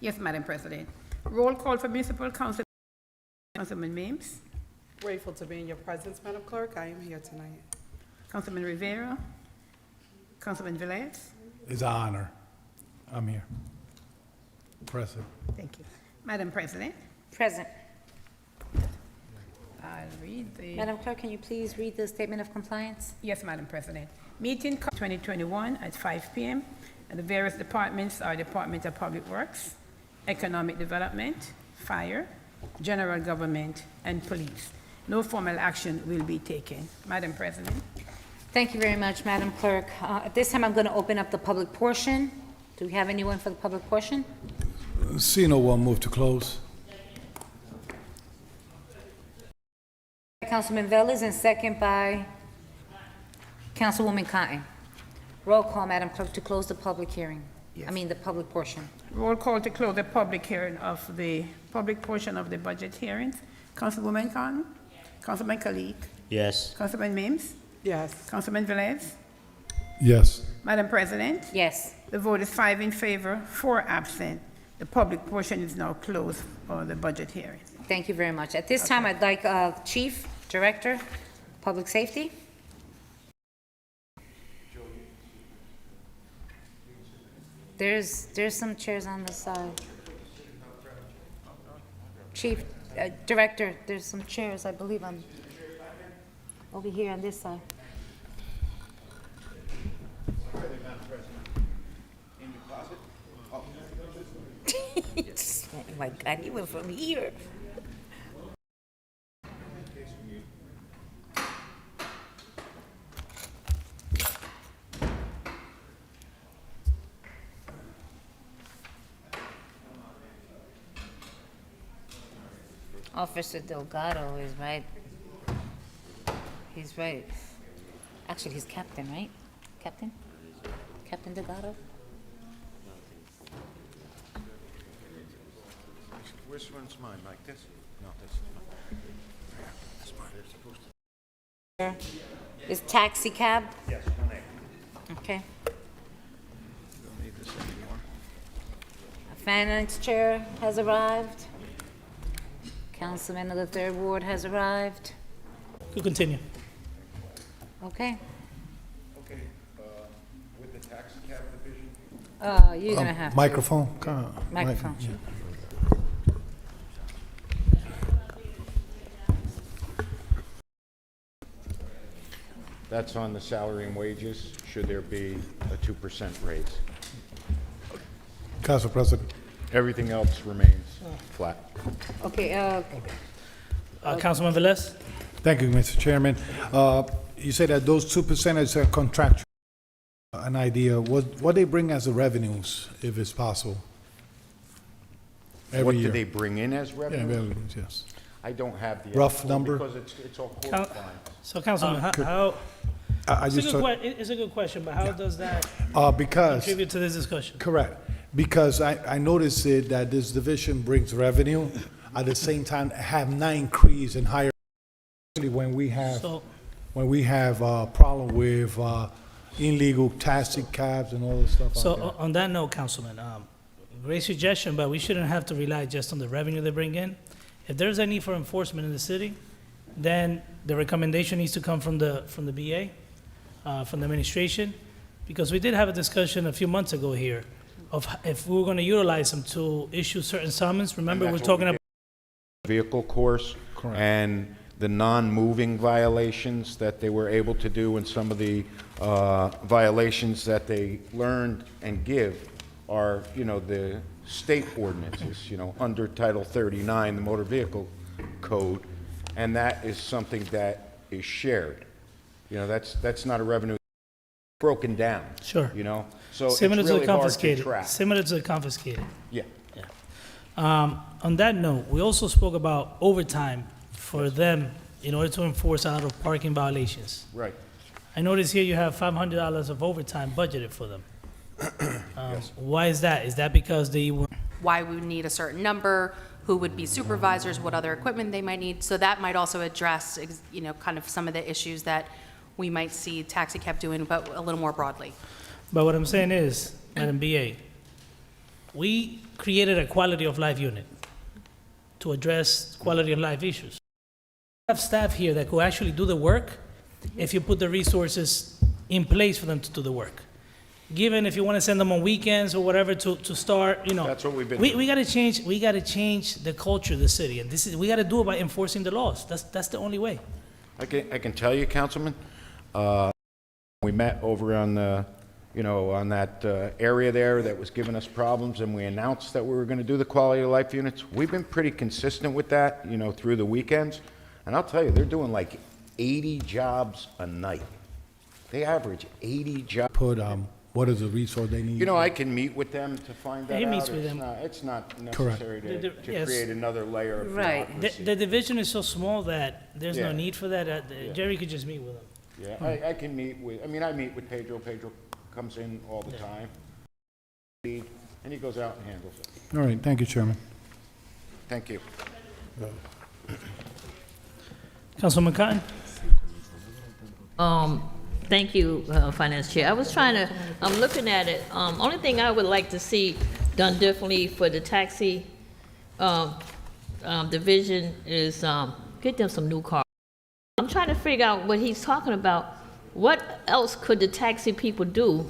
Yes, Madam President. Roll call for Municipal Council. Councilman Mims, Grateful to be in your presence, Madam Clerk. I am here tonight. Councilman Rivera, Councilman Velez. It's an honor. I'm here. Present. Thank you. Madam President, Present. I'll read the... Madam Clerk, can you please read the statement of compliance? Yes, Madam President. Meeting 2021 at 5 p.m. And the various departments are Department of Public Works, Economic Development, Fire, General Government, and Police. No formal action will be taken. Madam President. Thank you very much, Madam Clerk. At this time, I'm going to open up the public portion. Do we have anyone for the public portion? See no one, move to close. Councilman Velez and second by Councilwoman Cotton. Roll call, Madam Clerk, to close the public hearing. Yes. I mean, the public portion. Roll call to close the public hearing of the public portion of the budget hearings. Councilwoman Cotton? Councilman Kalik? Yes. Councilman Mims? Yes. Councilman Velez? Yes. Madam President? Yes. The vote is 5 in favor, 4 absent. The public portion is now closed for the budget hearing. Thank you very much. At this time, I'd like Chief, Director, Public Safety. There's some chairs on the side. Chief, Director, there's some chairs, I believe, on over here on this side. Oh my God, he went from here. Officer Delgado is right. He's right. Actually, he's captain, right? Captain? Captain Delgado? Which one's mine, like this? No, this is mine. That's mine. They're supposed to. Is taxi cab? Yes, one there. Okay. Don't need this anymore. A finance chair has arrived. Councilman of the Third Ward has arrived. You continue. Okay. Okay, with the tax cap division? You're gonna have to. Microphone? Come on. Microphone. Yeah. That's on the salary and wages. Should there be a 2% raise? Council President. Everything else remains flat. Okay, Councilman Velez? Thank you, Mr. Chairman. You say that those 2% are contractual. An idea, what they bring as the revenues, if it's possible? Every What year. do they bring in as Yeah, revenue? revenues, yes. I don't have the Rough actual number? because it's all court Coun- filings. So, Councilman, how, I it's a just, good question, but how does that because, contribute to this discussion? correct, because I noticed it that this division brings revenue, at the same time have not increased in higher, when we have So, a problem with illegal taxi cabs and all this stuff out there. on that note, Councilman, great suggestion, but we shouldn't have to rely just on the revenue they bring in. If there's a need for enforcement in the city, then the recommendation needs to come from the BA, from the administration, because we did have a discussion a few months ago here of if we were going to utilize them to issue certain summons. Remember, we're that's what we talking about Vehicle course. Correct. And the non-moving violations that they were able to do and some of the violations that they learned and give are, the state ordinances, under Title 39, the Motor Vehicle Code, and that is something that is shared. That's not a revenue broken down. Sure. So it's similar to really the hard to confiscated. track. Similar to the confiscated. Yeah. On that note, we also spoke about overtime for them in order to enforce out of parking violations. Right. I notice here you have $500 of overtime budgeted for them. Why is that? Is that because they were? Why we would need a certain number, who would be supervisors, what other equipment they might need. So that might also address, kind of some of the issues that we might see taxi cab doing, but a little more broadly. But what I'm saying is, Madam BA, we created a quality of life unit to address quality of life issues. We have staff here that could actually do the work if you put the resources in place for them to do the work. Given if you want to send them on weekends or whatever to start, you know. That's what we've been we, doing. we gotta change the culture of the city, and we gotta do it by enforcing the laws. That's the only way. I can tell you, Councilman, we met over on the, on that area there that was giving us problems, and we announced that we were gonna do the quality of life units. We've been pretty consistent with that, through the weekends. And I'll tell you, they're doing like 80 jobs a night. They average 80 jobs. Put, what is the resource they need? I can meet with them to find that out. He meets with them. It's not Correct. necessary to Yes. create another layer of Right. bureaucracy. The division is so small that there's no Yeah. need for that. Jerry could just meet with them. Yeah, I can meet with, I meet with Pedro. Pedro comes in all the time. And he goes out and handles it. All right, thank you, Chairman. Thank you. Councilman Cotton? Thank you, Finance Chair. I was trying to, I'm looking at it. Only thing I would like to see done differently for the taxi division is get them some new cars. I'm trying to figure out what he's talking about. What else could the taxi people do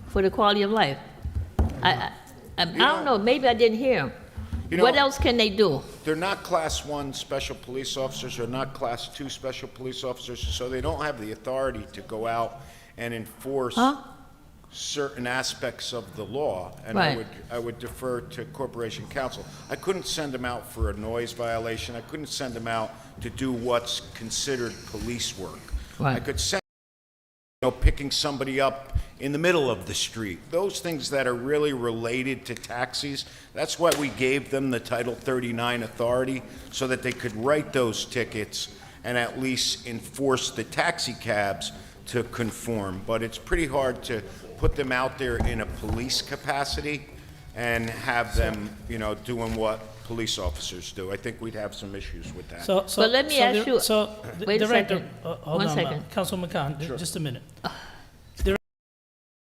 for the quality of life? I don't know, maybe I didn't hear him. What else can they do? They're not Class 1 special police officers, they're not Class 2 special police officers, so they don't have the authority to go out and enforce certain aspects of the law. And Right. I would defer to Corporation Counsel. I couldn't send them out for a noise violation. I couldn't send them out to do what's considered police work. Right. I could send picking somebody up in the middle of the street. Those things that are really related to taxis, that's why we gave them the Title 39 authority, so that they could write those tickets and at least enforce the taxi cabs to conform. But it's pretty hard to put them out there in a police capacity and have them, doing what police officers do. I think we'd have some issues with that. So, But let me ask you- wait a Director, second. hold One on, second. Councilman Khan, just a minute. The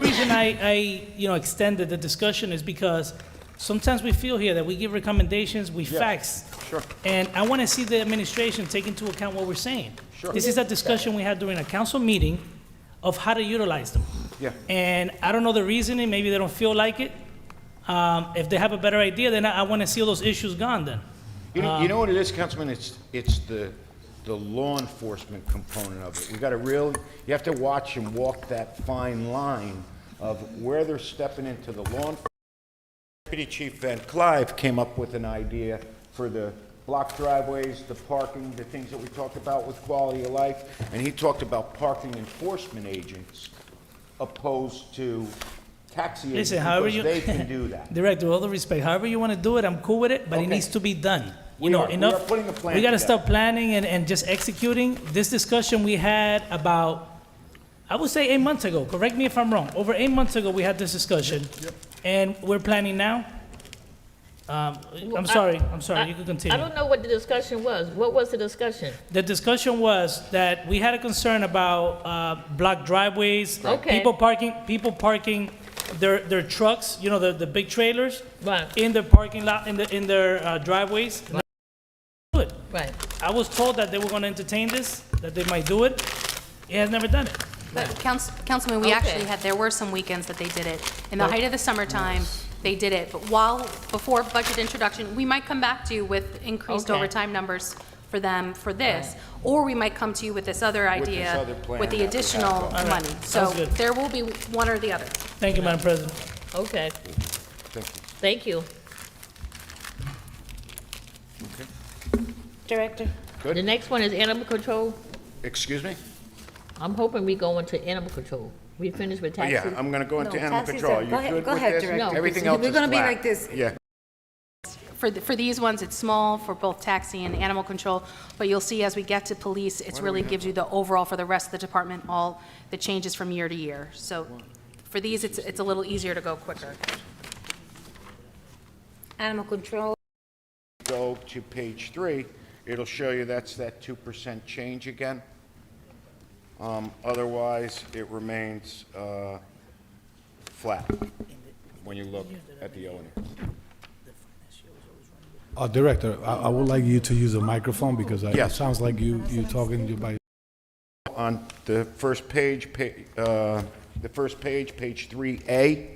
reason I extended the discussion is because sometimes we feel here that we give recommendations, we fax. Sure. And I want to see the administration take into account what we're saying. Sure. This is a discussion we had during a council meeting of how to utilize them. Yeah. And I don't know the reasoning, maybe they don't feel like it. If they have a better idea, then I want to see all those issues gone then. You know what it is, Councilman? It's the law enforcement component of it. You have to watch and walk that fine line of where they're stepping into the law enforcement. Deputy Chief Van Clive came up with an idea for the block driveways, the parking, the things that we talked about with quality of life, and he talked about parking enforcement agents opposed to taxi agents, Listen, however because they can do that. Director, with all the respect, however you want to do it, I'm cool with it, but it Okay. needs to be done. We are putting a plan We got to together. stop planning and just executing. This discussion we had about, I would say 8 months ago, correct me if I'm wrong. Over 8 months ago, we had this discussion. And we're planning now? I'm sorry, you can continue. I don't know what the discussion was. What was the discussion? The discussion was that we had a concern about blocked driveways. Okay. People parking their trucks, the big trailers. Right. In their parking lot, in their driveways. Good. Right. I was told that they were going to entertain this, that they might do it. It has never done it. But Councilman, we Okay. actually there were some weekends that they did it. In the height of the summertime, they did it. But before budget introduction, we might come back to you with increased Okay. overtime numbers for them for this. Or we might come to you with this other idea, other plan with the that we have additional going. money. So Sounds good. there will be one or the other. Thank you, Madam President. Okay. Thank you. Thank you. Director? The next one is animal control. Excuse me? I'm hoping we go into animal control. We finished with Oh, taxi. yeah, I'm gonna go into No, animal taxis control. are- You go ahead- good go with ahead, this? Director, Everything because else we're is gonna be flat. like this. Yeah. For these ones, it's small for both taxi and animal control, but you'll see as we get to police, it really gives you the overall for the rest of the department, all the changes from year to year. So for these, it's a little easier to go quicker. Animal control? Go to page 3, it'll show you that's that 2% change again. Otherwise, it remains flat. when you look at the O&M. Director, I would like you to use a microphone because it Yes. sounds like you talking by. On the first page, page 3A,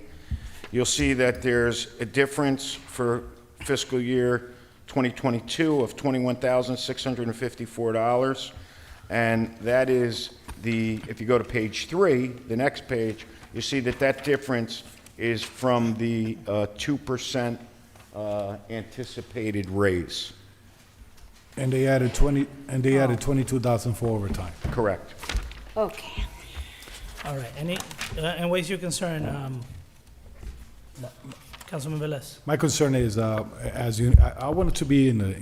you'll see that there's a difference for fiscal year 2022 of $21,654. And that is if you go to page 3, the next page, you see that difference is from the 2% anticipated raise. And they added 22,000 for overtime. Correct. Okay. All right, and what's your concern, Councilman Velez? My concern is, I want it to be in the,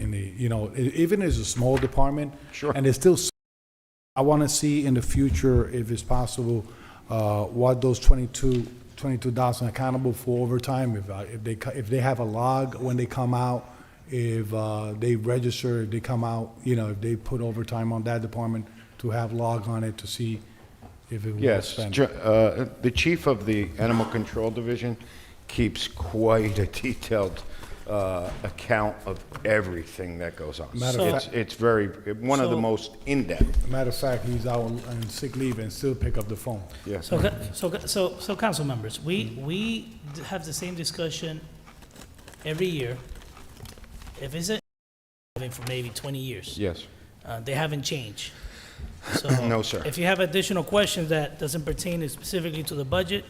even as a small department. Sure. And it's still, I want to see in the future, if it's possible, what those 22,000 accountable for overtime, if they have a log when they come out, if they register, if they come out, if they put overtime on that department, to have log on it to see if it was Yes, spent. the chief of the Animal Control Division keeps quite a detailed account of everything that goes on. Matter of fact- It's very, one of the So- most in-depth. Matter of fact, he's out on sick leave and still pick up the phone. Yeah. So council members, we have the same discussion every year. If it's for maybe 20 years. Yes. They haven't changed. So No, sir. if you have additional questions that doesn't pertain specifically to the budget,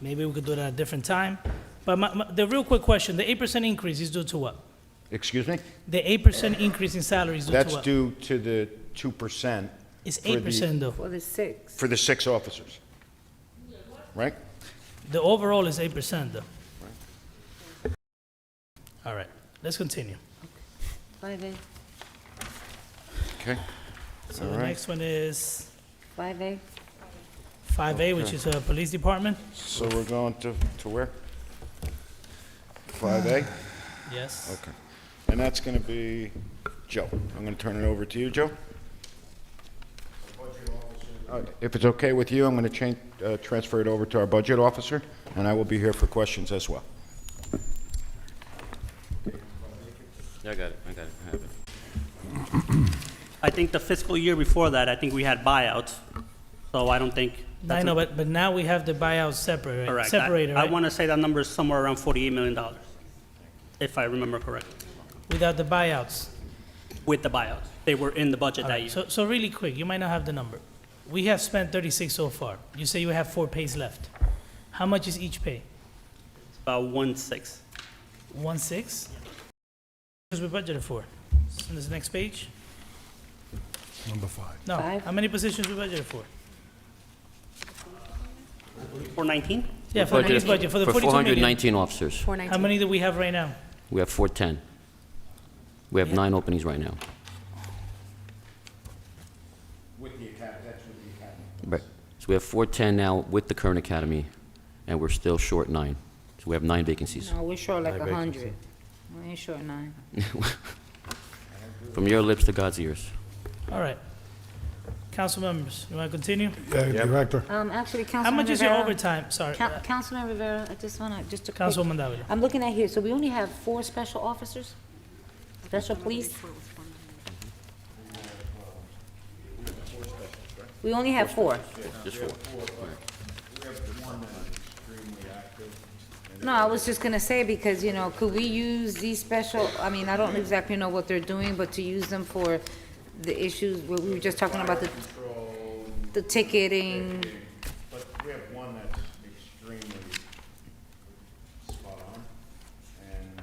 maybe we could do it at a different time. But the real quick question, the 8% increase is due to what? Excuse me? The 8% increase in salary is due to That's what? due to the 2% It's for the- 8% though. For the 6. for the 6 officers. Right? The overall is 8% though. All right, let's continue. 5A. Okay. So All the right. next one is 5A. 5A, which is Police Department. So we're going to where? 5A? Yes. Okay. And that's going to be Joe. I'm going to turn it over to you, Joe. If it's okay with you, I'm going to transfer it over to our budget officer, and I will be here for questions as well. I got it. I have it. I think the fiscal year before that, I think we had buyouts, so I don't think. I know, but now we have the buyout separate, Correct. separated, I right? want to say that number is somewhere around $48 million, if I remember correctly, Without the buyouts. with the buyouts. They were in the budget All that right, year. so really quick, you might not have the number. We have spent 36 so far. You say you have 4 pays left. How much is each pay? It's about 1.6. 1.6? Because we budgeted for. On this next page? Number 5. No. 5? How many positions we budgeted for? 419? Yeah, for this budget, for the 42 million. 419 officers. How 419. many do we have right now? We have 410. We have 9 openings right now. With the academy, that's with the academy. Right. So we have 410 now with the current academy, and we're still short 9. So we have 9 vacancies. No, we're short like 100. We ain't short 9. From your lips to God's ears. All right. Council members, you want to continue? Director. Actually, How Councilman much is your Rivera. overtime? Sorry, Councilman Rivera, I just want to, just a quick. Councilwoman Davila. I'm looking at here, so we only have 4 special officers? Special police? We only have 4. Just 4. No, I was just gonna say, because, could we use these special, I mean, I don't exactly know what they're doing, but to use them for the issues, where we were just talking about the ticketing. But we have one that's extremely spot on, and,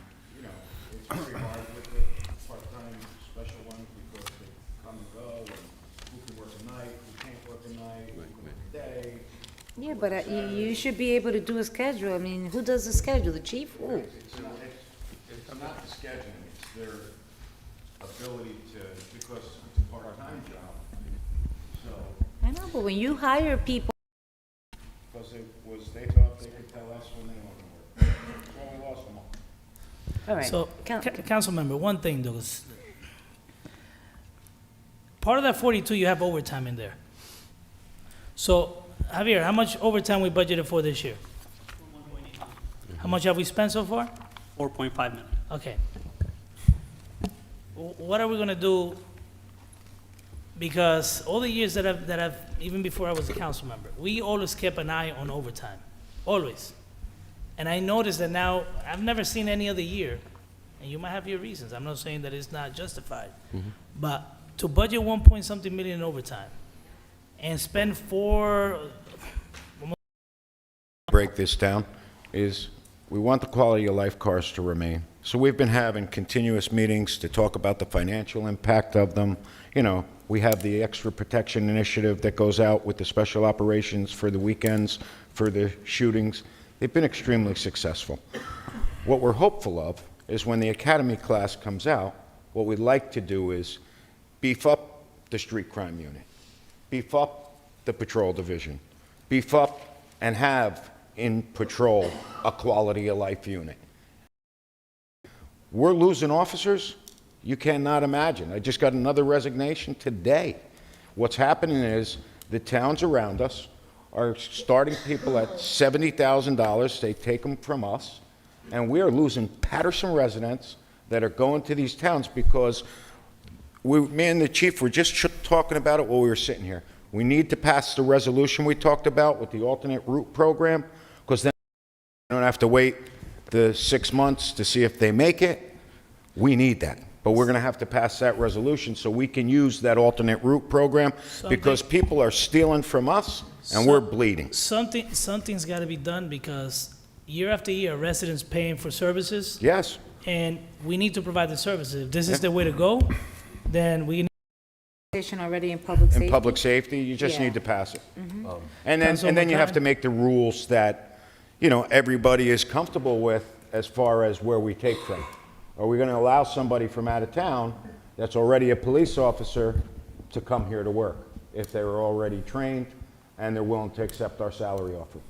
it's very hard with the part-time special ones because they come and go, and who can work a night, who can't work a night, who can work a day. Yeah, but you should be able to do a schedule. I mean, who does the schedule? The chief? Ooh. It's not the scheduling, it's their ability to, because it's a part-time job, so, I know, but when you hire people, because they thought they could tell us when they want to work. That's why we lost them all. all right. So, Count- council member, one thing though is, part of that 42, you have overtime in there. So, Javier, how much overtime we budgeted for this year? How much have we spent so far? 4.5 million. Okay. What are we gonna do? Because all the years that I've, even before I was a council member, we always kept an eye on overtime, always. And I noticed that now, I've never seen any other year, and you might have your reasons, I'm not saying that it's not justified, but to budget 1 point something million in overtime and spend break this down is we want the quality of life cars to remain. So we've been having continuous meetings to talk about the financial impact of them. You know, we have the extra protection initiative that goes out with the special operations for the weekends, for the shootings. They've been extremely successful. What we're hopeful of is when the academy class comes out, what we'd like to do is beef up the street crime unit, beef up the patrol division, beef up and have in patrol a quality of life unit. We're losing officers you cannot imagine. I just got another resignation today. What's happening is the towns around us are starting people at $70,000. They take them from us, and we are losing Paterson residents that are going to these towns because me and the chief were just talking about it while we were sitting here. We need to pass the resolution we talked about with the alternate route program, because then we don't have to wait the 6 months to see if they make it. We need that. But we're going to have to pass that resolution so we can use that alternate route program, because people are stealing from us and we're bleeding. Something's got to be done, because year after year, residents paying for services, Yes. and we need to provide the services. If this is the way to go, then we need Station already in public safety. In public safety, you just Yeah. need to pass it. Mm-hmm. And Councilwoman then you have to Cotton? make the rules that, you know, everybody is comfortable with as far as where we take from. Are we going to allow somebody from out of town that's already a police officer to come here to work if they were already trained and they're willing to accept our salary offer?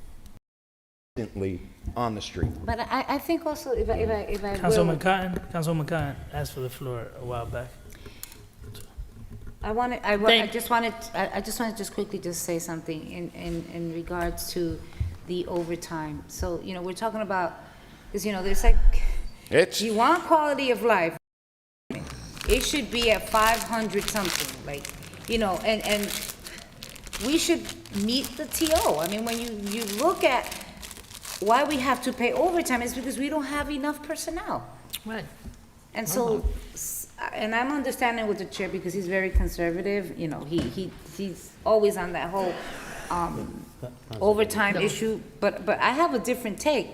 Instantly on the street. But I think also, if I will, Councilwoman Cotton asked for the floor a while back. I just wanted to just quickly just say something in regards to the overtime. So, you know, we're talking about, because, you know, there's like, you want quality of life, it should be at 500 something, like, you know, and we should meet the TO. I mean, when you look at why we have to pay overtime, it's because we don't have enough personnel. Right. And so, and I'm understanding with the chair because he's very conservative, you know, he's always on that whole, overtime issue, but I have a different take.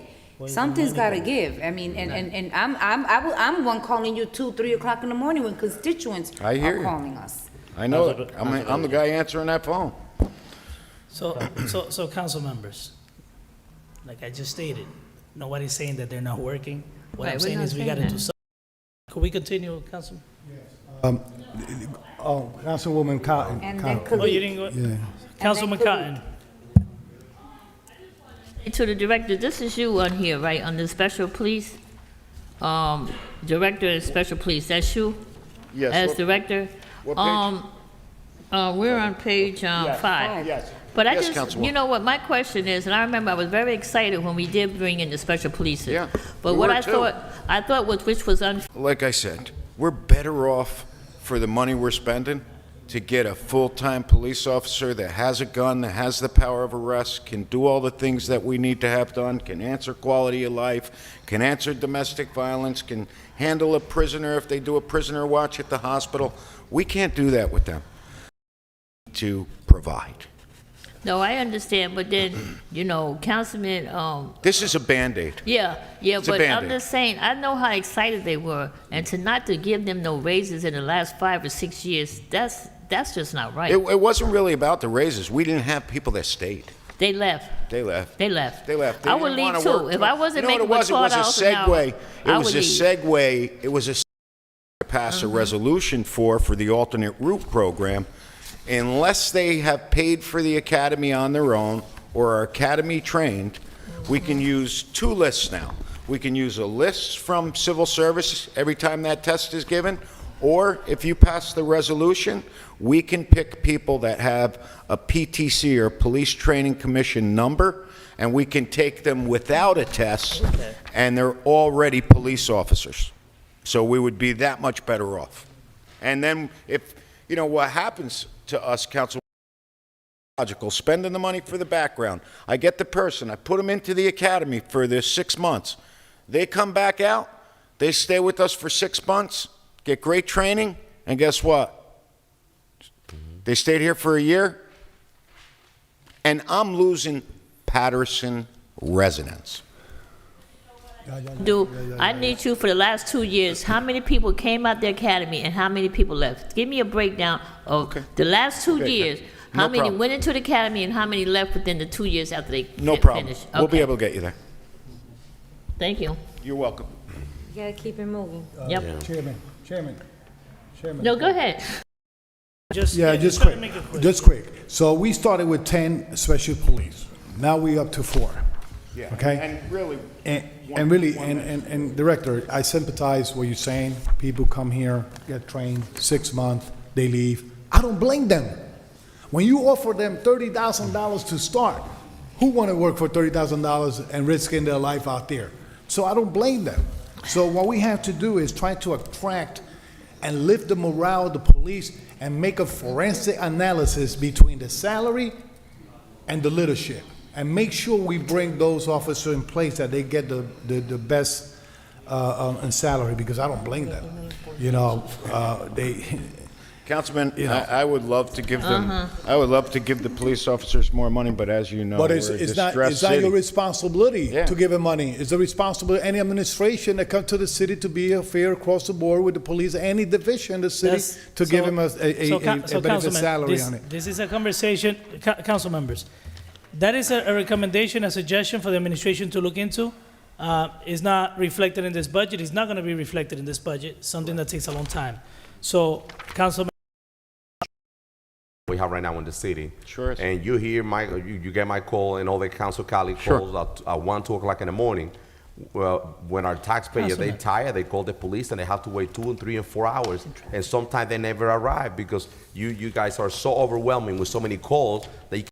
Something's gotta give. I mean, and I'm one calling you 2, 3 o'clock in the morning when constituents I hear are you. calling us. I know it. I'm the guy answering that phone. So council members, like I just stated, nobody's saying that they're not working. What Right, I'm we're saying not is we saying gotta that. do something. Could we continue, Council? Councilwoman Cotton. And then Cotton. could Oh, you we, didn't go? Yeah. Councilman could we- Cotton. To the director, this is you on here, right, on the special police? Director of special police, that's you? Yes. As director? What page? We're on page 5. Yes. But I Yes, just, Councilwoman. you know what, my question is, and I remember I was very excited when we did bring in the special police. Yeah, But we what were I too. thought which was unfair. Like I said, we're better off for the money we're spending to get a full-time police officer that has a gun, that has the power of arrest, can do all the things that we need to have done, can answer quality of life, can answer domestic violence, can handle a prisoner if they do a prisoner watch at the hospital. We can't do that with them. To provide. No, I understand, but then, you know, Councilman, This is a Band-Aid. yeah, It's a but I'm Band-Aid. just saying, I know how excited they were, and not to give them no raises in the last 5 or 6 years, that's just not right. It wasn't really about the raises. We didn't have people that stayed. They left. They left. They left. They left. They I would didn't leave wanna too. work If I wasn't you know making what it was? It was a $12 an hour, segue. It I was would a leave. segue. It was a segue to pass a resolution for the alternate route program. Unless they have paid for the academy on their own or are academy trained, we can use 2 lists now. We can use a list from civil service every time that test is given, or if you pass the resolution, we can pick people that have a PTC or Police Training Commission number, and we can take them without a test, and they're already police officers. So we would be that much better off. And then if, you know, what happens to us, Council, logical, spending the money for the background. I get the person, I put them into the academy for their 6 months. They come back out, they stay with us for 6 months, get great training, and guess what? They stayed here for a year, and I'm losing Paterson residents. I need you for the last 2 years, how many people came out the academy and how many people left? Give me a breakdown of the last 2 years. No How many problem. went into the academy and how many left within the 2 years after they No problem. finished? We'll be Okay. able to get you there. Thank you. You're welcome. You gotta keep it moving. Yep. Chairman. No, go ahead. Just, Yeah, just try to quick, make it quick. just quick. So we started with 10 special police. Now we up to 4. Yeah. Okay. And really, And really, and Director, I sympathize what you're saying. People come here, get trained, 6 months, they leave. I don't blame them. When you offer them $30,000 to start, who want to work for $30,000 and risking their life out there? So I don't blame them. So what we have to do is try to attract and lift the morale of the police and make a forensic analysis between the salary and the leadership, and make sure we bring those officers in place that they get the best in salary, because I don't blame them. You know, Councilman, You know. I would love to give them, I would love to give the police officers more money, but as you know, but we're it's, a it's not distressed your city. responsibility Yeah. to give them money. It's the responsibility of any administration that come to the city to be fair across the board with the police, any division in the city, That's- to give so- them a benefit Councilman, salary this- on it. This is a conversation, council members. That is a recommendation, a suggestion for the administration to look into. Is not reflected in this budget. It's not going to be reflected in this budget, something that takes a long time. So, Councilman, we have right now in the city. Sure is. And you hear you get my call and all the council colleague Sure. calls at 1, 2 o'clock in the morning. Well, when our taxpayers, they Councilman. tired, they call the police and they have to wait 2 and 3 and 4 hours. And sometimes they never arrive because you guys are so overwhelming with so many calls that you can't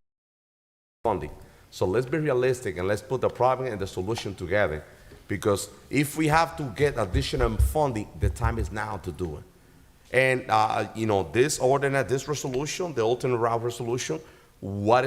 funding. So let's be realistic and let's put the problem and the solution together. Because if we have to get additional funding, the time is now to do it. And, you know, this ordinance, this resolution, the alternate route resolution, what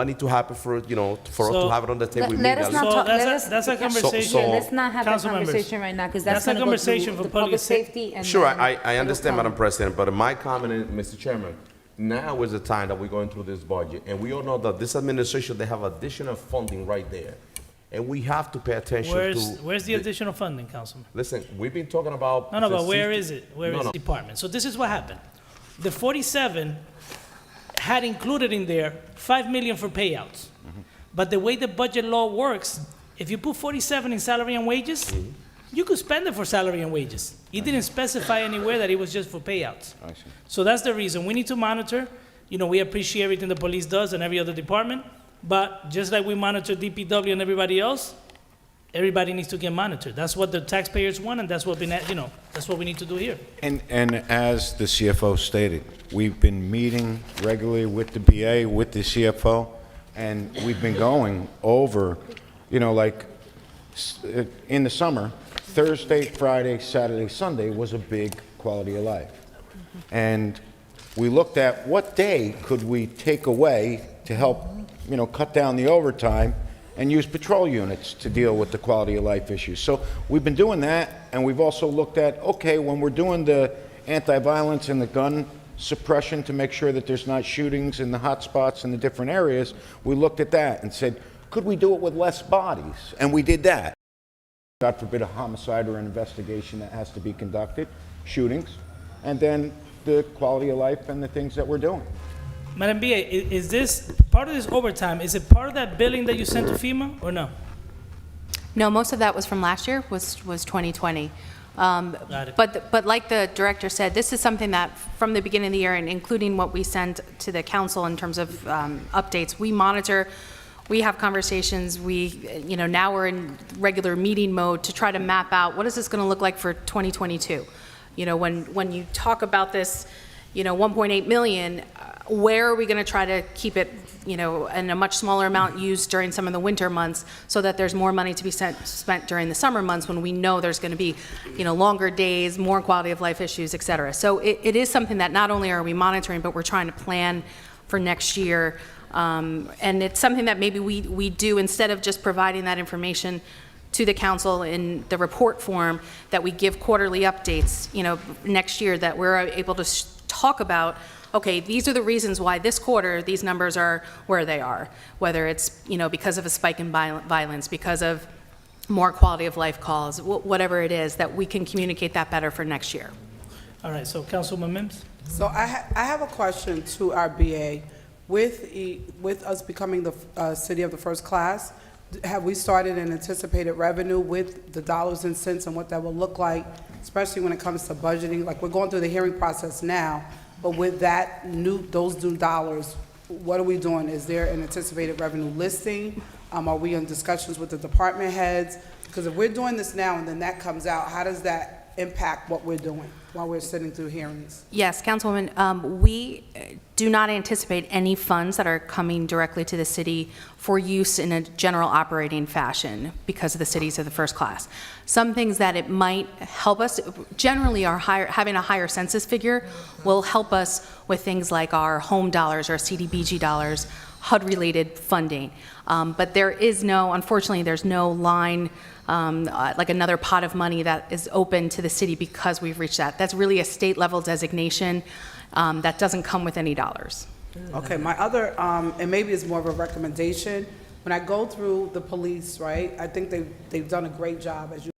need to happen for, you know, for us to So- have it on the table? We Let need us at not least- talk, that's let a- us. that's a conversation. Yeah, let's not have that Council members, conversation right now, because that's that's a gonna go conversation through for the public public sa- safety and. Sure, then I understand, it'll Madam come. President, but my comment, Mr. Chairman, now is the time that we're going through this budget, and we all know that this administration, they have additional funding right there. And we have to pay attention to. where's the additional funding, Councilman? Listen, we've been talking about. No, but the where 60 is it? Where No, is no. the department? So this is what happened. The 47 had included in there 5 million for payouts. But the way the budget law works, if you put 47 in salary and wages, you could spend it for salary and wages. It didn't specify anywhere that it was just for payouts. I see. So that's the reason. We need to monitor. You know, we appreciate everything the police does and every other department, but just like we monitor DPW and everybody else, everybody needs to get monitored. That's what the taxpayers want, and that's what that's what we need to do here. And as the CFO stated, we've been meeting regularly with the BA, with the CFO, and we've been going over, you know, like, in the summer, Thursday, Friday, Saturday, Sunday was a big quality of life. And we looked at what day could we take away to help, you know, cut down the overtime and use patrol units to deal with the quality of life issues. So we've been doing that, and we've also looked at, okay, when we're doing the anti-violence and the gun suppression to make sure that there's not shootings in the hot spots in the different areas, we looked at that and said, could we do it with less bodies? And we did that. God forbid a homicide or an investigation that has to be conducted, shootings, and then the quality of life and the things that we're doing. Madam BA, is this, part of this overtime, is it part of that billing that you sent to FEMA, or no? No, most of that was from last year, was 2020. Got it. But like the director said, this is something that from the beginning of the year, and including what we send to the council in terms of updates, we monitor, we have conversations, you know, now we're in regular meeting mode to try to map out, what is this going to look like for 2022? You know, when you talk about this, you know, 1.8 million, where are we going to try to keep it, in a much smaller amount used during some of the winter months so that there's more money to be spent during the summer months when we know there's going to be, longer days, more quality of life issues, et cetera. So it is something that not only are we monitoring, but we're trying to plan for next year. And it's something that maybe we do, instead of just providing that information to the council in the report form, that we give quarterly updates, next year, that we're able to talk about, okay, these are the reasons why this quarter these numbers are where they are, whether it's, because of a spike in violence, because of more quality of life calls, whatever it is, that we can communicate that better for next year. All right, so Councilman Mims? So I have a question to our BA. With us becoming the city of the first class, have we started an anticipated revenue with the dollars and cents and what that will look like, especially when it comes to budgeting? Like, we're going through the hearing process now, but with those new dollars, what are we doing? Is there an anticipated revenue listing? Are we in discussions with the department heads? Because if we're doing this now and then that comes out, how does that impact what we're doing while we're sitting through hearings? Yes, Councilwoman, we do not anticipate any funds that are coming directly to the city for use in a general operating fashion because of the cities of the first class. Some things that it might help us, generally having a higher census figure will help us with things like our home dollars, our CDBG dollars, HUD-related funding. But there is unfortunately, there's no line, like another pot of money that is open to the city because we've reached that. That's really a state-level designation that doesn't come with any dollars. Okay, my other, and maybe it's more of a recommendation, when I go through the police, right, I think they've done a great job, as you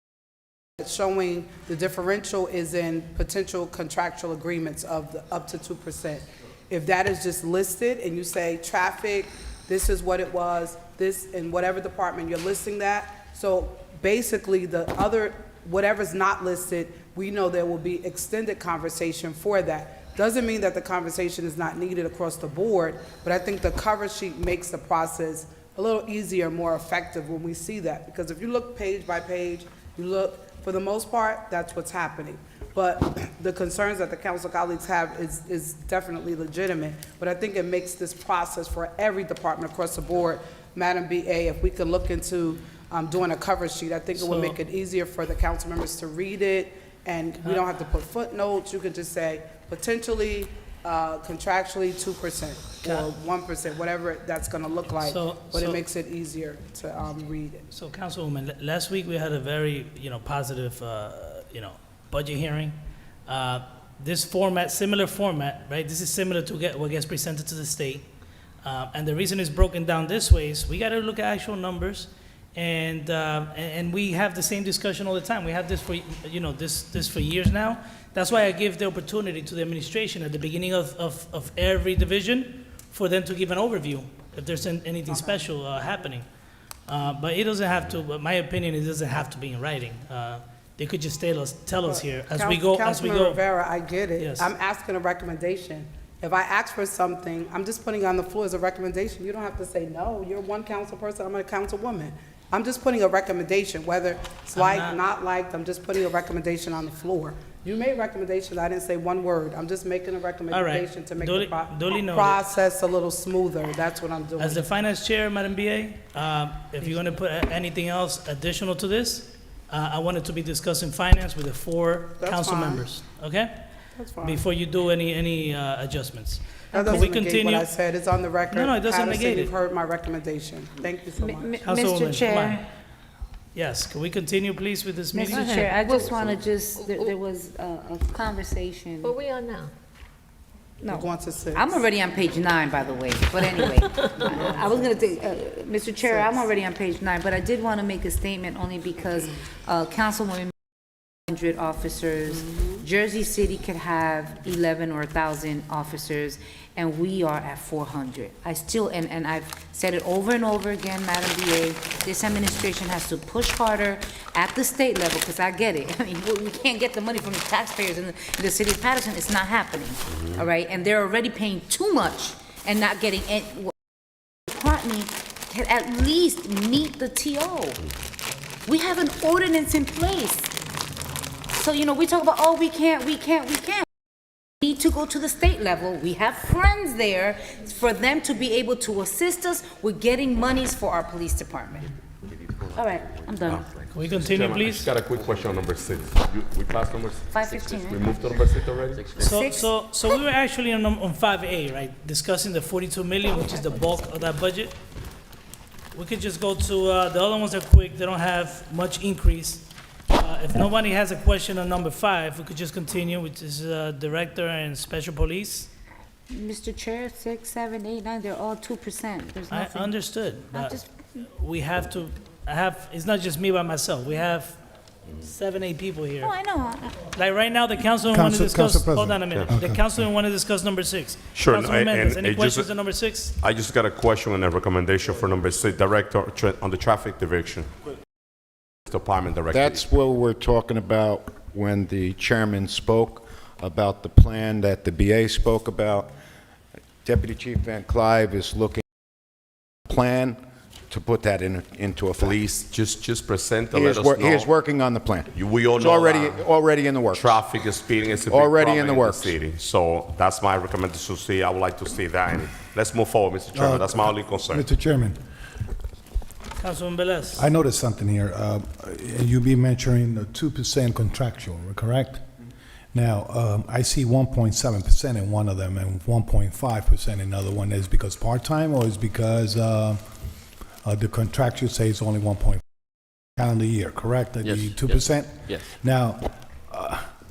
showing the differential is in potential contractual agreements of the up to 2%. If that is just listed and you say traffic, this is what it was, this in whatever department you're listing that. So basically the other, whatever's not listed, we know there will be extended conversation for that. Doesn't mean that the conversation is not needed across the board, but I think the cover sheet makes the process a little easier, more effective when we see that. Because if you look page by page, you look, for the most part, that's what's happening. But the concerns that the council colleagues have is definitely legitimate. But I think it makes this process for every department across the board. Madam BA, if we could look into doing a cover sheet, I think it would make it easier for the council members to read it, and we don't have to put footnotes. You could just say potentially, contractually 2% or 1%, whatever that's going to look like. But it makes it easier to read it. So, Councilwoman, last week we had a very positive budget hearing. This format, similar format, right? This is similar to what gets presented to the state. And the reason it's broken down this way is we got to look at actual numbers, and we have the same discussion all the time. We have this for this for years now. That's why I give the opportunity to the administration at the beginning of every division for them to give an overview if there's anything special happening. But it doesn't have to. But my opinion, it doesn't have to be in writing. They could just tell us here as we go. Councilman Rivera, I get it. Yes. I'm asking a recommendation. If I ask for something, I'm just putting it on the floor as a recommendation. You don't have to say no. You're one council person. I'm a councilwoman. I'm just putting a recommendation, whether it's liked, not liked. I'm just putting a recommendation on the floor. You made recommendations. I didn't say one word. I'm just making a recommendation to make the process a little smoother. That's what I'm doing. As the finance chair, Madam BA, if you're going to put anything else additional to this, I want it to be discussed in finance with the four council members. Okay? That's fine. Before you do any adjustments. That doesn't negate what I said. It's on the record. No, it doesn't Paterson, negate it. You've heard my recommendation. Thank you so much. Mr. Councilwoman, come Chair. on. Yes, can we continue, please, with this meeting? Mr. Chair, I just want to there was a conversation. What we on now? We're going to 6. I'm already on page 9, by the way, but anyway, I was going to take, Mr. Chair, I'm already on page 9, but I did want to make a statement only because Councilwoman 100 officers, Jersey City could have 11 or 1,000 officers, and we are at 400. I still, and I've said it over and over again, Madam DA, this administration has to push harder at the state level, because I get it. I mean, we can't get the money from the taxpayers in the city of Paterson. It's not happening, all right? And they're already paying too much and not getting any. Department can at least meet the TO. We have an ordinance in place. So, we talk about, oh, we can't. need to go to the state level. We have friends there for them to be able to assist us with getting monies for our police department. All right, I'm done. Can we continue, Chairman, I just please? got a quick question on number 6. We passed number 6? 5:15, We right? moved to number 6 already? Six. So we were actually on 5A, right? Discussing the 42 million, which is the bulk of that budget. We could just go to, the other ones are quick, they don't have much increase. If nobody has a question on number 5, we could just continue, which is Director and Special Police. Mr. Chair, 6, 7, 8, 9, they're all 2%. There's I nothing. understood, I'm but just- we have to, it's not just me by myself, we have 7, 8 people here. Oh, I know. Like right now, the councilman want to Council discuss, President. hold on a minute. The councilman want to discuss number 6. Sure, Councilman and- Mendez, and any it just- questions on number 6? I just got a question and a recommendation for number 6, Director on the Traffic Division. Department Director. That's what we're talking about when the chairman spoke about the plan that the BA spoke about. Deputy Chief Van Clive is looking at a plan to put that into a Please, just present and He let is, us he is know. working on the plan. We all It's know already in the works. traffic and speeding is a big Already problem in the in the works. city. So that's my recommendation to see. I would like to see that. And let's move forward, Mr. Chairman. That's my only concern. Mr. Chairman, Councilman Velez. I noticed something here. You be mentioning the 2% contractual, correct? Now, I see 1.7% in one of them and 1.5% in another one. Is because part-time or is because the contractual says only 1.5 calendar year, correct? The Yes, 2%? yes. Now,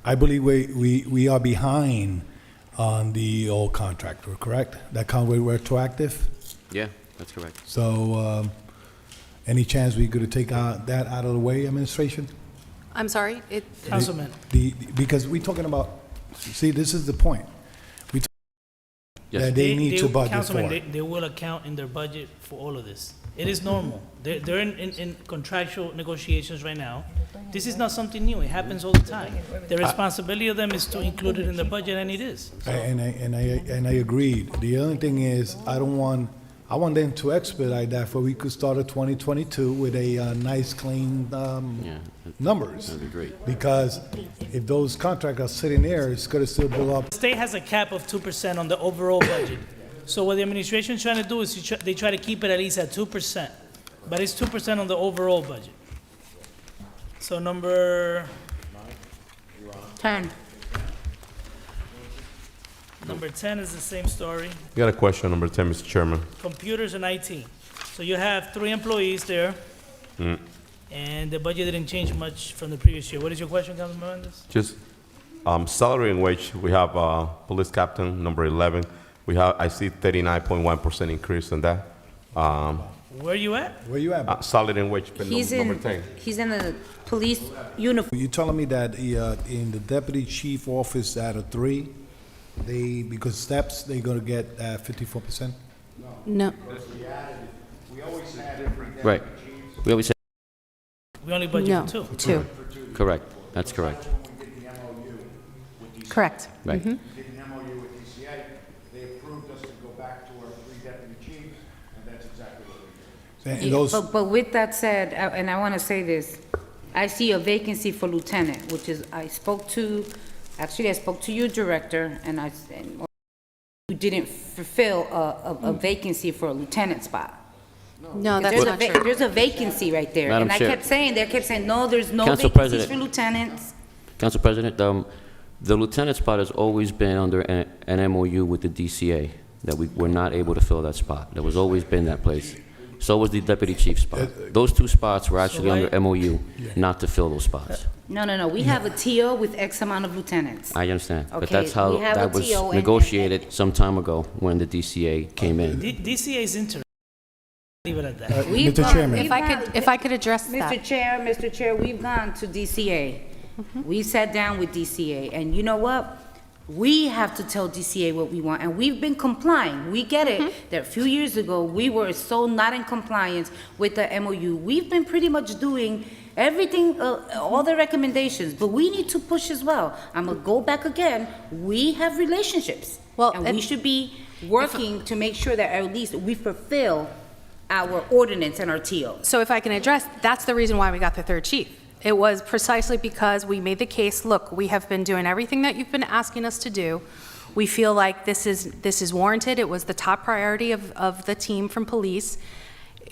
I believe we are behind on the old contractor, correct? That can't be retroactive? Yeah, that's correct. So, any chance we could take that out of the way, administration? I'm sorry, Councilman. Because we're talking about, see, this is the point. Yes. That they need to budget Councilman, for. they will account in their budget for all of this. It is normal. They're in contractual negotiations right now. This is not something new. It happens all the time. The responsibility of them is to include it in the budget, and it is. And I agreed. The only thing is, I want them to expedite that for we could start at 2022 with a nice, clean Yeah, numbers. that'd be great. Because if those contracts are sitting there, it's gonna still build up. The state has a cap of 2% on the overall budget. So what the administration is trying to do is they try to keep it at least at 2%, but it's 2% on the overall budget. So number 10. 10 is the same story. I got a question on number 10, Mr. Chairman. Computers and IT. So you have 3 employees there, and the budget didn't change much from the previous year. What is your question, Councilman Mendez? Just salary and wage, we have police captain, number 11. I see 39.1% increase in that. Where you at? Where you at? Salary and wage, He's number in, 10. he's in the police uniform. You telling me that in the deputy chief office out of 3, because steps, they're gonna get 54%? no. Right. We always say, We only budget No, for 2. 2, correct. That's correct. correct. Right. Did an MOU with DCA, they approved us to go back to our 3 deputy chiefs, and that's exactly what we did. And those, But with that said, and I want to say this, I see a vacancy for lieutenant, which is, I spoke to you, Director, and you didn't fulfill a vacancy for a lieutenant spot. No, that's There's not true. There's a vacancy right there. Madam And I Chair. kept saying, no, there's no Council vacancies President. for lieutenants. Council President, the lieutenant spot has always been under an MOU with the DCA, that we were not able to fill that spot. That was always been that place. So was the deputy chief spot. Those 2 spots were actually why- under MOU, not to fill those spots. No, we have a TO with X amount of lieutenants. I understand, but Okay, that's how we have a that was TO and- negotiated some time ago when the DCA came in. DCA is interesting. Leave it at that. We've Mr. gone- Chairman. If I could address that. Mr. Chair, we've gone to DCA. We sat down with DCA, and you know what? We have to tell DCA what we want, and we've been complying. We get it, that a few years ago, we were so not in compliance with the MOU. We've been pretty much doing everything, all the recommendations, but we need to push as well. I'm gonna go back again. We have relationships. Well, And we and- should be working to make sure that at least we fulfill our ordinance and our TO. So if I can address, that's the reason why we got the 3rd chief. It was precisely because we made the case, look, we have been doing everything that you've been asking us to do. We feel like this is warranted. It was the top priority of the team from police.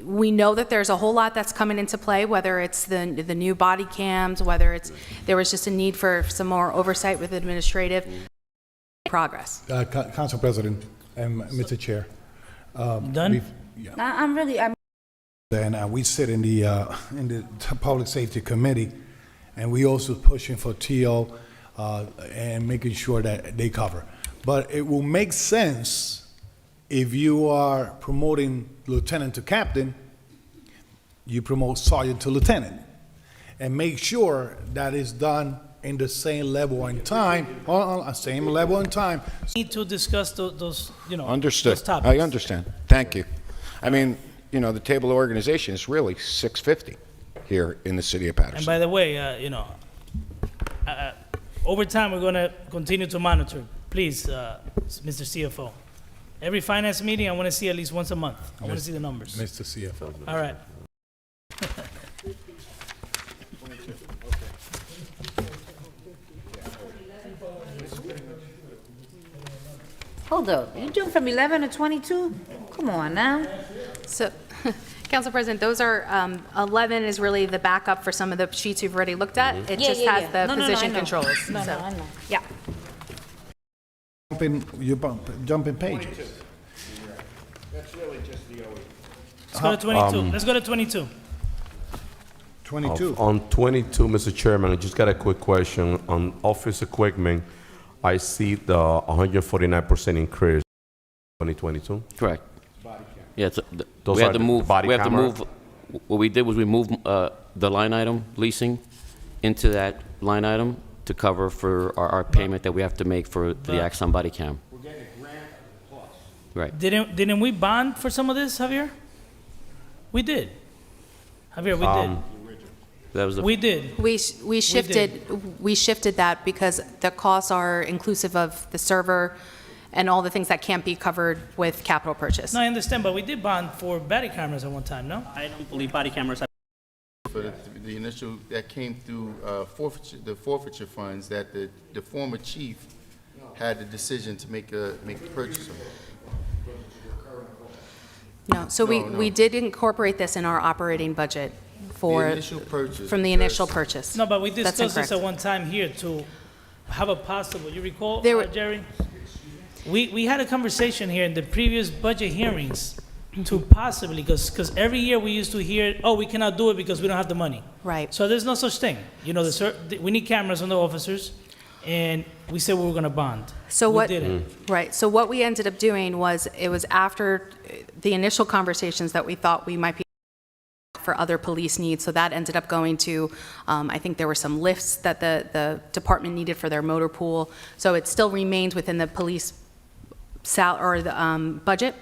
We know that there's a whole lot that's coming into play, whether it's the new body cams, whether there was just a need for some more oversight with administrative progress. Council President and Mr. Chair. Done? And we sit in the Public Safety Committee, and we also pushing for TO and making sure that they cover. But it will make sense if you are promoting lieutenant to captain, you promote sergeant to lieutenant, and make sure that it's done in the same level and time, same level and time. Need to discuss those, Understood. those topics. I understand. Thank you. I mean, the table of organization is really $650 here in the city of Paterson. And by the way, over time, we're going to continue to monitor. Please, Mr. CFO. Every finance meeting, I want to see at least once a month. I want to see the numbers. Mr. CFO. All right. Hold up, you doing from 11 to 22? Come on now. So, Council President, those are, 11 is really the backup for some of the sheets you've already looked at. It just has the No, position I know. controls. No, So, I know. yeah. Jumping pages. That's really just the Let's go to 22. Let's go to 22. 22. On 22, Mr. Chairman, I just got a quick question. On office equipment, I see the 149% increase 2022. Correct. Yeah, Those we are had to the move, body we have to camera? move, what we did was we moved the line item leasing into that line item to cover for our payment that we have to make for the Axon body cam. We're getting a grant plus. Right. Didn't we bond for some of this, Javier? We did. Javier, we did. That was the. We did. We shifted that because the costs are inclusive of the server and all the things that can't be covered with capital purchase. No, I understand, but we did bond for body cameras at one time, no? I don't believe body cameras have. For the initial, that came through the forfeiture funds, that the former chief had the decision to make the purchase of. No, so we did incorporate this in our operating budget for, The initial purchase. from the initial purchase. No, but we That's discussed this incorrect. at one time here to have a possible, you recall, There were- Jerry? We had a conversation here in the previous budget hearings to possibly, because every year we used to hear, oh, we cannot do it because we don't have the money. Right. So there's no such thing. We need cameras on the officers, and we said we were gonna bond. So We what, did it. right, so what we ended up doing was, it was after the initial conversations that we thought we might be for other police needs, so that ended up going to, I think there were some lifts that the department needed for their motor pool, so it still remains within the police budget,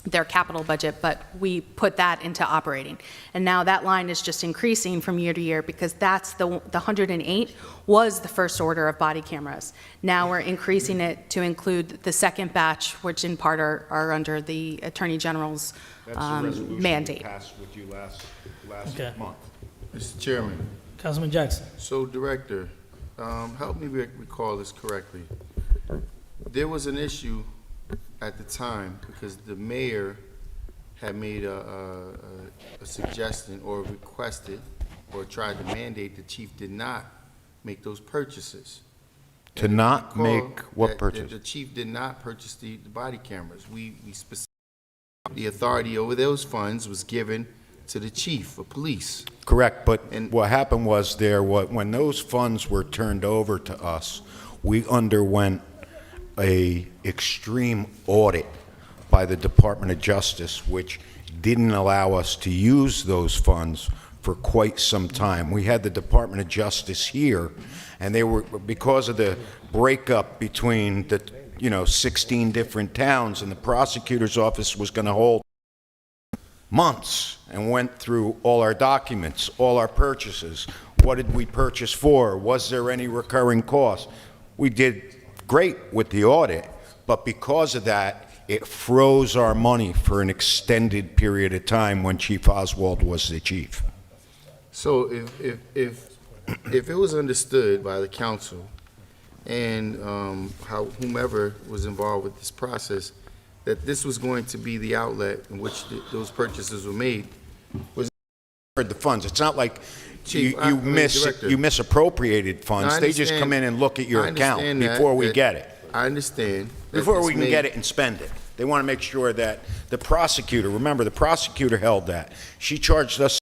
their capital budget, but we put that into operating. And now that line is just increasing from year to year because that's the 108 was the first order of body cameras. Now we're increasing it to include the second batch, which in part are under the Attorney General's That's the resolution we mandate. passed with you last Okay. month. Mr. Chairman, Councilman Jackson. so Director, help me recall this correctly. There was an issue at the time because the mayor had made a suggestion or requested or tried to mandate the chief did not make those purchases. To And not recall make what that purchase? The chief did not purchase the body cameras. We specifically, the authority over those funds was given to the chief of police. Correct, but And- what happened was when those funds were turned over to us, we underwent a extreme audit by the Department of Justice, which didn't allow us to use those funds for quite some time. We had the Department of Justice here, and they were, because of the breakup between the, 16 different towns, and the prosecutor's office was going to hold months and went through all our documents, all our purchases. What did we purchase for? Was there any recurring cost? We did great with the audit, but because of that, it froze our money for an extended period of time when Chief Oswald was the chief. So if if it was understood by the council and whomever was involved with this process, that this was going to be the outlet in which those purchases were made, was The funds, it's not like Chief, Director. you misappropriated funds. I They just come in understand- and look at your I account understand that, before we that- get it. I understand. that Before it's we can made- get it and spend it. They want to make sure that the prosecutor, remember, the prosecutor held that. She charged us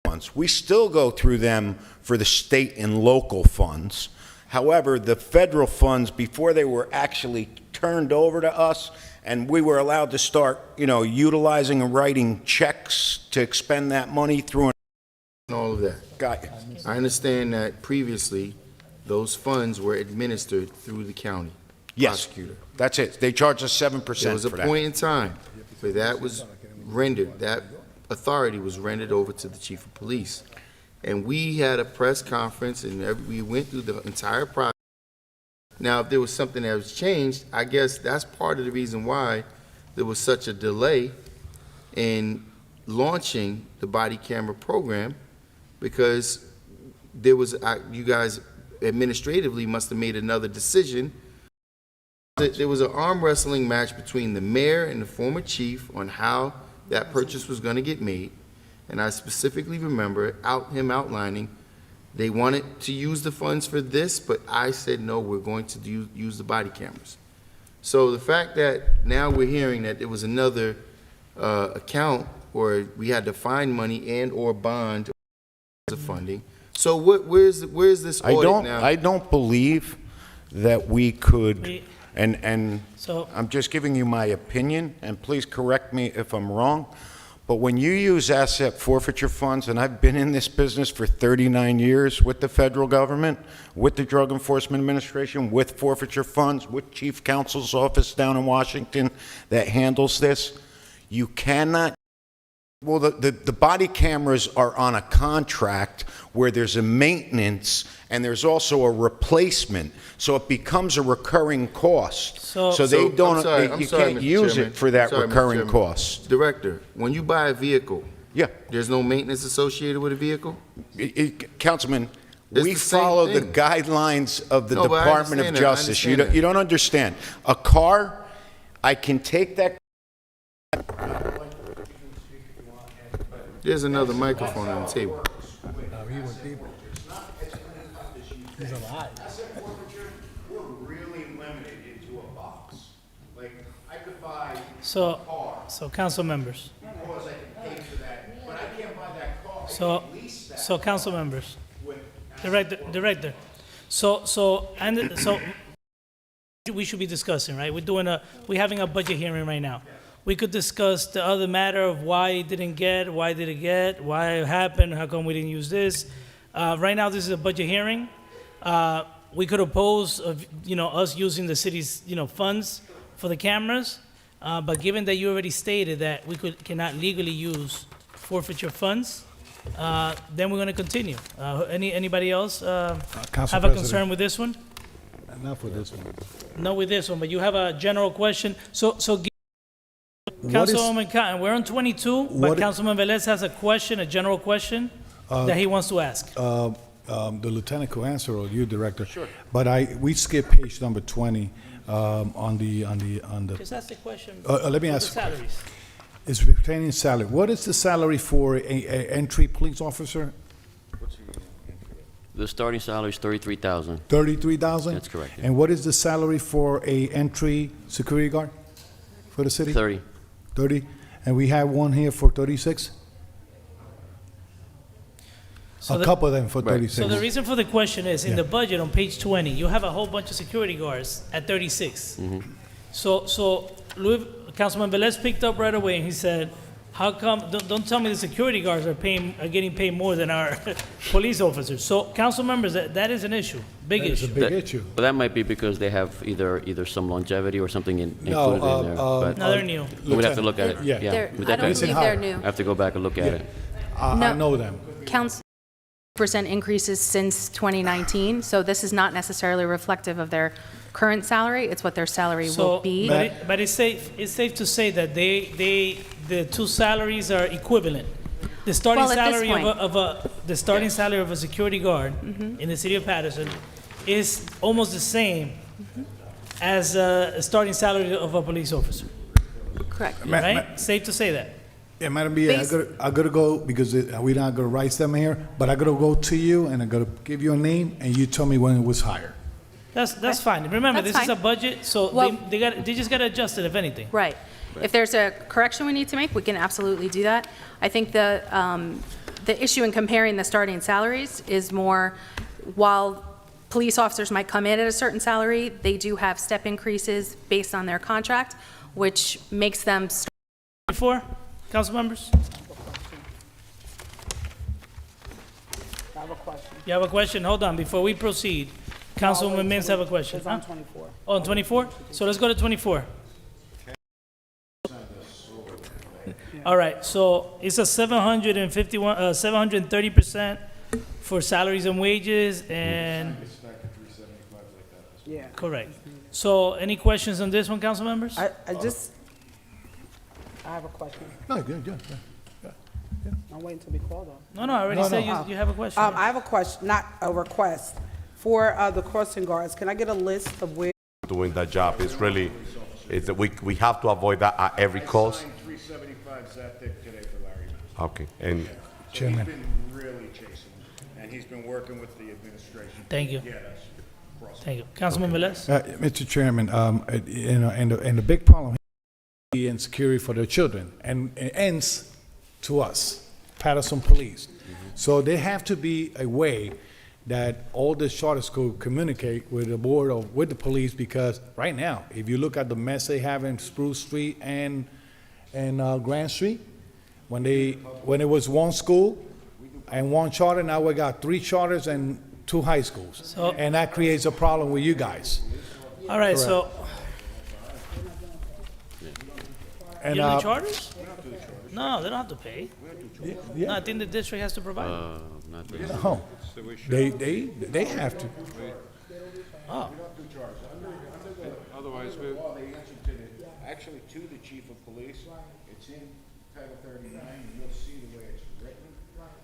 funds. We still go through them for the state and local funds. However, the federal funds, before they were actually turned over to us, and we were allowed to start, utilizing and writing checks to expend that money through and all of that. Got you. I understand that previously, those funds were administered through the county Yes, prosecutor. that's it. They charge us There 7% was a for that. point in time where that was rendered, that authority was rendered over to the chief of police. And we had a press conference and we went through the entire process. Now, if there was something that was changed, I guess that's part of the reason why there was such a delay in launching the body camera program, because there was, you guys administratively must have made another decision. There was an arm wrestling match between the mayor and the former chief on how that purchase was going to get made. And I specifically remember him outlining, they wanted to use the funds for this, but I said, no, we're going to use the body cameras. So the fact that now we're hearing that there was another account, or we had to find money and or bond the funding. So where's this audit now? I don't believe that we could, and So- I'm just giving you my opinion, and please correct me if I'm wrong, but when you use asset forfeiture funds, and I've been in this business for 39 years with the federal government, with the Drug Enforcement Administration, with forfeiture funds, with Chief Counsel's office down in Washington that handles this, you cannot. Well, the body cameras are on a contract where there's a maintenance and there's also a replacement, so it becomes a recurring cost. So- So they I'm don't, sorry, you Mr. can't use Chairman. it for that Sorry, Mr. recurring Chairman. cost. Director, when you buy a vehicle, Yeah. there's no maintenance associated with a vehicle? Councilman, It's we the same follow the thing. guidelines of the No, but I Department of understand that. I Justice. understand You don't understand. A car, I can take that. There's another microphone on the table. We're really limited into a box. Like, I could buy So, council members. because I can pay for that, but I can't buy that car. So council members. Director. So we should be discussing, right? We're having a budget hearing right now. We could discuss the other matter of why it didn't get, why did it get, why it happened, how come we didn't use this. Right now, this is a budget hearing. We could oppose of, us using the city's, funds for the cameras. But given that you already stated that we cannot legally use forfeiture funds, then we're going to continue. Anybody else Council have a President. concern with this one? Not for this one. Not with this one, but you have a general question. What is- Councilwoman Cotton, we're on 22, but What- Councilman Velez has a question, a general question that he wants to ask. The lieutenant could answer, or you, Director. Sure. But we skipped page number 20 on the. Just ask the question. Let me for ask the a salaries. It's pertaining salary. What is the salary for a entry police officer? The starting salary is 33,000. 33,000? That's correct, yeah. And what is the salary for a entry security guard for the city? 30. 30? And we have one here for 36? So A the- couple of them for Right. 36. So the reason for the question is, in Yeah. the budget on page 20, you have a whole bunch of security guards at 36. So Councilman Velez picked up right away and he said, how come, don't tell me the security guards are getting paid more than our police officers. So council members, that is an issue, big That is a issue. big issue. But that might be because they have either some longevity or something included No, in there. But No, they're new. we'd have to look at it. Yeah. Yeah. They're- we'd I have don't to- believe they're new. I have to go back and look at it. I No. know them. Council percent increases since 2019, so this is not necessarily reflective of their current salary, it's what their salary will So, be. but it's safe to say that the two salaries are equivalent. The starting Well, at this salary the starting salary of a security guard in the city of Paterson is almost the same as a starting salary of a police officer, Correct. right? Safe to say that. Yeah, Madam B, I gotta go, because we're not gonna write them here, but I gotta go to you, and I gotta give you a name, and you tell me when it was hired. That's fine. Remember, That's this is fine. a budget, so Well- they just gotta adjust it if anything. Right. If there's a correction we need to make, we can absolutely do that. I think the issue in comparing the starting salaries is more, while police officers might come in at a certain salary, they do have step increases based on their contract, which makes them. Before, council members? I have a question. You have a question? Hold on, before we proceed. Councilwoman Mintz have a question. It's on 24. Oh, 24? So let's go to 24. All right, so it's a 730% for salaries and wages and, Yeah. correct. So any questions on this one, council members? I have a question. No, good. I'm waiting to be called on. No, I already said you have a question. I have a question, not a request. For the crossing guards, can I get a list of where? Doing that job is really, we have to avoid that at every cost. 375 Zaptic today for Larry. Okay, and Chairman. He's been really chasing, and he's been working with the administration. Thank you. to get us across. Thank you. Councilman Velez? Mr. Chairman, and the big problem is the insecurity for their children, and it ends to us, Paterson Police. So there have to be a way that all the charter school communicate with the board or with the police, because right now, if you look at the mess they have in Spruce Street and Grand Street, when it was one school and one charter, now we got 3 charters and 2 high schools. So- And that creates a problem with you guys. All right, so, And, you have the charters? No, they don't have to pay. yeah. No, I think the district has to provide. No, they have to. Oh, Otherwise, well, they answer to actually to the chief of police. It's in Title 39, and you'll see the way it's written,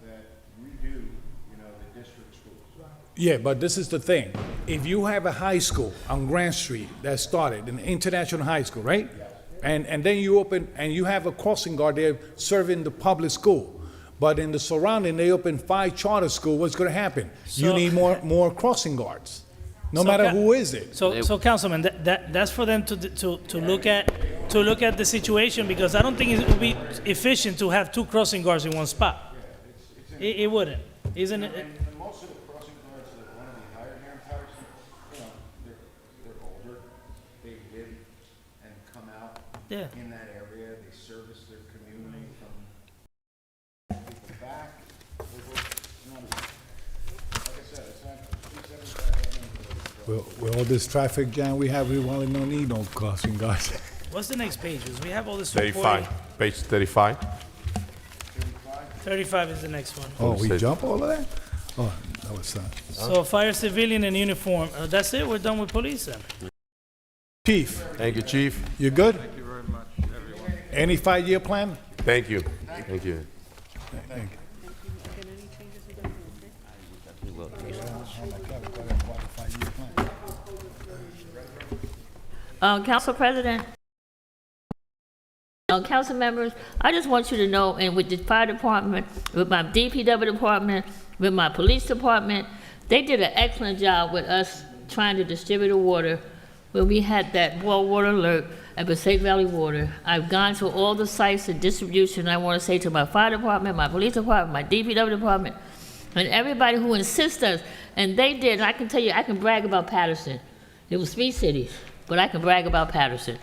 that we do, the district schools. Yeah, but this is the thing. If you have a high school on Grand Street that started, an international high school, right? And then you open, and you have a crossing guard there serving the public school. But in the surrounding, they open 5 charter schools, what's gonna happen? You So- need more crossing guards, no So matter ca- who is it. so Councilman, that's for them to look at the situation, because I don't think it would be efficient to have 2 crossing guards in one spot. It wouldn't, isn't it? And most of the crossing guards that want to be hired here in Paterson, they're older. They live and come out Yeah. in that area. They service their community from people back. Like I said, it's not 375. With all this traffic jam we have, we really don't need no crossing guards. What's the next page? Is we have all this 35, page 35. 35 is the next one. Oh, we Says- jump all of that? Oh, that was, So fire civilian and uniform, that's it, we're done with police then. Chief, Thank you, Chief. you good? Thank you very much, everyone. Any 5-year plan? Thank you. Thank you. Thank you. Council President, council members, I just want you to know, and with the fire department, with my DPW department, with my police department, they did an excellent job with us trying to distribute the water when we had that boil water alert at Passaic Valley Water. I've gone to all the sites of distribution. I want to say to my fire department, my police department, my DPW department, and everybody who insists us, and they did, and I can tell you, I can brag about Paterson. It was 3 cities, but I can brag about Paterson.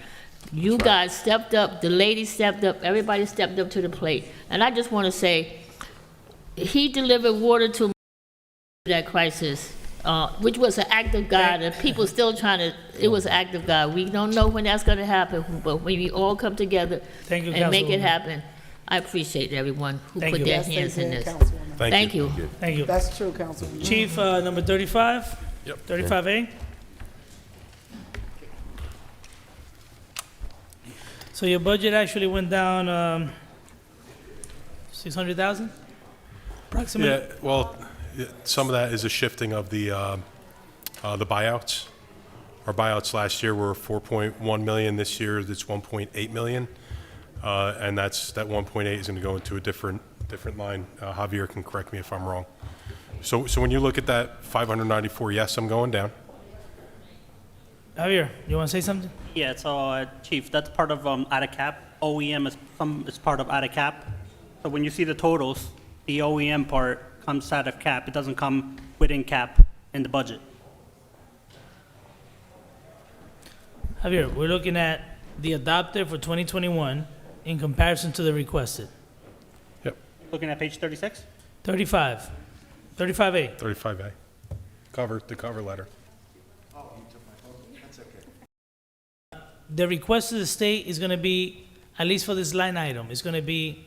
You guys stepped up, the ladies stepped up, everybody stepped up to the plate. And I just want to say, he delivered water to that crisis, which was an act of God, and people still trying to, it was an act of God. We don't know when that's going to happen, but when we all come together Thank you, and make it Councilwoman. happen, I appreciate everyone who Thank put you. their Yes, they hands in did, this. Councilwoman. Thank you. Thank you. That's true, Councilwoman. Chief, number 35? Yep. 35A? So your budget actually went down 600,000? Approximately? Yeah, well, some of that is a shifting of the buyouts. Our buyouts last year were 4.1 million. This year, it's 1.8 million. And that 1.8 is going to go into a different line. Javier can correct me if I'm wrong. So when you look at that 594, yes, I'm going down. Javier, you want to say something? Yeah, so, Chief, that's part of out of cap. OEM is part of out of cap. So when you see the totals, the OEM part comes out of cap. It doesn't come within cap in the budget. Javier, we're looking at the adopted for 2021 in comparison to the requested. Yep, Looking at page 36? 35, 35A. 35A. The cover letter. The request to the state is going to be, at least for this line item, is going to be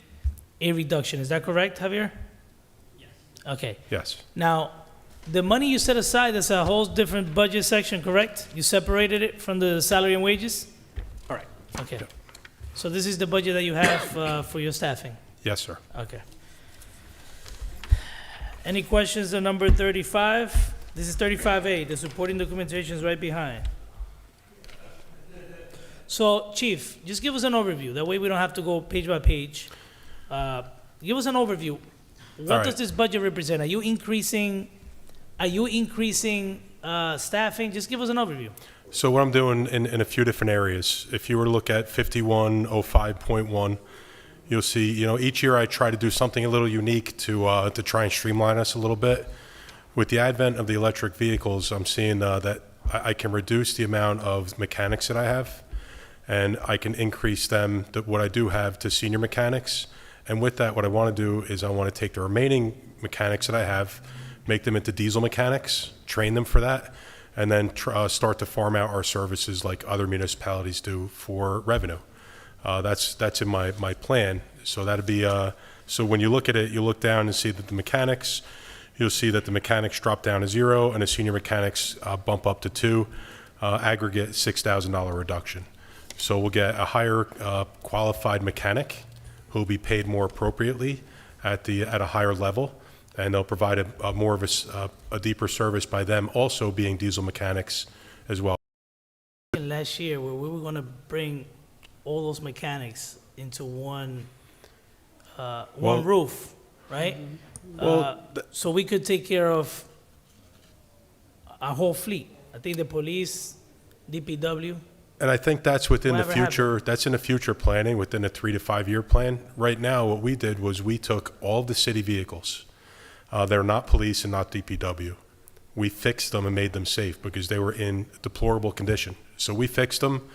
a reduction. Is that correct, Javier? Yes. Okay. Yes. Now, the money you set aside is a whole different budget section, correct? You separated it from the salary and wages? Correct. Okay. So this is the budget that you have for your staffing? Yes, sir. Okay. Any questions on number 35? This is 35A. The supporting documentation is right behind. So, Chief, just give us an overview. That way we don't have to go page by page. Give us an overview. What All does right. this budget represent? Are you increasing staffing? Just give us an overview. So what I'm doing in a few different areas, if you were to look at 5105.1, you'll see, each year I try to do something a little unique to try and streamline us a little bit. With the advent of the electric vehicles, I'm seeing that I can reduce the amount of mechanics that I have, and I can increase them, what I do have, to senior mechanics. And with that, what I want to do is I want to take the remaining mechanics that I have, make them into diesel mechanics, train them for that, and then start to farm out our services like other municipalities do for revenue. That's in my plan. So that'd be, so when you look at it, you look down and see that you'll see that the mechanics drop down to 0 and the senior mechanics bump up to 2, aggregate $6,000 reduction. So we'll get a higher qualified mechanic who will be paid more appropriately at a higher level, and they'll provide a more of a deeper service by them also being diesel mechanics as well. Last year, where we were going to bring all those mechanics into one roof, right? Well, so we could take care of our whole fleet. I think the police, DPW. And I think that's within the Whatever future, that's in the future planning, within a 3 to 5 year plan. Right now, what we did was we took all the city vehicles. They're not police and not DPW. We fixed them and made them safe because they were in deplorable condition. So we fixed them,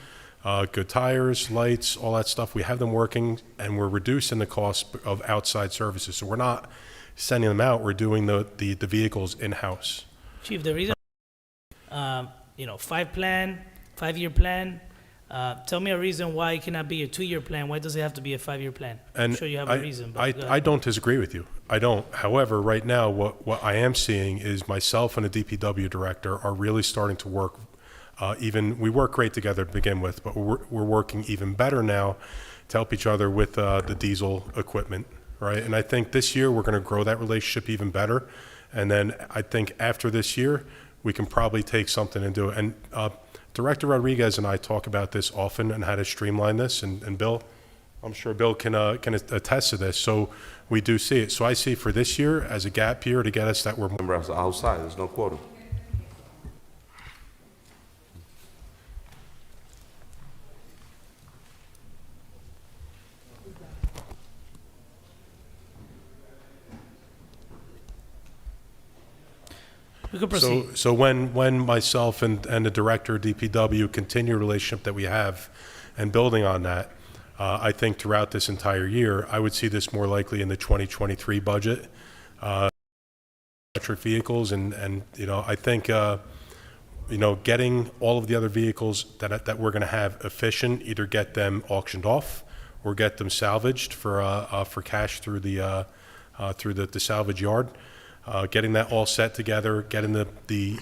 good tires, lights, all that stuff. We have them working, and we're reducing the cost of outside services. So we're not sending them out, we're doing the vehicles in-house. Chief, the reason, 5-year plan. Tell me a reason why it cannot be a 2-year plan. Why does it have to be a 5-year plan? And I'm sure you have a reason. But go ahead. I don't disagree with you. I don't. However, right now, what I am seeing is myself and the DPW director are really starting to work. We work great together to begin with, but we're working even better now to help each other with the diesel equipment, right? And I think this year we're going to grow that relationship even better. And then I think after this year, we can probably take something and do it. And Director Rodriguez and I talk about this often and how to streamline this. And Bill, I'm sure Bill can attest to this. So we do see it. So I see for this year as a gap year to get us that we're Members outside, there's no quorum. We could proceed. So when myself and the director of DPW continue the relationship that we have and building on that, I think throughout this entire year, I would see this more likely in the 2023 budget. Electric vehicles and I think getting all of the other vehicles that we're going to have efficient, either get them auctioned off or get them salvaged for cash through the salvage yard. Getting that all set together, getting the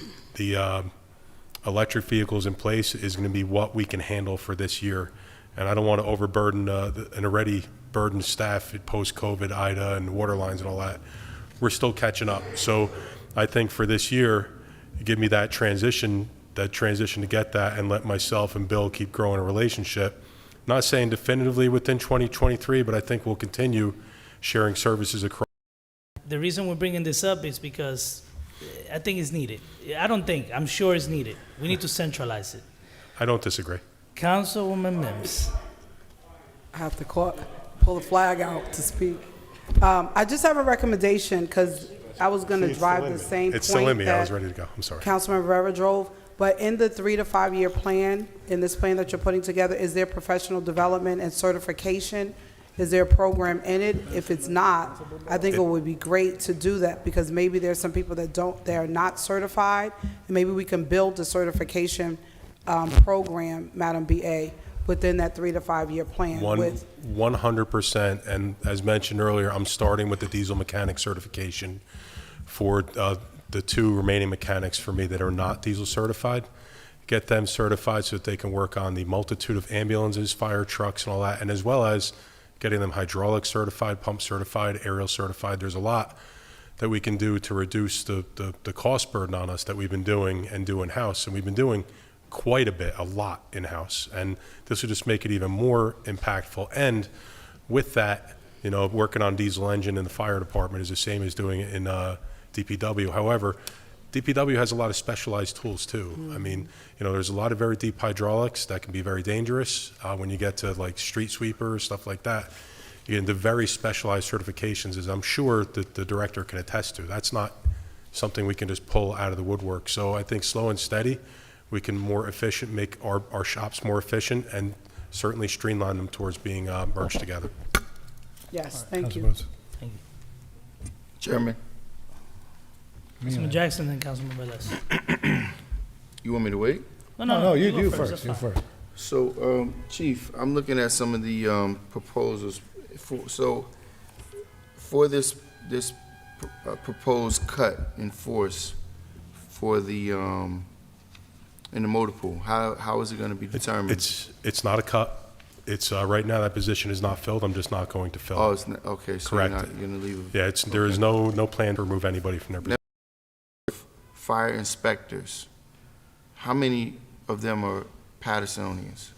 electric vehicles in place is going to be what we can handle for this year. And I don't want to overburden an already burdened staff post-COVID, Ida, and water lines and all that. We're still catching up. So I think for this year, give me that transition to get that and let myself and Bill keep growing a relationship. Not saying definitively within 2023, but I think we'll continue sharing services across. The reason we're bringing this up is because I think it's needed. I'm sure it's needed. We need to centralize it. I don't disagree. Councilwoman Mims. I have to pull the flag out to speak. I just have a recommendation, because I was going to drive the same point It's still in me. I was that ready to go. I'm sorry. Councilman Rivera drove, but in the 3 to 5 year plan, in this plan that you're putting together, is there professional development and certification? Is there a program in it? If it's not, I think it would be great to do that, because maybe there's some people that are not certified, and maybe we can build a certification program, Madam BA, within that 3 to 5 year plan. 100%, and as mentioned earlier, I'm starting with the diesel mechanic certification for the 2 remaining mechanics for me that are not diesel certified. Get them certified so that they can work on the multitude of ambulances, fire trucks, and all that, and as well as getting them hydraulic certified, pump certified, aerial certified. There's a lot that we can do to reduce the cost burden on us that we've been doing and do in-house, and we've been doing quite a lot in-house, and this will just make it even more impactful. And with that, working on diesel engine in the fire department is the same as doing it in DPW. However, DPW has a lot of specialized tools too. I mean, there's a lot of very deep hydraulics that can be very dangerous when you get to like street sweepers, stuff like that. You get into very specialized certifications, as I'm sure that the director can attest to. That's not something we can just pull out of the woodwork. So I think slow and steady, we can make our shops more efficient and certainly streamline them towards being merged together. Yes, thank you. Thank you. Chairman, Councilman Jackson and Councilman Velez. you want me to wait? No, you go first. that's You fine. first. So, Chief, I'm looking at some of the proposals. For this proposed cut in force for the in the motor pool, how is it going to be determined? It's not a cut. It's right now that position is not filled. I'm just not going to fill Oh, it. it's not, okay. So Correct. you're not going to leave. Yeah, there is no plan to remove anybody from their position. Fire inspectors, how many of them are Pattersonians?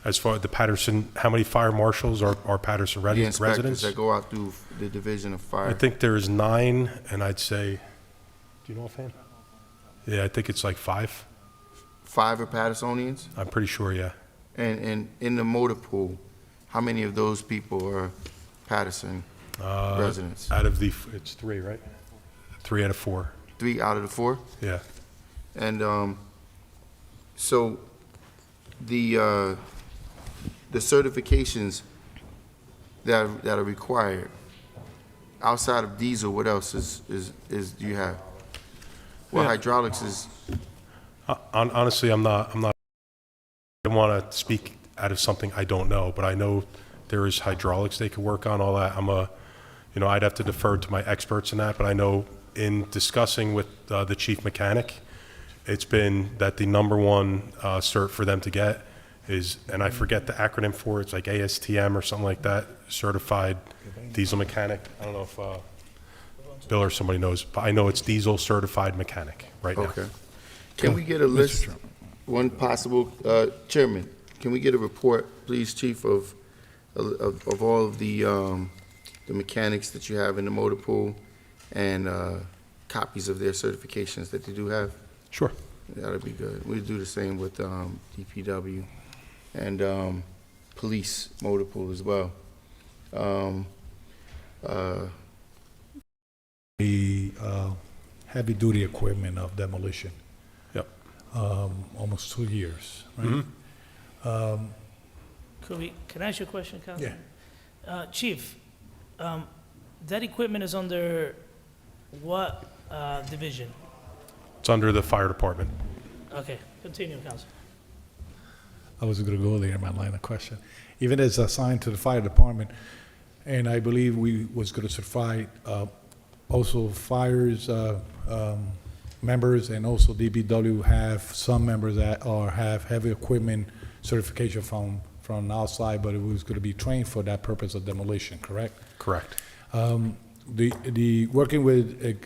As far as the Paterson, how many fire marshals are Paterson The inspectors residents? that go out through the Division of Fire. I think there's 9, and I'd say, do you know offhand? Yeah, I think it's like 5. 5 are Pattersonians? I'm pretty sure, yeah. And in the motor pool, how many of those people are Patterson residents? It's 3, right? 3 out of 4. 3 out of the 4? Yeah. And so the certifications that are required outside of diesel, what else is do you have? Well, hydraulics is. Honestly, I'm not. I don't want to speak out of something I don't know, but I know there is hydraulics they could work on. All that. I'd have to defer to my experts in that, but I know in discussing with the chief mechanic, it's been that the number 1 cert for them to get is, and I forget the acronym for it, it's like ASTM or something like that, Certified Diesel Mechanic. I don't know if Bill or somebody knows, but I know it's Diesel Certified Mechanic right now. Okay. Can we get a list, one possible, Chairman, can we get a report, please, Chief, of all of the mechanics that you have in the motor pool and copies of their certifications that they do have? Sure. That'd be good. We do the same with DPW and police motor pool as well. The heavy-duty equipment of demolition. Yep. Almost 2 years, right? Mm-hmm. Can I ask you a question, Councilman? Yeah. Chief, that equipment is under what division? It's under the fire department. Okay, continue, Council. I was going to go there in my line of question. Even as assigned to the fire department, and I believe we was going to certify also fires members, and also DPW have some members that have heavy equipment certification from from outside, but it was going to be trained for that purpose of demolition, correct? Correct. The working with a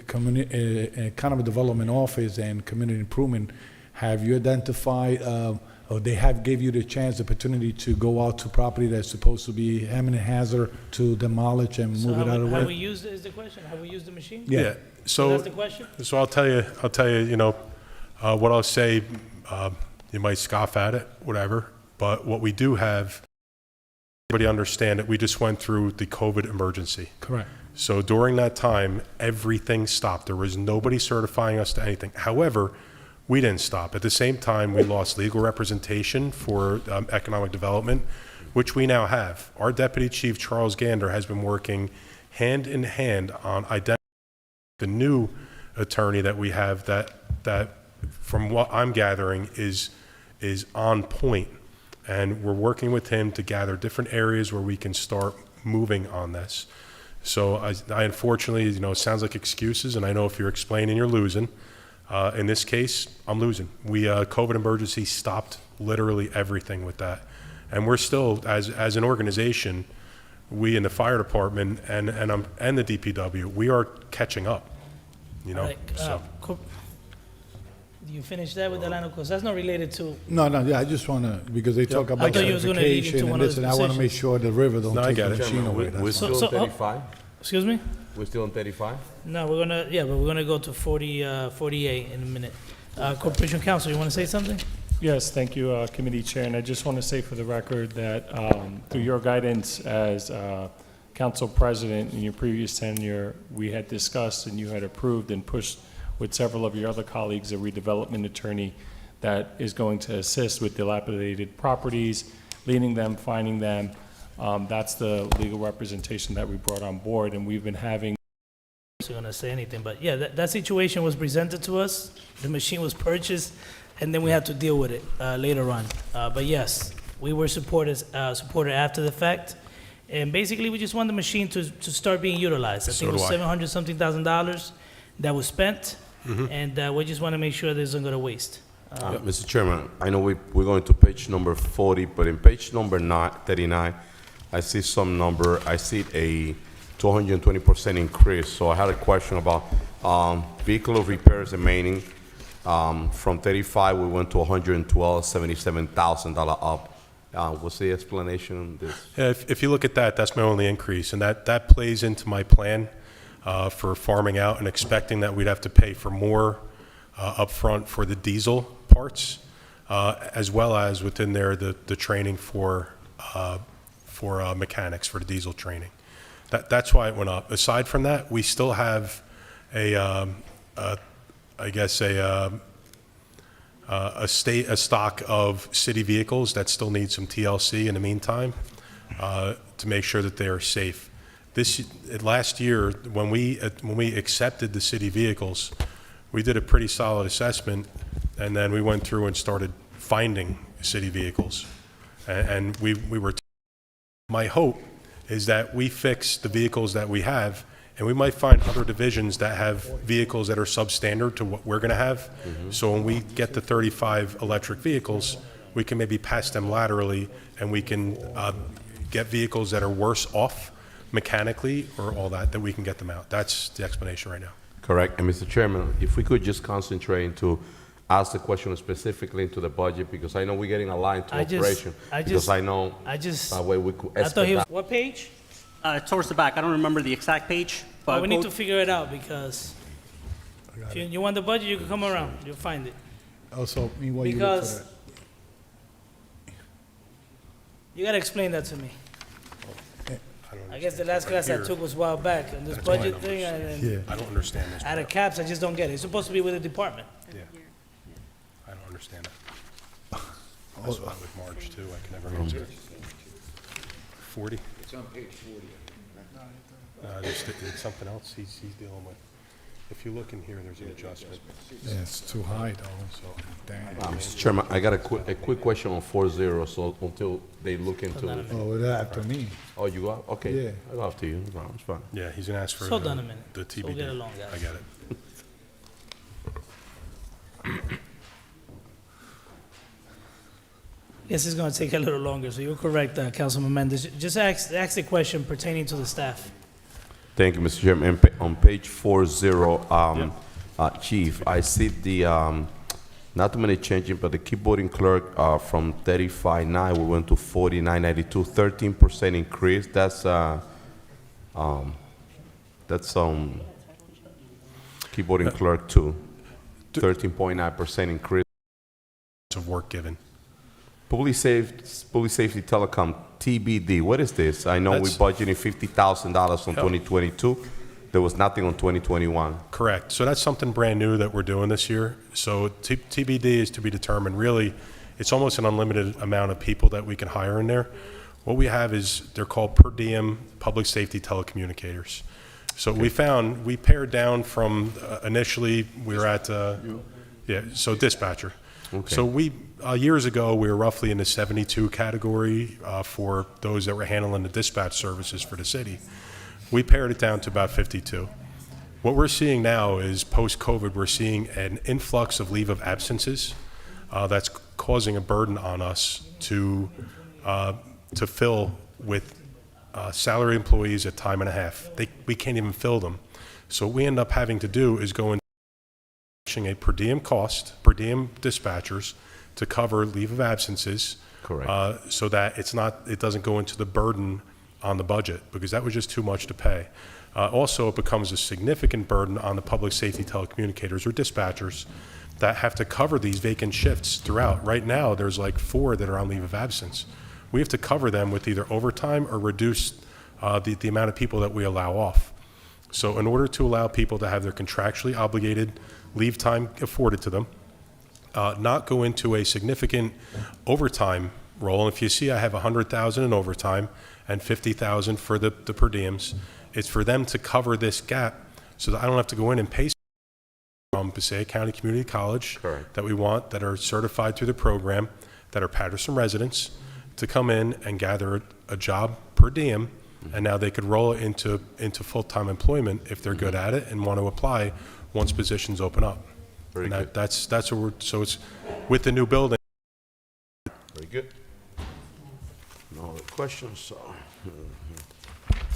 economic development office and community improvement, have you identified, or they have gave you the chance, the opportunity to go out to property that's supposed to be eminent hazard to demolish and So move it out of the have we way? used, is the question, have we used the machine? Yeah. So So, that's the question? so I'll tell you, what I'll say, you might scoff at it, whatever, but what we do have, everybody understand that we just went through the COVID emergency. Correct. So during that time, everything stopped. There was nobody certifying us to anything. However, we didn't stop. At the same time, we lost legal representation for economic development, which we now have. Our Deputy Chief, Charles Gander, has been working hand in hand on identifying the new attorney that we have that from what I'm gathering, is on point. And we're working with him to gather different areas where we can start moving on this. So I unfortunately, it sounds like excuses, and I know if you're explaining, you're losing. In this case, I'm losing. COVID emergency stopped literally everything with that. And we're still, as an organization, we in the fire department and the DPW, we are catching up, All right, do you finish that with Delano? Because that's not related to, No, yeah, I just want to, because they talk about thought you was gonna lead into certification one and of this, the and I want to make positions. sure the river don't No, I take get the it. machine away. We're that's all. still So- on 35? excuse me? We're still on 35? No, we're gonna, yeah, but we're gonna go to 48 in a minute. Corporation Counsel, you want to say something? Yes, thank you, Committee Chair, and I just want to say for the record that through your guidance as Council President in your previous tenure, we had discussed and you had approved and pushed with several of your other colleagues a redevelopment attorney that is going to assist with dilapidated properties, leading them, finding them. That's the legal representation that we brought on board, and we've been having. I'm not gonna say anything, but yeah, that situation was presented to us. The machine was purchased, and then we had to deal with it later on. But yes, we were supported after the fact, and basically we just want the machine to start being utilized. I think it was $700-something thousand that was spent, and we just want to make sure this isn't going to waste. Mr. Chairman, I know we're going to page number 40, but in page number 39, I see some number, I see a 220% increase. So I had a question about vehicle repairs and maintenance. From 35, we went to 112, $77,000 up. What's the explanation on this? Yeah, if you look at that, that's my only increase, and that plays into my plan for farming out and expecting that we'd have to pay for more upfront for the diesel parts, as well as within there the training for mechanics for the diesel training. That's why it went up. Aside from that, we still have a stock of city vehicles that still need some TLC in the meantime to make sure that they are safe. Last year, when we accepted the city vehicles, we did a pretty solid assessment, and then we went through and started finding city vehicles, and we were. My hope is that we fix the vehicles that we have, and we might find other divisions that have vehicles that are substandard to what we're going to have. So when we get the 35 electric vehicles, we can maybe pass them laterally, and we can get vehicles that are worse off mechanically or all that we can get them out. That's the explanation right now. Correct. And Mr. Chairman, if we could just concentrate to ask the question specifically into the budget, because I know we're getting a line to operation. Because I know that way we could I thought he was, expedite. what page? Towards the back, I don't remember the exact page, but We need to figure it out, because if you want the budget, you can come around, you'll find it. Also, meanwhile, you look for Because that. you gotta explain that to me. I guess the last class I Here. took was a while back, on this That's my budget numbers. thing, and Yeah. I don't understand this. out of caps, I just don't get it. It's supposed to be with the department. Yeah. I don't understand it. That's why with Marge too, I can never answer it. 40? It's on page 40. There's something else he's dealing with. If you look in here, there's an adjustment. Yeah, it's too high though, so, damn. Mr. Chairman, I got a quick question on 40, so until they look into it. Oh, that after me. Oh, you got, okay. Yeah. I go after you, no, it's fine. Yeah, he's gonna ask for Hold on a minute. the So TBD. we'll get along, guys. I got it. Guess it's gonna take a little longer, so you're correct, Councilman Mendez. Just ask the question pertaining to the staff. Thank you, Mr. Chairman. On page 40, Chief, I see the, not too many changing, but the keyboarding clerk, from 35.9, we went to 49.92, 13% increase. That's keyboarding clerk too, 13.9% increase. Of work given. Police safety telecom, TBD, what is this? I know we That's- budgeted $50,000 on 2022. There was nothing on 2021. Correct. So that's something brand new that we're doing this year. So TBD is to be determined. Really, it's almost an unlimited amount of people that we can hire in there. What we have is, they're called per diem public safety telecommunicators. So we found, we pared down from, initially, we were at, dispatcher. Okay. So years ago, we were roughly in the 72 category for those that were handling the dispatch services for the city. We pared it down to about 52. What we're seeing now is, post-COVID, we're seeing an influx of leave of absences that's causing a burden on us to fill with salary employees at time and a half. We can't even fill them. So what we end up having to do is go into a per diem cost, per diem dispatchers, to cover leave of absences. Correct. So that it doesn't go into the burden on the budget, because that was just too much to pay. Also, it becomes a significant burden on the public safety telecommunicators or dispatchers that have to cover these vacant shifts throughout. Right now, there's like 4 that are on leave of absence. We have to cover them with either overtime or reduce the amount of people that we allow off. So in order to allow people to have their contractually obligated leave time afforded to them, not go into a significant overtime role. And if you see, I have $100,000 in overtime and $50,000 for the per diems. It's for them to cover this gap, so that I don't have to go in and pay from Passaic County Community College that we want, that are certified through the program, that are Paterson residents, to come in and gather a job per diem, and now they could roll it into full-time employment if they're good at it and want to apply once positions open up. Very good. That's what we're, so it's with the new building. Very good. No other questions, so.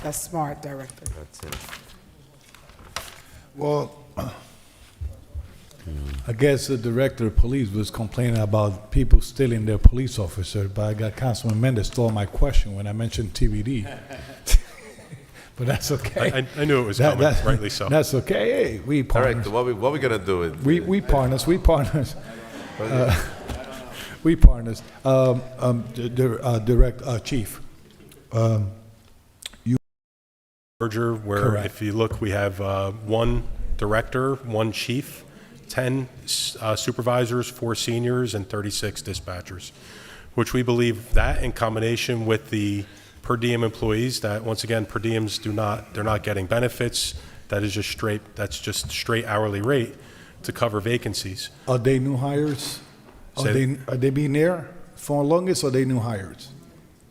That's smart, Director. That's it. Well, I guess the director of police was complaining about people stealing their police officer, but I got Councilman Mendez stole my question when I mentioned TBD. But that's okay. I knew it was coming, rightly so. That's okay. Hey, we partners. Director, what we gonna do? We partners. We partners. We partners. Chief. Merger where, Correct. if you look, we have 1 director, 1 chief, 10 supervisors, 4 seniors, and 36 dispatchers, which we believe that, in combination with the per diem employees, that once again, per diems they're not getting benefits. That's just straight hourly rate to cover vacancies. Are they new hires? Are they being there for longest, or are they new hires?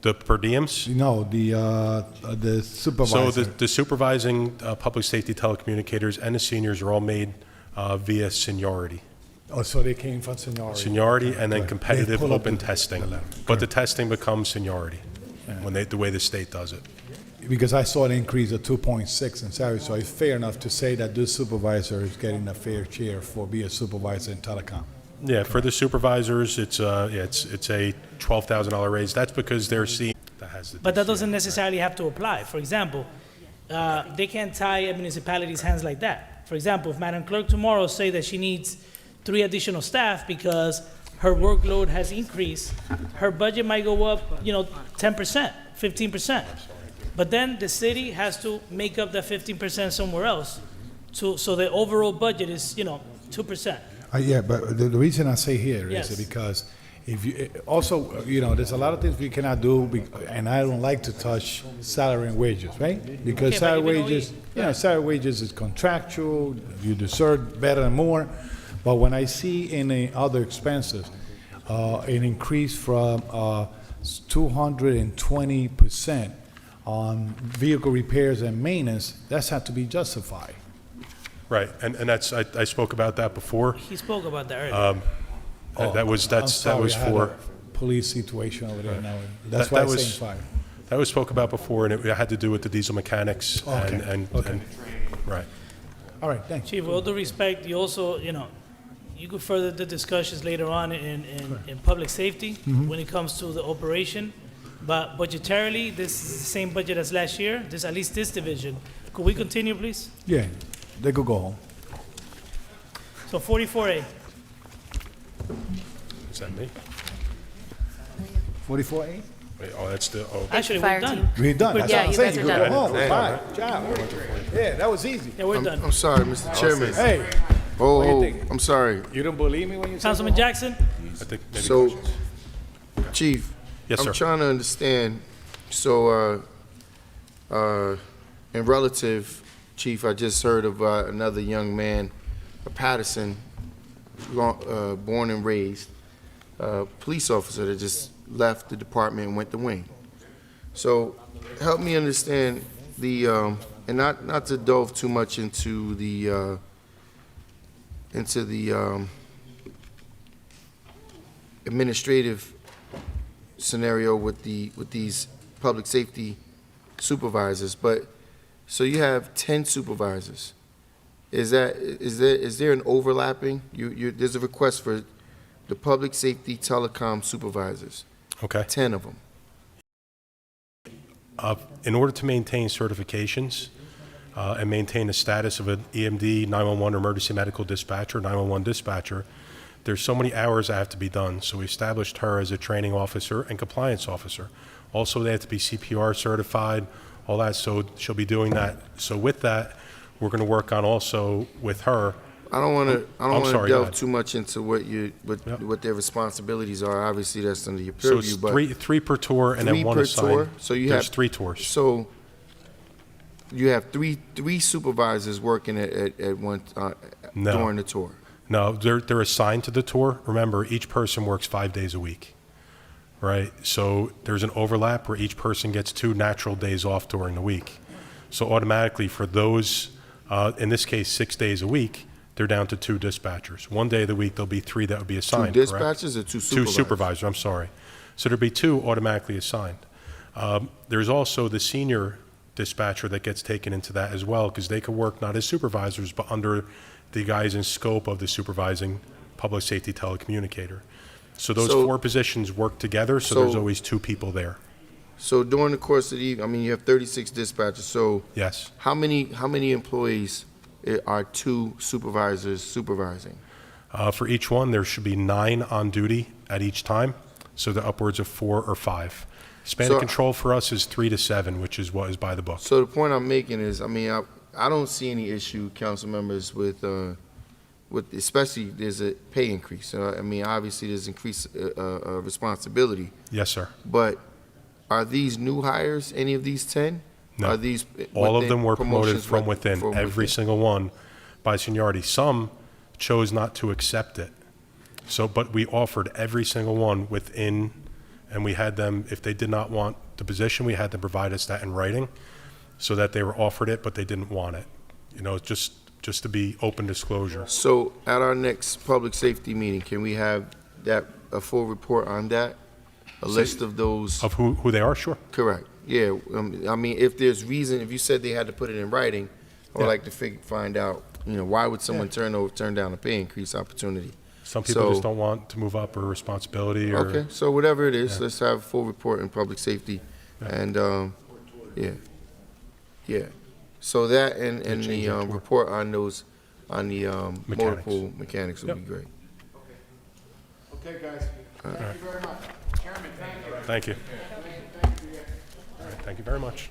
The per diems? No, the supervisor. So the supervising public safety telecommunicators and the seniors are all made via seniority. Oh, so they came from seniority. Seniority and then Right. competitive They pull up open the- testing. the- But the testing becomes seniority when the way the state does it. Because I saw an increase of 2.6 in salary, so it's fair enough to say that this supervisor is getting a fair share for being a supervisor in telecom. Yeah, for the supervisors, it's a $12,000 raise. That's because they're seeing that has the. But that doesn't necessarily have to apply. For example, they can't tie a municipality's hands like that. For example, if Madam Clerk tomorrow say that she needs 3 additional staff because her workload has increased, her budget might go up, 10%, 15%. But then the city has to make up that 15% somewhere else. So the overall budget is, 2%. Yeah, but the reason I say here is Yes. because if you, also, there's a lot of things we cannot do, and I don't like to touch salary and wages, right? Because Okay, but salary even though wages, salary wages is contractual, you deserve better and more. But when I see in the other expenses, an increase from 220% on vehicle repairs and maintenance, that's had to be justified. Right, and that's, I spoke about that before. He spoke about that earlier. That was I'm sorry, I had for, a police situation over there now. That's That- why that I'm was- saying fire. That was spoke about before, and it had to do with the diesel mechanics Okay, and right. All right, thanks. Chief, with all due respect, you also, you could further the discussions later on in public safety when it comes to the operation. But budgetarily, this is the same budget as last year, at least this division. Could we continue, please? Yeah, they could go home. So 44A. Is that me? 44A? Wait, oh, that's the, oh. Actually, Fire we're done. team. We're done. That's Yeah, what I'm you saying. guys You are could go done. home. Fine. Good job. Yeah, that was easy. Yeah, we're done. I'm sorry, Mr. Chairman. Hey, Oh, do you think? I'm sorry. you don't believe me when you say Councilman go home? Jackson? I think maybe So, questions. Chief, Yes, I'm sir. trying to understand, so, in relative, Chief, I just heard of another young man, a Paterson, born and raised, police officer that just left the department and went to Wayne. So, help me understand the, and not to delve too much into the administrative scenario with these public safety supervisors, but, so you have 10 supervisors. Is there an overlapping? There's a request for the public safety telecom supervisors, Okay. 10 of them. In order to maintain certifications and maintain the status of an EMD, 911 emergency medical dispatcher, 911 dispatcher, there's so many hours that have to be done. So we established her as a training officer and compliance officer. Also, they have to be CPR certified, all that, so she'll be doing that. So with that, we're going to work on also with her. I don't want I'm to sorry, go delve ahead. too much into what their responsibilities are. Obviously, that's under your So purview, it's but three per tour and three then one per assigned. tour? So you There's have- 3 tours. So you have three supervisors working at one No. during the tour. No, they're assigned to the tour. Remember, each person works 5 days a week, right? So there's an overlap where each person gets 2 natural days off during the week. So automatically for those, in this case, 6 days a week, they're down to 2 dispatchers. One day of the week, there'll be 3 that would be assigned, Two correct? dispatchers or two 2 supervisors? supervisors, I'm sorry. So there'll be 2 automatically assigned. There's also the senior dispatcher that gets taken into that as well, because they could work not as supervisors, but under the guise and scope of the supervising public safety telecommunicator. So those So- 4 positions work together, so there's always 2 people there. So during the course of the evening, I mean, you have 36 dispatchers. So Yes. how many employees are 2 supervisors supervising? For each one, there should be 9 on duty at each time, so the upwards of 4 or 5. Span So- of control for us is 3 to 7, which is what is by the book. So the point I'm making is, I mean, I don't see any issue, council members, with especially there's a pay increase. I mean, obviously there's increased responsibility, Yes, sir. but are these new hires, any of these 10? No. Are these All of within them were promoted promotions from within, from every within? single one by seniority. Some chose not to accept it. So, but we offered every single one within, and we had them, if they did not want the position, we had them provide us that in writing, so that they were offered it, but they didn't want it. You know, just to be open disclosure. So at our next public safety meeting, can we have a full report on that? A list of those? Of who they are, sure. Correct, yeah. I mean, if there's reason, if you said they had to put it in writing, I would Yeah. like to find out, why would someone turn down a pay increase opportunity? Some people just So- don't want to move up or responsibility or. Okay, so whatever it is, Yeah. let's have a full report in public safety, and, yeah. So that and change the, that to report on those, on the, motor Mechanics. pool mechanics would Yep. be great. Okay, guys. Thank you very much. Chairman, thank you. Thank you. All right, thank you very much.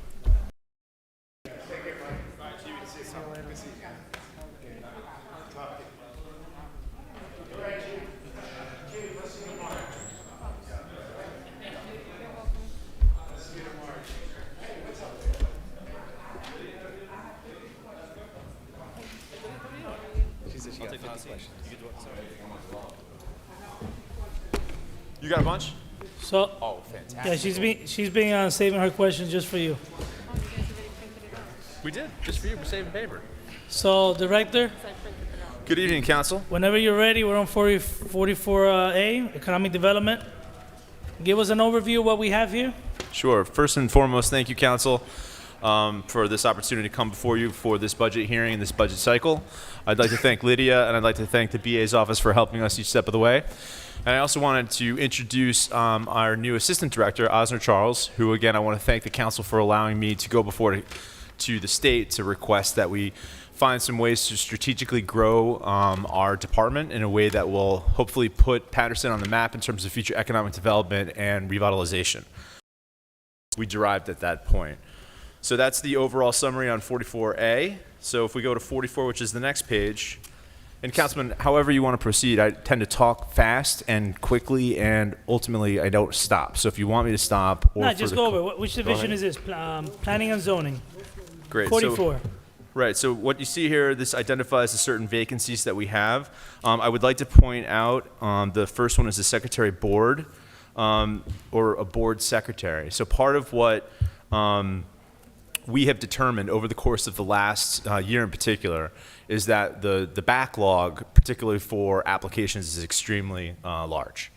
You got a bunch? So, Oh, fantastic. yeah, she's been saving her questions just for you. We did, just for you, we're saving paper. So, Director, Good evening, council. whenever you're ready, we're on 44A, Economic Development. give us an overview of what we have here? Sure. First and foremost, thank you, Council, for this opportunity to come before you for this budget hearing and this budget cycle. I'd like to thank Lydia, and I'd like to thank the BA's office for helping us each step of the way. And I also wanted to introduce our new Assistant Director, Osner Charles, who, again, I want to thank the Council for allowing me to go before to the state to request that we find some ways to strategically grow our department in a way that will hopefully put Paterson on the map in terms of future economic development and revitalization. We derived at that point. So that's the overall summary on 44A. So if we go to 44, which is the next page, and Councilman, however you want to proceed, I tend to talk fast and quickly, and ultimately I don't stop. So if you want me to stop, or No, just go over. Which division is this? Planning and zoning. Great. 44. Right, so what you see here, this identifies the certain vacancies that we have. I would like to point out, the first one is the secretary board, or a board secretary. So part of what we have determined over the course of the last year in particular is that the backlog, particularly for applications, is extremely large.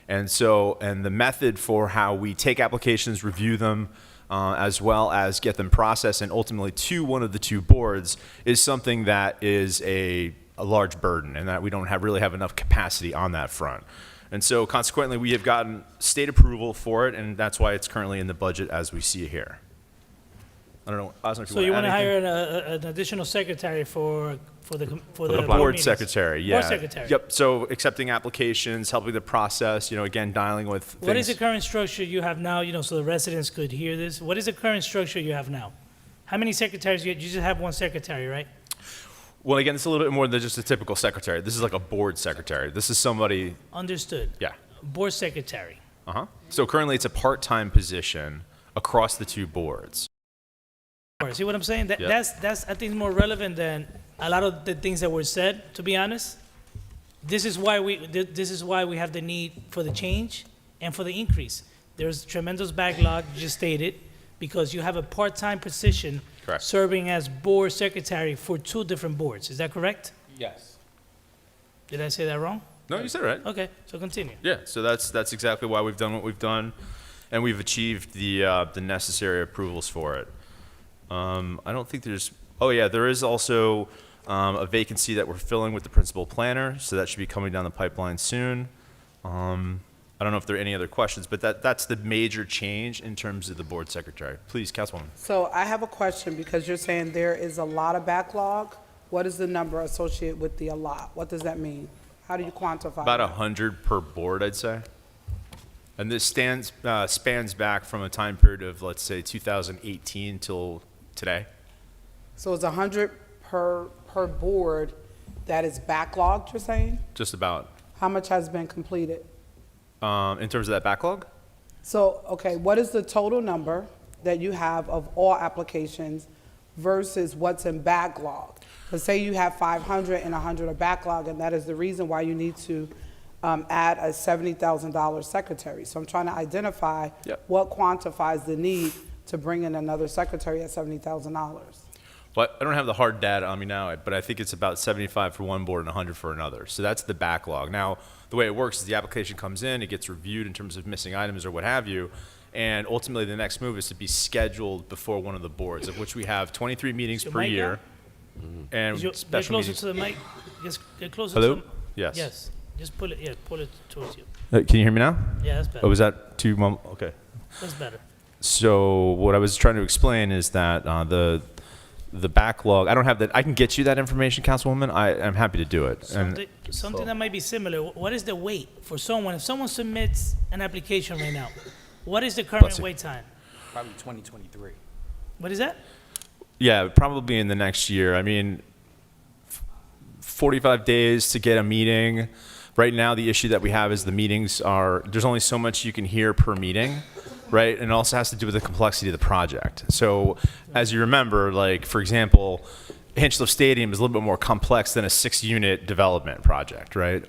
And the method for how we take applications, review them, as well as get them processed and ultimately to one of the two boards is something that is a large burden, and that we don't really have enough capacity on that front. And so consequently, we have gotten state approval for it, and that's why it's currently in the budget as we see it here. I don't know, Osner, if So you want to add hire anything? an additional secretary for the Board meetings? secretary, yeah. Board secretary. Yep, so accepting applications, helping the process, again, dialing with things. What is the current structure you have now, so the residents could hear this? What is the current structure you have now? How many secretaries? You just have one secretary, right? Well, again, it's a little bit more than just a typical secretary. This is like a board secretary. This is somebody, Understood. yeah. Board secretary. So currently, it's a part-time position across the two boards. See what I'm saying? Yeah. That's I think more relevant than a lot of the things that were said, to be honest. This is why we have the need for the change and for the increase. There's tremendous backlog, you just stated, because you have a part-time position Correct. serving as board secretary for two different boards. Is that correct? Yes. Did I say that wrong? No, you said it right. Okay, so continue. Yeah, so that's exactly why we've done what we've done, and we've achieved the necessary approvals for it. I don't think there's, oh yeah, there is also a vacancy that we're filling with the principal planner, so that should be coming down the pipeline soon. I don't know if there are any other questions, but that's the major change in terms of the board secretary. Please, Councilwoman. So I have a question, because you're saying there is a lot of backlog. What is the number associated with the a lot? What does that mean? How do you quantify About that? 100 per board, I'd say. And this spans back from a time period of, let's say, 2018 till today. So it's 100 per board that is backlogged, you're saying? Just about. How much has been completed? In terms of that backlog? So, okay, what is the total number that you have of all applications versus what's in backlog? Because say you have 500 and 100 are backlog, and that is the reason why you need to add a $70,000 secretary. So I'm trying to identify what quantifies the need to bring in another secretary at $70,000. Well, I don't have the hard data on me now, but I think it's about 75 for one board and 100 for another. So that's the backlog. Now, the way it works is the application comes in, it gets reviewed in terms of missing items or what have you, and ultimately the next move is to be scheduled before one of the boards, of which we have 23 meetings per year. And Get special closer meetings. to the mic. Just get closer Hello? to the Yes. Yes. Just pull it towards you. Can you hear me now? Yeah, that's better. Oh, was that too okay. That's better. So what I was trying to explain is that the backlog, I don't have that. I can get you that information, Councilwoman. I'm happy to do it. Something that might be similar. What is the wait for someone? If someone submits an application right now, what is the current wait time? Probably 2023. What is that? Yeah, probably in the next year. I mean, 45 days to get a meeting. Right now, the issue that we have is the meetings are, there's only so much you can hear per meeting, right? And it also has to do with the complexity of the project. So as you remember, like, for example, Hinchliffe Stadium is a little bit more complex than a 6-unit development project, right?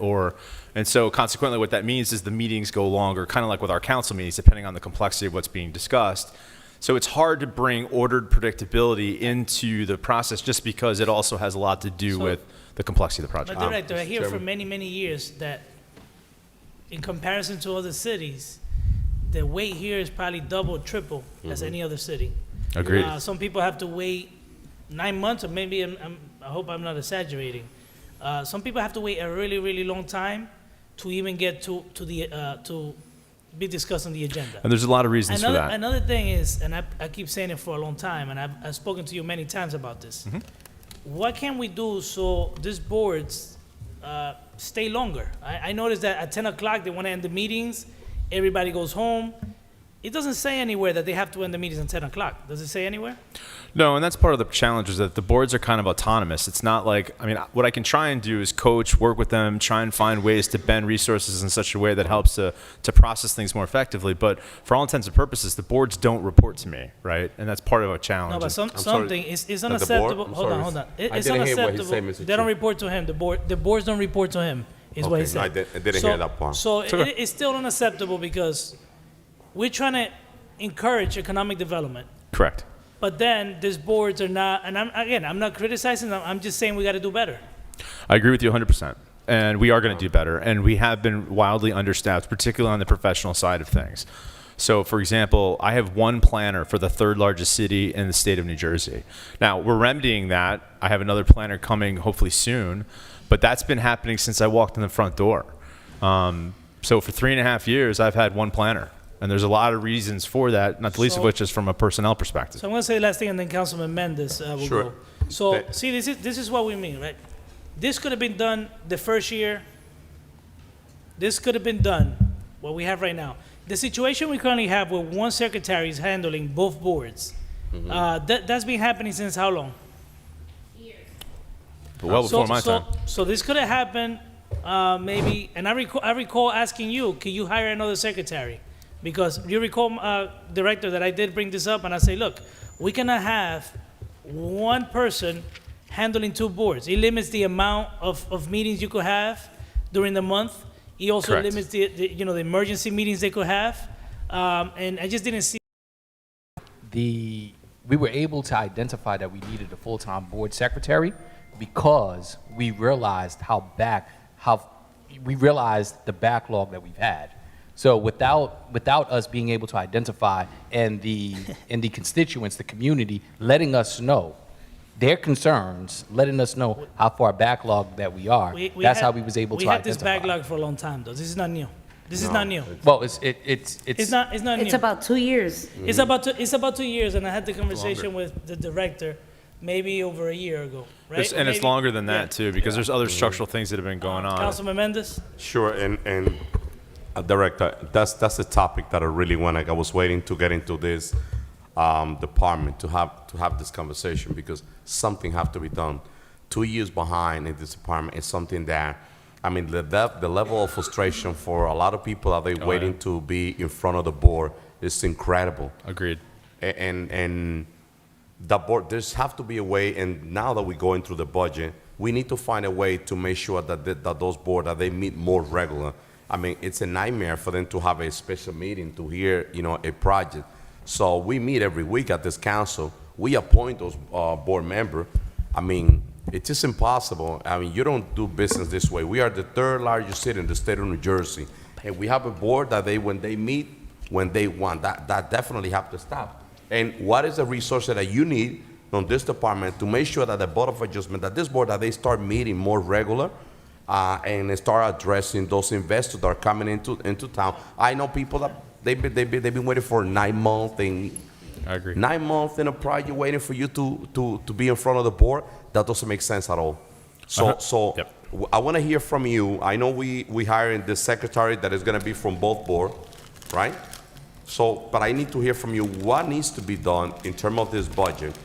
And so consequently, what that means is the meetings go longer, kind of like with our council meetings, depending on the complexity of what's being discussed. So it's hard to bring ordered predictability into the process just because it also has a lot to do with the complexity of the project. But Director, I hear for many, many years that in comparison to other cities, the wait here is probably double, or triple as any other city. Agreed. Some people have to wait 9 months, or maybe I hope I'm not exaggerating. Some people have to wait a really, really long time to even get to be discussed on the agenda. And there's a lot of reasons for that. Another thing is, and I keep saying it for a long time, and I've spoken to you many times about this. What can we do so these boards stay longer? I noticed that at 10 o'clock, they want to end the meetings, everybody goes home. It doesn't say anywhere that they have to end the meetings at 10 o'clock. Does it say anywhere? No, and that's part of the challenge is that the boards are kind of autonomous. It's not like, I mean, what I can try and do is coach, work with them, try and find ways to bend resources in such a way that helps to process things more effectively. But for all intents and purposes, the boards don't report to me, right? And that's part of a challenge. No, but something sorry. is unacceptable. Hold on. It's didn't hear what he unacceptable. said, Mr. They don't Chief. report to him. The boards don't report to him, is what he Okay, no, said. I didn't hear that part. So it's still unacceptable because we're trying to encourage economic development. Correct. But then these boards are not, and I'm not criticizing them, I'm just saying we got to do better. I agree with you 100%. And we are going to do better. And we have been wildly understaffed, particularly on the professional side of things. So, for example, I have one planner for the third largest city in the state of New Jersey. Now, we're remedying that. I have another planner coming hopefully soon. But that's been happening since I walked in the front door. So for 3.5 years, I've had one planner. And there's a lot of reasons for that, not the least of which is from a personnel perspective. So I'm going to say the last thing, and then Councilman Mendes will Sure. go. So, see, this is what we mean, right? This could have been done the first year. This could have been done, what we have right now. The situation we currently have where one secretary is handling both boards, that's been happening since how long? Well before my time. So this could have happened maybe, and I recall asking you, can you hire another secretary? Because you recall, Director, that I did bring this up, and I say, look, we cannot have one person handling two boards. It limits the amount of meetings you could have during the month. It also Correct. limits the emergency meetings they could have. And I just didn't see. We were able to identify that we needed a full-time board secretary because we realized we realized the backlog that we've had. So without us being able to identify and the constituents, the community, letting us know their concerns, letting us know how far backlog that we are, that's how we was able to identify. We had this backlog for a long time, though. This is not new. This is not new. Well, It's not new. It's about 2 years. It's about 2 years, and I had the conversation with the director maybe over a year ago, right? And it's Maybe- longer than that, yeah. too, because there's other structural things that have been going on. Councilman Mendes? Sure, and Director, that's a topic that I really I was waiting to get into this department to have this conversation because something have to be done. 2 years behind in this department is something that, I mean, the level of frustration for a lot of people that they waiting to be in front of the board is incredible. Agreed. And the board, there's have to be a way, and now that we're going through the budget, we need to find a way to make sure that those boards, that they meet more regular. I mean, it's a nightmare for them to have a special meeting to hear, a project. So we meet every week at this council. We appoint those board members. I mean, it's just impossible. I mean, you don't do business this way. We are the third largest city in the state of New Jersey. And we have a board that when they meet, when they want, that definitely have to stop. And what is the resource that you need on this department to make sure that the Board of Adjustment, that this board, that they start meeting more regular, and start addressing those investors that are coming into town. I know people that they've been waiting for 9 months. I agree. 9 months in a project waiting for you to be in front of the board. That doesn't make sense at all. So Yep. I want to hear from you. I know we hiring this secretary that is going to be from both boards, right? So, but I need to hear from you what needs to be done in terms of this budget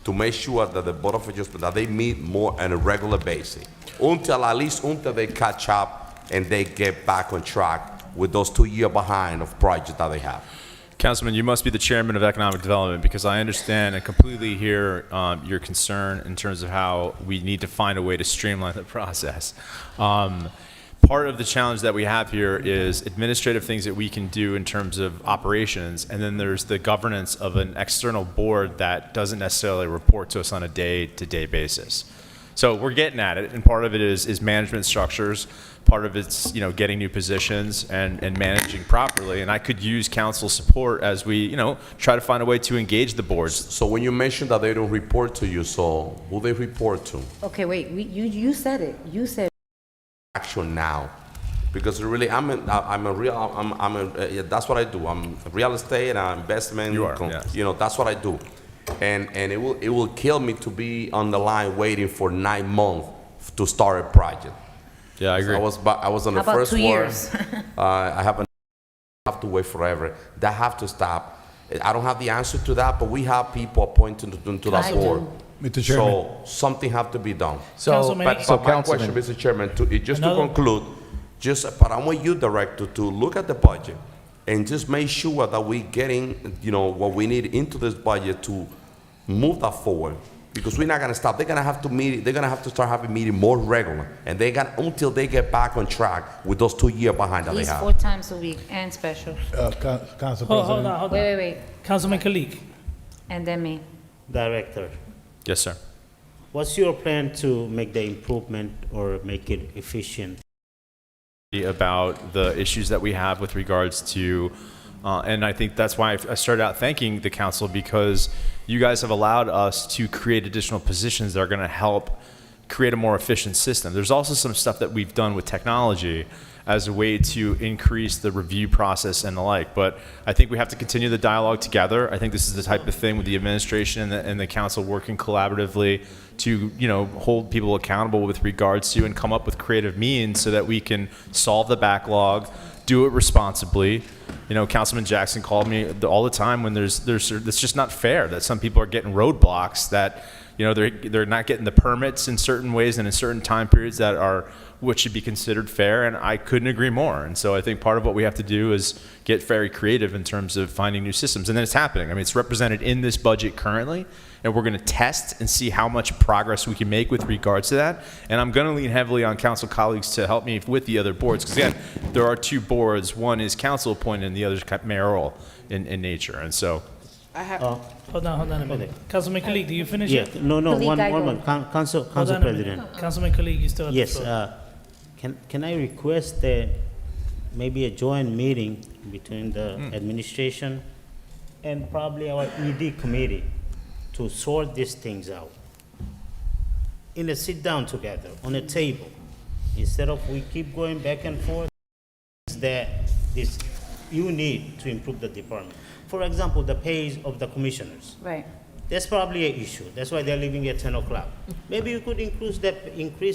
to make sure that the Board of Adjustment, that they meet more on a regular basis, at least until they catch up and they get back on track with those 2 years behind of projects that they have. Councilman, you must be the chairman of economic development because I understand and completely hear your concern in terms of how we need to find a way to streamline the process. Part of the challenge that we have here is administrative things that we can do in terms of operations, and then there's the governance of an external board that doesn't necessarily report to us on a day-to-day basis. So we're getting at it, and part of it is management structures. part of it's, getting new positions and managing properly. And I could use council support as we, try to find a way to engage the boards. So when you mentioned that they don't report to you, so who they report to? Okay, wait, you said it. You said Action now, because really that's what I do. I'm real estate and investment. You are, yes. That's what I do, and it will kill me to be on the line waiting for 9 months to start a project. Yeah, I agree. I was on the How about first 2 one. years? I have to wait forever. That have to stop. I don't have the answer to that, but we have people appointed to that board. Mr. Chairman. So something have to be done. Councilman- But my question, Mr. Chairman, just to conclude, but I want you, Director, to look at the budget and just make sure that we getting, what we need into this budget to move that forward. Because we're not gonna stop. They're gonna have to start having meetings more regular, and until they get back on track with those 2 years behind that at they least have. 4 times a week and special. Council Hold President. on. Wait. Councilman Kalik. And then me. Director, Yes, sir. what's your plan to make the improvement or make it efficient? About the issues that we have with regards to, and I think that's why I started out thanking the council, because you guys have allowed us to create additional positions that are going to help create a more efficient system. There's also some stuff that we've done with technology as a way to increase the review process and the like. But I think we have to continue the dialogue together. I think this is the type of thing with the administration and the council working collaboratively to, hold people accountable with regards to and come up with creative means so that we can solve the backlog, do it responsibly. Councilman Jackson called me all the time when it's just not fair that some people are getting roadblocks, that they're not getting the permits in certain ways and in certain time periods that are what should be considered fair, and I couldn't agree more. And so I think part of what we have to do is get very creative in terms of finding new systems, and then it's happening. I mean, it's represented in this budget currently, and we're going to test and see how much progress we can make with regards to that. And I'm going to lean heavily on council colleagues to help me with the other boards, because again, there are 2 boards. One is council appointed, and the other is mayoral in nature. And so I have. Hold on a minute. Councilman Kalik, do you finish Yeah, it? no, Kalik, one I moment. go. Council Hold on a minute. President. Councilman Kalik, you still have the Yes, floor. can I request maybe a joint meeting between the administration and probably our ED committee to sort these things out? In a sit down together on a table, instead of we keep going back and forth, that you need to improve the department. For example, the pays of the commissioners. Right. That's probably an issue. That's why they're leaving at 10 o'clock. Maybe you could increase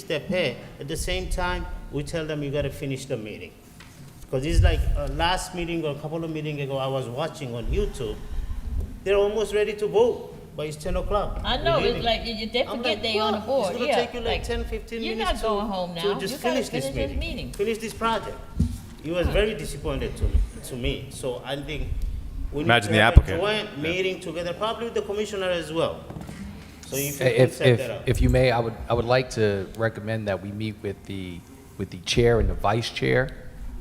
their pay. At the same time, we tell them you gotta finish the meeting. Because it's like last meeting or a couple of meetings ago, I was watching on YouTube. They're almost ready to vote, but it's 10 o'clock. I know, We're it's leaving. like, they I'm forget like, they on the what? board, It's gonna yeah. take you like 10, 15 you're minutes not going home to now. just You gotta finish this finish this meeting. Finish this project. He was very disappointed to me. So I think we need Imagine to the have applicant. a joint meeting together, probably with the commissioner as well. So if you can set that up. If you may, I would like to recommend that we meet with the chair and the vice chair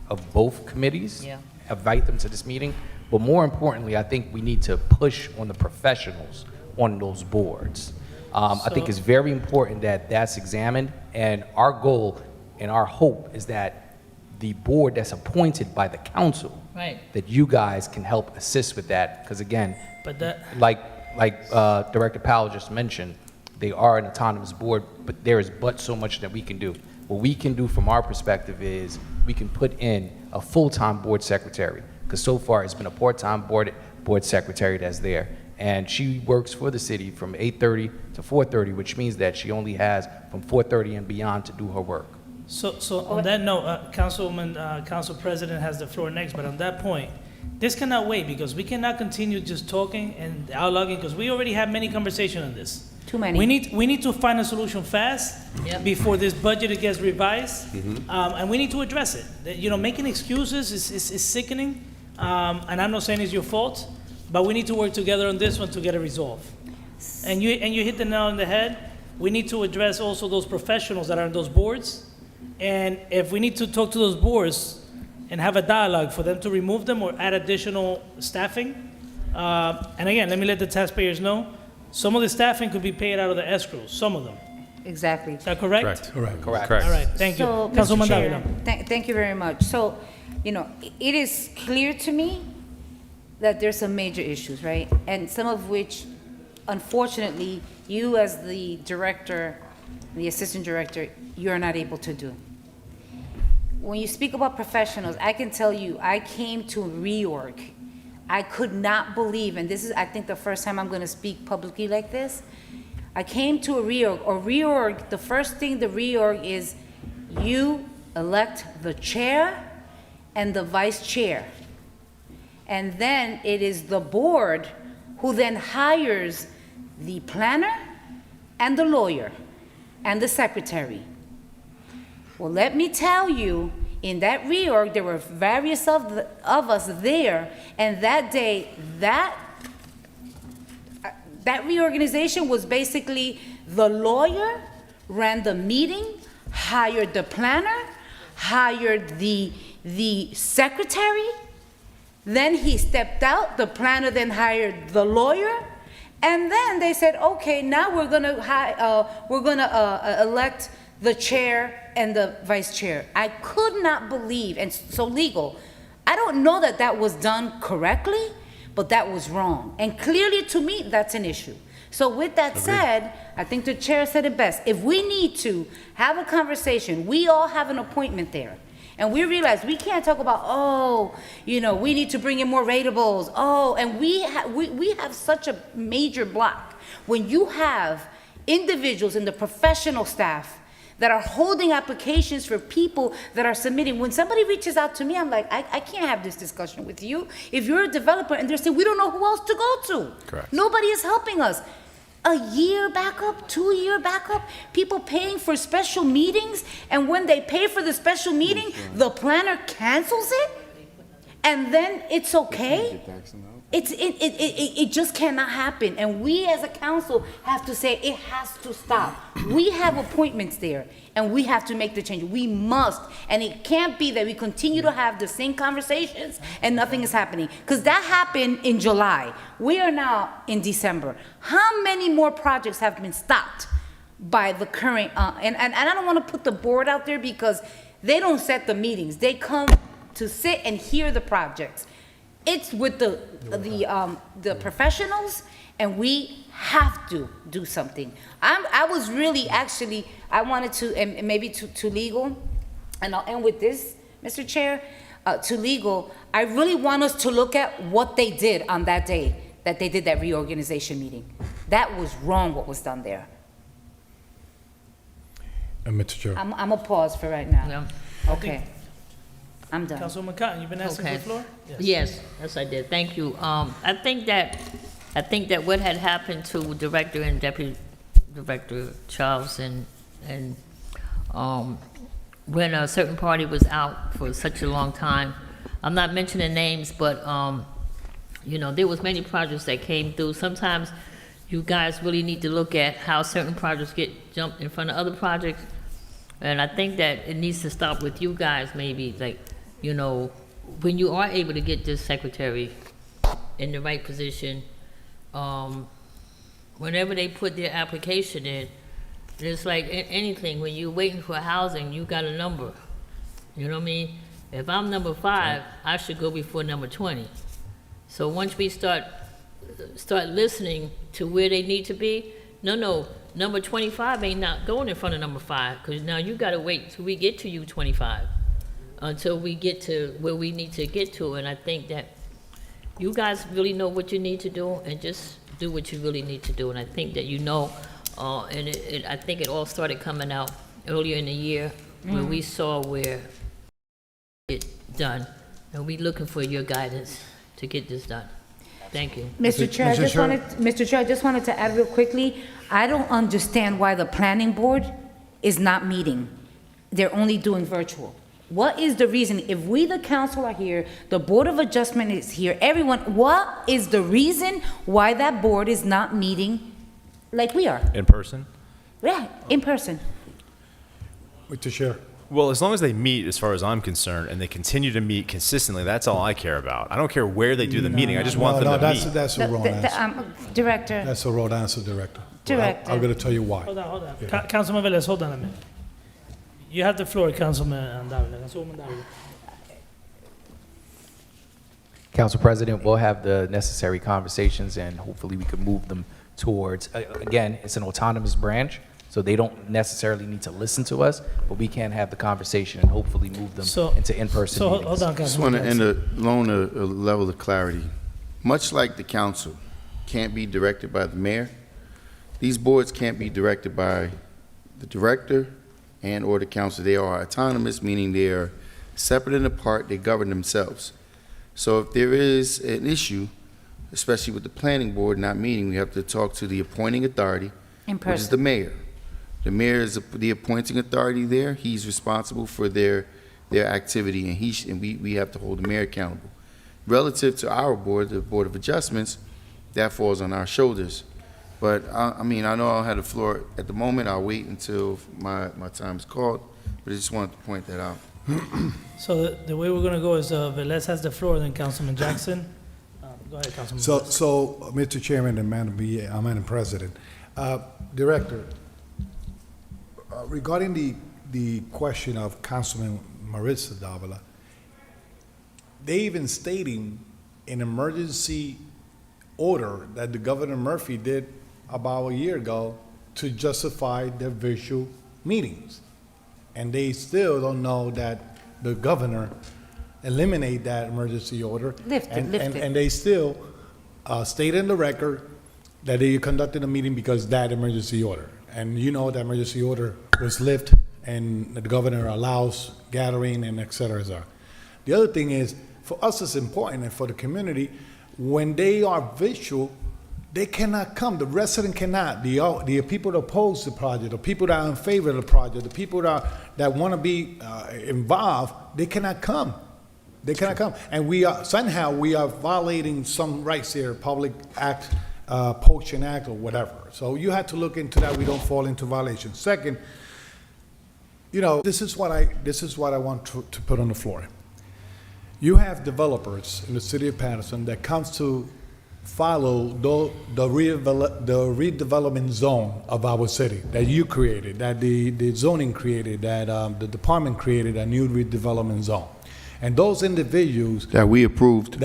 of both committees. Yeah. Invite them to this meeting. But more importantly, I think we need to push on the professionals on those boards. I think it's very important that that's examined, and our goal and our hope is that the board that's appointed by the council, Right. that you guys can help assist with that, because again, But that, like Director Powell just mentioned, they are an autonomous board, but there is so much that we can do. What we can do from our perspective is we can put in a full-time board secretary, because so far it's been a part-time board secretary that's there. And she works for the city from 8:30 to 4:30, which means that she only has from 4:30 and beyond to do her work. So on that note, Council President has the floor next, but on that point, this cannot wait, because we cannot continue just talking and dialoguing, because we already had many conversations on this. Too many. We need to find a solution fast Yep. before this budget gets revised, and we need to address it. Making excuses is sickening, and I'm not saying it's your fault, but we need to work together on this one to get it resolved. And you hit the nail on the head. We need to address also those professionals that are on those boards, and if we need to talk to those boards and have a dialogue for them to remove them or add additional staffing. And again, let me let the taxpayers know, some of the staffing could be paid out of the escrows, some of them. Exactly. Is that correct? Correct. Correct. All right, thank you. So, Councilman Mr. Chair, Davila. thank you very much. So, it is clear to me that there's some major issues, right? And some of which, unfortunately, you as the director, the assistant director, you're not able to do. When you speak about professionals, I can tell you, I came to a reorg. I could not believe, and this is, I think, the first time I'm going to speak publicly like this. I came to a reorg, the first thing the reorg is you elect the chair and the vice chair. And then it is the board who then hires the planner and the lawyer and the secretary. Well, let me tell you, in that reorg, there were various of us there, and that day, that reorganization was basically the lawyer ran the meeting, hired the planner, hired the secretary, then he stepped out, the planner then hired the lawyer, and then they said, okay, now we're gonna elect the chair and the vice chair. I could not believe, and so legal, I don't know that that was done correctly, but that was wrong. And clearly to me, that's an issue. So with that said, I think the chair said it best. If we need to have a conversation, we all have an appointment there. And we realize we can't talk about, we need to bring in more ratables. And we have such a major block. When you have individuals in the professional staff that are holding applications for people that are submitting. When somebody reaches out to me, I'm like, I can't have this discussion with you. If you're a developer and they're saying, we don't know who else to go to. Correct. Nobody is helping us. A year backup, 2-year backup, people paying for special meetings, and when they pay for the special meeting, the planner cancels it, and then it's okay? It just cannot happen, and we as a council have to say it has to stop. We have appointments there, and we have to make the change. We must, and it can't be that we continue to have the same conversations and nothing is happening, because that happened in July. We are now in December. How many more projects have been stopped by the current, and I don't want to put the board out there because they don't set the meetings. They come to sit and hear the projects. It's with the professionals, and we have to do something. I was really, actually, I wanted to, and maybe to legal, and I'll end with this, Mr. Chair, to legal, I really want us to look at what they did on that day that they did that reorganization meeting. That was wrong what was done there. Mr. Chair. I'm gonna pause for right now. Yeah. Okay. I'm done. Councilwoman Cotton, you've been asking for the floor? Yes, I did. Thank you. I think that what had happened to Director and Deputy Director Charles and when a certain party was out for such a long time, I'm not mentioning names, but there was many projects that came through. Sometimes you guys really need to look at how certain projects get jumped in front of other projects, and I think that it needs to stop with you guys maybe, like, when you are able to get this secretary in the right position, whenever they put their application in, it's like anything, when you're waiting for housing, you got a number. You know what I mean? If I'm number 5, I should go before number 20. So once we start listening to where they need to be, number 25 ain't not going in front of number 5, because now you got to wait till we get to you 25. Until we get to where we need to get to. And I think that you guys really know what you need to do, and just do what you really need to do. And I think that and I think it all started coming out earlier in the year, where we saw where it done. And we looking for your guidance to get this done. Thank you. Mr. Chair, I just wanted to add real quickly, I don't understand why the planning board is not meeting. They're only doing virtual. What is the reason? If we, the council, are here, the Board of Adjustment is here, everyone, what is the reason why that board is not meeting like we are? In person? Yeah, in person. Mr. Chair. Well, as long as they meet, as far as I'm concerned, and they continue to meet consistently, that's all I care about. I don't care where they do the meeting. I just want them to meet. That's a wrong answer. Director, That's a wrong answer, Director. Director. I'm going to tell you why. Hold on. Councilman Velez, hold on a minute. You have the floor, Councilman Davila. Councilwoman Davila. Council President, we'll have the necessary conversations and hopefully we can move them towards, again, it's an autonomous branch, so they don't necessarily need to listen to us, but we can have the conversation and hopefully move them into in-person So, meetings. hold on, I just Councilman want to Jackson. loan a level of clarity. Much like the council can't be directed by the mayor, these boards can't be directed by the director and/or the council. They are autonomous, meaning they are separate and apart. They govern themselves. So if there is an issue, especially with the planning board not meeting, we have to talk to the appointing authority, In which is the mayor. The mayor is the appointing authority there. He's responsible for their activity, and we have to hold the mayor accountable. Relative to our board, the Board of Adjustments, that falls on our shoulders. But I mean, I know I'll have the floor at the moment. I'll wait until my time is called, but I just wanted to point that out. So the way we're gonna go is Velez has the floor, then Councilman Jackson. Go ahead, Councilman. So, Mr. Chairman and Madam President, Director, regarding the question of Councilman Maritza Davila, they even stating an emergency order that the Governor Murphy did about a year ago to justify their virtual meetings. And they still don't know that the governor eliminated that emergency order. Lift it. And they still state in the record that they conducted a meeting because that emergency order. And you know that emergency order was lifted and the governor allows gathering and et cetera, et cetera. The other thing is, for us it's important and for the community, when they are visual, they cannot come. The resident cannot. The people that oppose the project, the people that are in favor of the project, the people that want to be involved, they cannot come. They cannot come. And we are violating some rights here, Public Act, Poaching Act, or whatever. So you have to look into that. We don't fall into violation. Second, you know, this is what I want to put on the floor. You have developers in the city of Paterson that comes to follow the redevelopment zone of our city that you created, that the zoning created, that the department created a new redevelopment zone. And those individuals That we approved.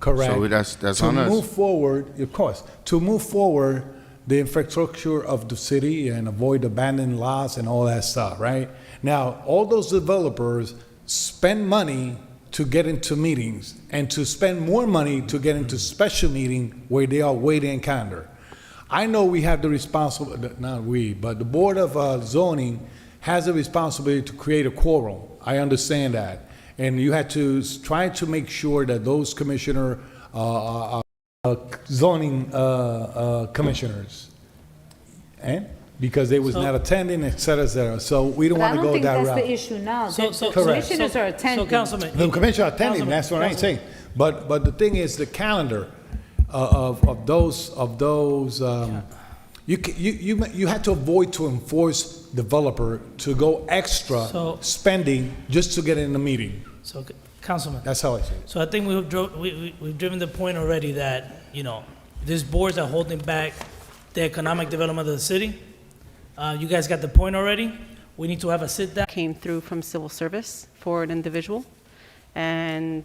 correct? So that's to on us. move forward, of course, to move forward the infrastructure of the city and avoid abandoned lots and all that stuff, right? Now, all those developers spend money to get into meetings and to spend more money to get into special meeting where they are waiting in calendar. I know we have the responsibility, not we, but the Board of Zoning has a responsibility to create a quorum. I understand that. And you had to try to make sure that those zoning commissioners, because they was not attending, et cetera, et cetera. So we don't But I want to don't go think that that's route. the issue now. The Correct. commissioners are attending. So, Councilman. The commissioner attending, Councilman, that's what I'm saying. But the thing is, the calendar of those, you had to avoid to enforce developer to go extra spending just to get in the meeting. So, Councilman. That's how I see it. So I think we've driven the point already that, you know, these boards are holding back the economic development of the city. You guys got the point already. We need to have a sit-down. Came through from civil service for an individual. And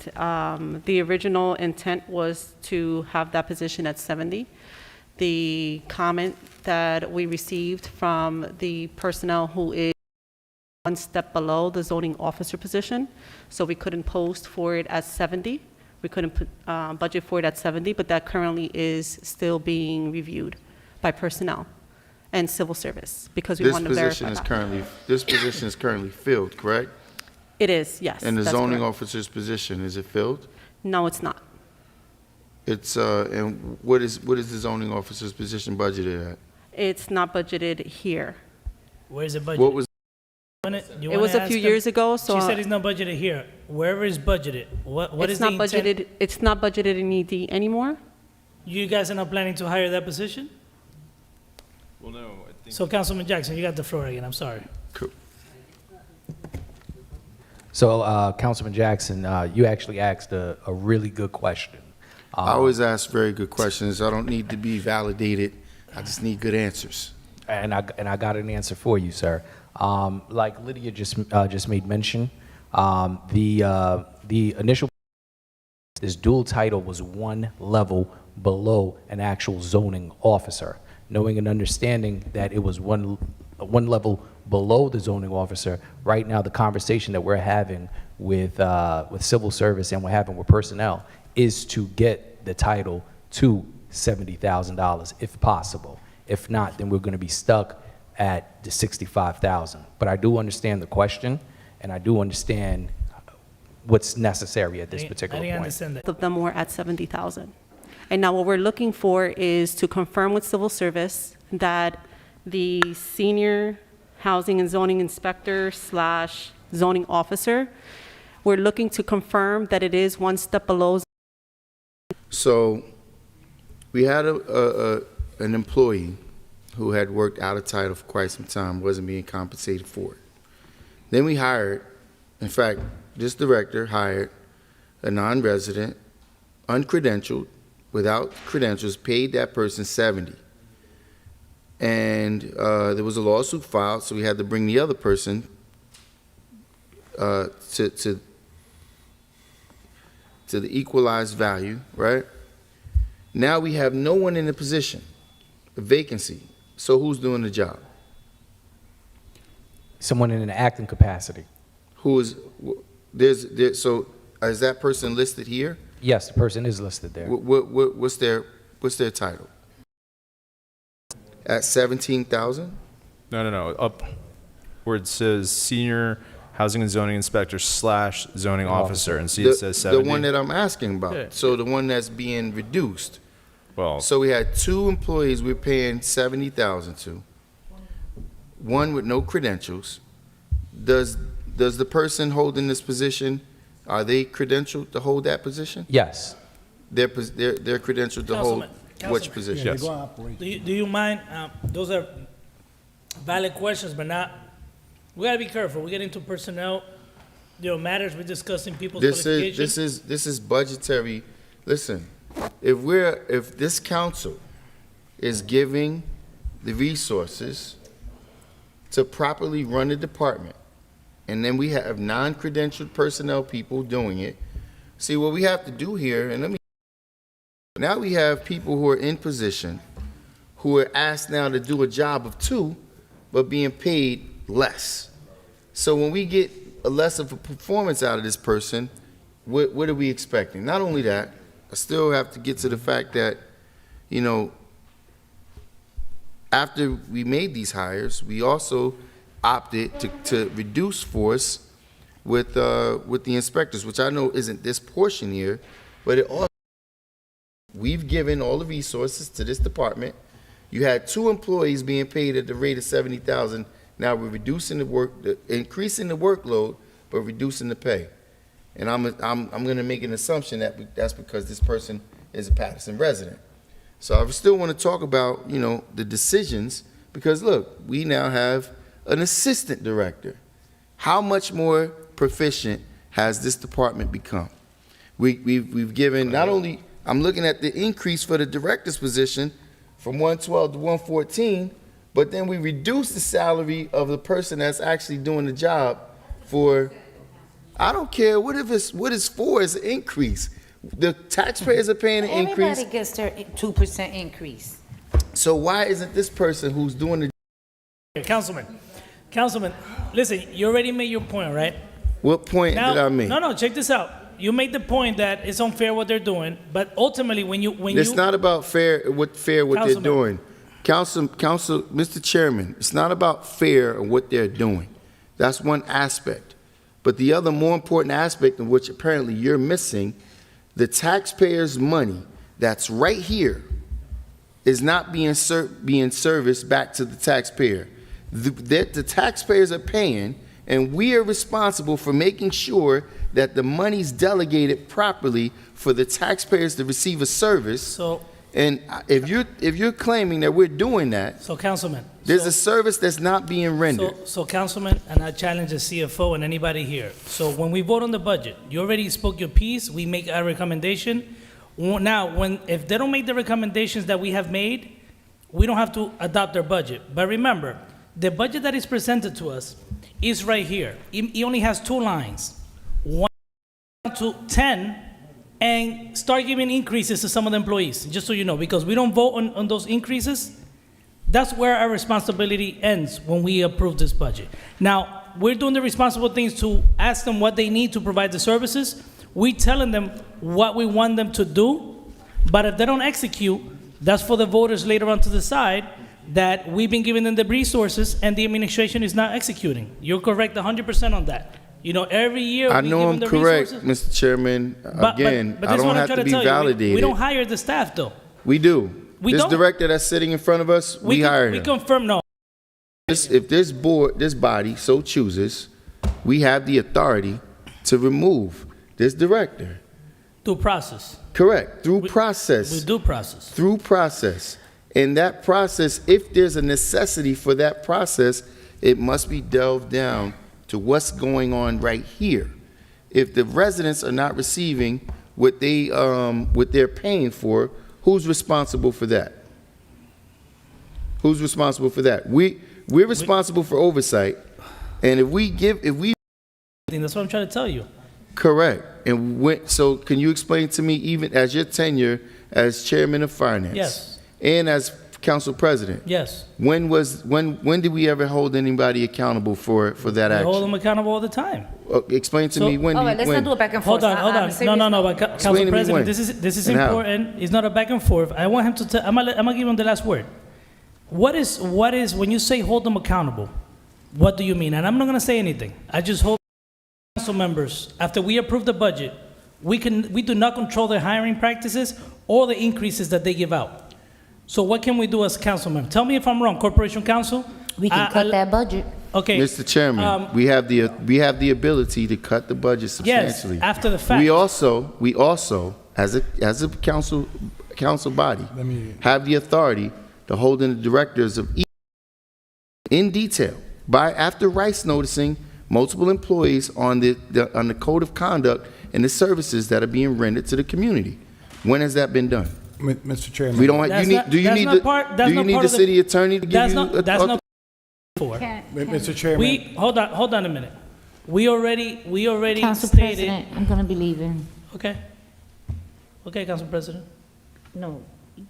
the original intent was to have that position at 70. The comment that we received from the personnel who is one step below the zoning officer position, so we couldn't post for it at 70. We couldn't budget for it at 70, but that currently is still being reviewed by personnel and civil service, because we want to verify that. This position is currently filled, correct? It is, yes. And the that's zoning correct. officer's position, is it filled? No, it's not. It's, and what is the zoning officer's position budgeted at? It's not budgeted here. Where's the budget? What was, It was a few years ago, so. She said it's not budgeted here. Wherever it's budgeted, what is It's the not intent? budgeted, it's not budgeted in ED anymore? You guys are not planning to hire that position? Well, no, I think. So Councilman Jackson, you got the floor again, I'm sorry. So, Councilman Jackson, you actually asked a really good question. I always ask very good questions. I don't need to be validated. I just need good answers. And I got an answer for you, sir. Like Lydia just made mention, the initial, this dual title was one level below an actual zoning officer. Knowing and understanding that it was one level below the zoning officer, right now the conversation that we're having with civil service and we're having with personnel is to get the title to $70,000 if possible. If not, then we're going to be stuck at the $65,000. But I do understand the question, and I do understand what's necessary at this particular I didn't point. understand that. Of them were at 70,000. And now what we're looking for is to confirm with civil service that the senior housing and zoning inspector / zoning officer, we're looking to confirm that it is one step below. So we had an employee who had worked out of title for quite some time, wasn't being compensated for it. Then we hired, in fact, this director hired a non-resident, uncredentialed, without credentials, paid that person 70. And there was a lawsuit filed, so we had to bring the other person to the equalized value, right? Now we have no one in the position, a vacancy. So who's doing the job? Someone in an acting capacity. Who is, so is that person listed here? Yes, the person is listed there. What's their title? At 17,000? No. Up where it says senior housing and zoning inspector / zoning officer, and see it says 70. The one that I'm asking about. Yeah. So the one that's being reduced. Well, So we had 2 employees we're paying 70,000 to. One with no credentials. Does the person holding this position, are they credentialed to hold that position? Yes. They're credentialed to hold which position? Yeah, they're going to operate. Do you mind, those are valid questions, but not, we gotta be careful. We get into personnel, matters, we're discussing people's qualifications. This is budgetary. Listen, if this council is giving the resources to properly run the department, and then we have non-credentialed personnel people doing it, see what we have to do here, and now we have people who are in position, who are asked now to do a job of 2, but being paid less. So when we get a less of a performance out of this person, what are we expecting? Not only that, I still have to get to the fact that, after we made these hires, we also opted to reduce force with the inspectors, which I know isn't this portion here, but it also, we've given all the resources to this department. You had 2 employees being paid at the rate of 70,000. Now we're reducing increasing the workload, but reducing the pay. And I'm going to make an assumption that that's because this person is a Paterson resident. So I still want to talk about, the decisions, because look, we now have an assistant director. How much more proficient has this department become? We've given not only, I'm looking at the increase for the director's position from 112 to 114, but then we reduce the salary of the person that's actually doing the job for, I don't care what it's for, it's an increase. The taxpayers are paying an increase. Everybody gets their 2% increase. So why isn't this person who's doing the Councilman, listen, you already made your point, right? What point did I make? No, check this out. You made the point that it's unfair what they're doing, but ultimately It's not about what they're doing. Council, Mr. Chairman, it's not about fair or what they're doing. That's one aspect. But the other more important aspect, of which apparently you're missing, the taxpayers' money that's right here is not being serviced back to the taxpayer. The taxpayers are paying, and we are responsible for making sure that the money's delegated properly for the taxpayers to receive a service. And if you're claiming that we're doing that, So, Councilman. there's a service that's not being rendered. So, Councilman, and I challenge the CFO and anybody here. So when we vote on the budget, you already spoke your piece, we make our recommendation. Now, if they don't make the recommendations that we have made, we don't have to adopt their budget. But remember, the budget that is presented to us is right here. It only has 2 lines, 1 to 10, and start giving increases to some of the employees, just so you know, because we don't vote on those increases. That's where our responsibility ends when we approve this budget. Now, we're doing the responsible things to ask them what they need to provide the services. We telling them what we want them to do, but if they don't execute, that's for the voters later on to decide that we've been giving them the resources and the administration is not executing. You're correct 100% on that. You know, every year I we know give I'm them the correct, resources. Mr. Chairman. Again, But I this is don't what I'm have trying to be tell you. validated. We don't hire the staff, though. We do. We This don't. director that's sitting in front of us, we hire We him. confirm, no. If this board, this body so chooses, we have the authority to remove this director. Due process. Correct, through process. We do process. Through process. In that process, if there's a necessity for that process, it must be delved down to what's going on right here. If the residents are not receiving what they're paying for, who's responsible for that? Who's responsible for that? We're responsible for oversight, and if we That's what I'm trying to tell you. correct, so can you explain to me, even as your tenure as chairman of finance? Yes. And as council president? Yes. When did we ever hold anybody accountable for that We action? hold them accountable all the time. Explain to me when. All right, let's not do a back and forth. Hold on. No, but Explain Council to me President, when this is and how. important. It's not a back and forth. I want him to tell, I'm gonna give him the last word. What is, when you say hold them accountable, what do you mean? And I'm not gonna say anything. I just hope council members, after we approve the budget, we do not control their hiring practices or the increases that they give out. So what can we do as council members? Tell me if I'm wrong, Corporation Council. We can cut that budget. Okay. Mr. Chairman, we have the ability to cut the budget substantially. Yes, after the fact. We also, as a council body, have the authority to hold in the directors of each in detail after rights noticing multiple employees on the code of conduct and the services that are being rendered to the community. When has that been done? Mr. Chairman. We don't. Do you need the city attorney to give you? That's not for. Mr. Chairman. Hold on a minute. We already Council stated. President, I'm gonna be leaving. Okay, Council President. No,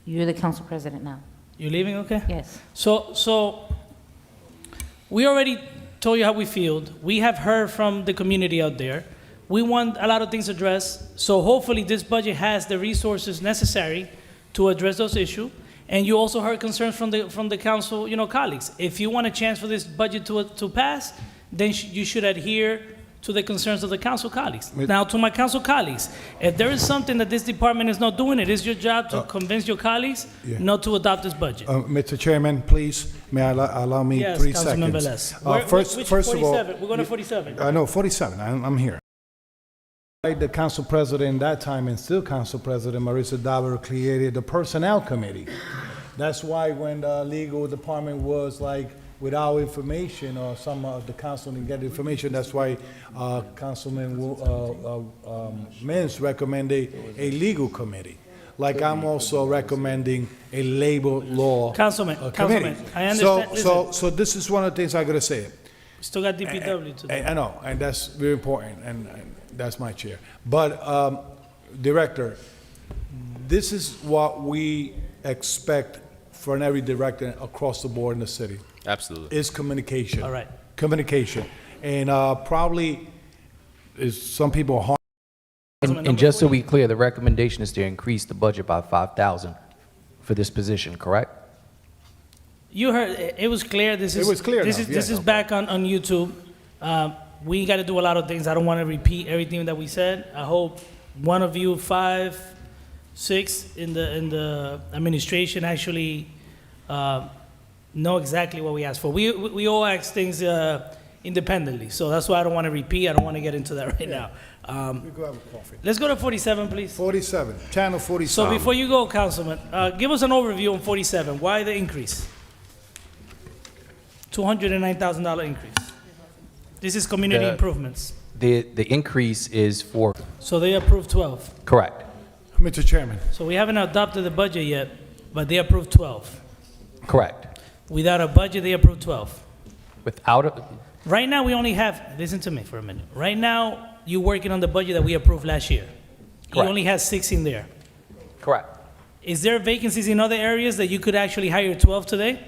you're the council president now. You're leaving, okay? Yes. So we already told you how we feel. We have heard from the community out there. We want a lot of things addressed. So hopefully this budget has the resources necessary to address those issues. And you also heard concerns from the council, colleagues. If you want a chance for this budget to pass, then you should adhere to the concerns of the council colleagues. Now, to my council colleagues, if there is something that this department is not doing, it is your job to convince your colleagues not to adopt this budget. Mr. Chairman, please, may I allow me Yes, 3 Councilmember seconds? Les. First of all, We're going to 47. I know 47. I'm here. The council president that time and still council president Marisa Daver created the personnel committee. That's why when the legal department was like without information or some of the council didn't get information, that's why Councilman Mintz recommended a legal committee. Like I'm also recommending a labor law Councilman, committee. I understand. So this is one of the things I gotta say. Still got DPW to do. I know, and that's very important, and that's my chair. But, Director, this is what we expect from every director across the board in the city. Absolutely. Is communication. All right. Communication. And probably is some people harm. And just so we clear, the recommendation is to increase the budget by 5,000 for this position, correct? You heard, it was clear. This is back on YouTube. We got to do a lot of things. I don't want to repeat everything that we said. I hope one of you 5, 6 in the administration actually know exactly what we asked for. We all ask things independently. So that's why I don't want to repeat. I don't want to get into that right now. We go have a coffee. Let's go to 47, please. 47, channel 47. So before you go, Councilman, give us an overview on 47. Why the increase? $209,000 increase. This is community improvements. The increase is for, So they approved 12. correct, Mr. Chairman, So we haven't adopted the budget yet, but they approved 12. correct. Without a budget, they approved 12. Without, Right now, we only have, listen to me for a minute. Right now, you're working on the budget that we approved last year. You Correct. only has 6 in there. correct. Is there vacancies in other areas that you could actually hire 12 today?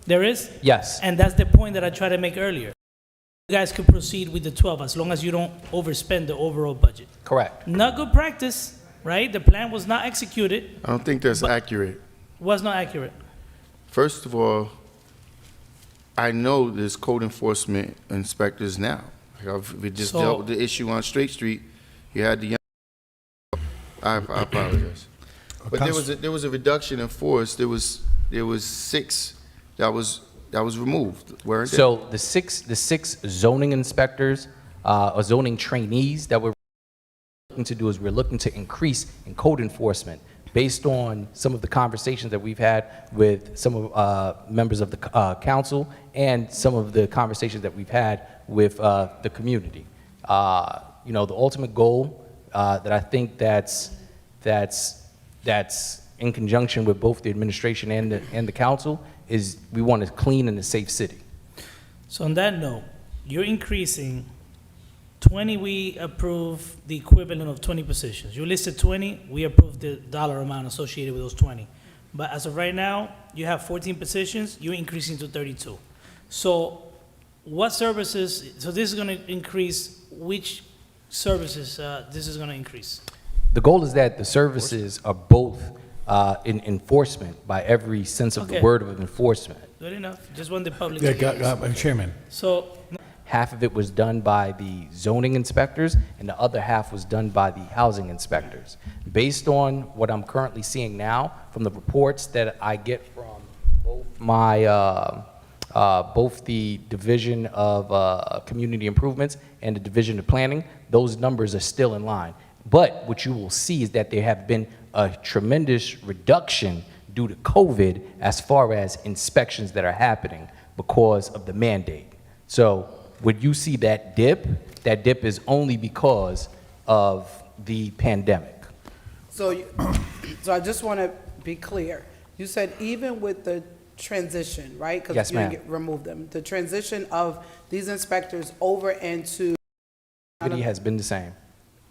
There is? Yes, And that's the point that I tried to make earlier. You guys could proceed with the 12 as long as you don't overspend the overall budget. correct. Not good practice, right? The plan was not executed, I don't think that's accurate. was not accurate. First of all, I know there's code enforcement inspectors now. We just So- dealt with the issue on Straight Street. You had the young. I apologize. But there was a reduction in force. There was 6 that was removed. Weren't there? So the six zoning inspectors, or zoning trainees that we're looking to do is we're looking to increase in code enforcement based on some of the conversations that we've had with some of members of the council and some of the conversations that we've had with the community. You know, the ultimate goal that I think that's in conjunction with both the administration and the council is we want a clean and a safe city. So on that note, you're increasing 20, we approve the equivalent of 20 positions. You listed 20, we approved the dollar amount associated with those 20. But as of right now, you have 14 positions, you're increasing to 32. So what services, so this is gonna increase, which services this is gonna increase? The goal is that the services are both in enforcement by every sense of the Okay. word of enforcement. Good enough, just want the public. Yeah, to hear. Chairman, So, Half of it was done by the zoning inspectors, and the other half was done by the housing inspectors. Based on what I'm currently seeing now, from the reports that I get from both both the Division of Community Improvements and the Division of Planning, those numbers are still in line. But what you will see is that there have been a tremendous reduction due to COVID as far as inspections that are happening because of the mandate. So when you see that dip is only because of the pandemic. So I just want to be clear. You said even with the transition, right? 'Cause Yes, you didn't ma'am. remove them. The transition of these inspectors over into, It has been the same.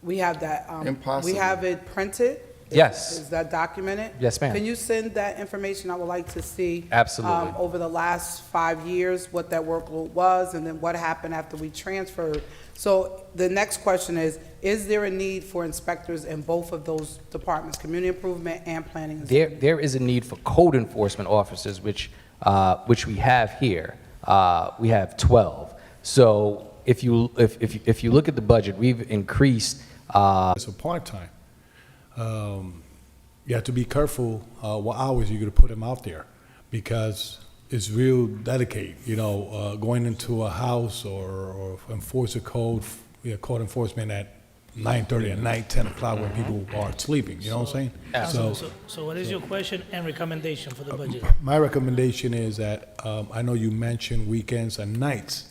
we have that. Impossible. We have it printed? Yes. Is that documented? Yes, ma'am. Can you send that information? I would like to see. Absolutely. Over the last 5 years, what that workload was, and then what happened after we transferred. So the next question is there a need for inspectors in both of those departments, community improvement and planning? and zoning? There is a need for code enforcement officers, which we have here. We have 12. So if you look at the budget, we've increased. it's a part-time. You have to be careful what hours you're going to put them out there because it's real delicate, going into a house or enforce a code, code enforcement at 9:30 at night, 10 o'clock when people are sleeping, you know what I'm saying? So what is your question and recommendation for the budget? My recommendation is that, I know you mentioned weekends and nights.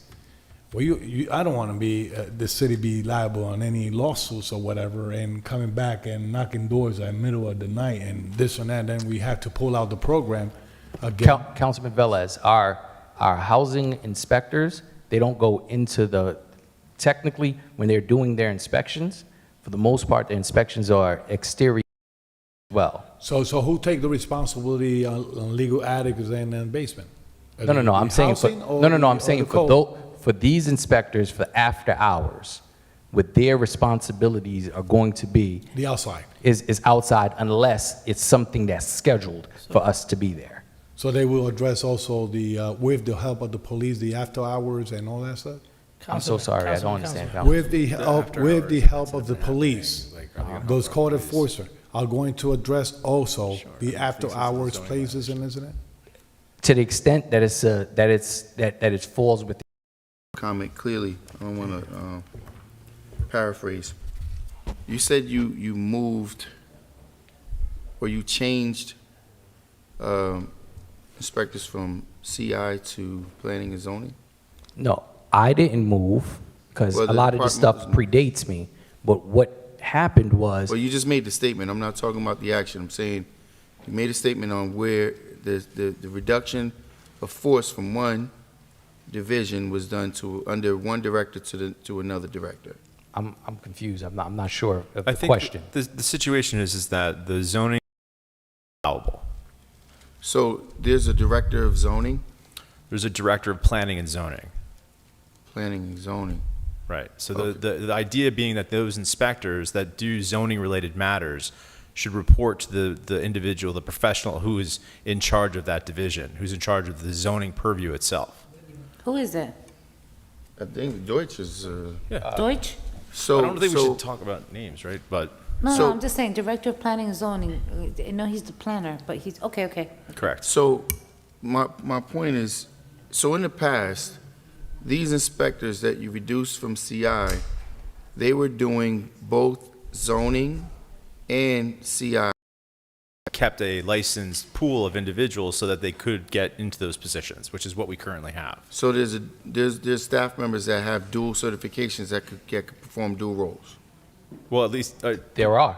Well, I don't want to be, the city be liable on any lawsuits or whatever and coming back and knocking doors at middle of the night and this and that, then we have to pull out the program again. Councilman Velez, our housing inspectors, they don't go into technically, when they're doing their inspections, for the most part, the inspections are exterior as well. So who take the responsibility on legal addicts and then basement? No, I'm saying for, Housing or no, I'm the saying code? for these inspectors, for after hours, what their responsibilities are going to be The outside. is outside unless it's something that's scheduled for us to be there. So they will address also with the help of the police, the after hours and all that stuff? I'm so sorry, I don't understand. With the help of the police, those code enforcers are going to address also the after hours places and isn't it? To the extent that it falls within comment clearly. I don't want to paraphrase. You said you moved or you changed inspectors from CI to planning and zoning? No, I didn't move because Well, a the lot of this department stuff was predates me. But what happened was, Well, you just made the statement. I'm not talking about the action. I'm saying you made a statement on where the reduction of force from one division was done to under one director to another director. I'm confused. I'm not sure of I the think question. the situation is that the zoning is allowable. So there's a director of zoning, There's a director of planning and zoning. planning and zoning. Right. So the idea being that those inspectors that do zoning related matters should report to the individual, the professional who is in charge of that division, who's in charge of the zoning purview itself. Who is that? I think Deutsch is. Deutsch? So I don't think we should talk about names, right? But No, I'm just saying, Director of Planning and Zoning. No, he's the planner, but he's, okay. correct. So my point is, so in the past, these inspectors that you reduced from CI, they were doing both zoning and CI. Kept a licensed pool of individuals so that they could get into those positions, which is what we currently have. So there's staff members that have dual certifications that could perform dual roles. Well, at least there are.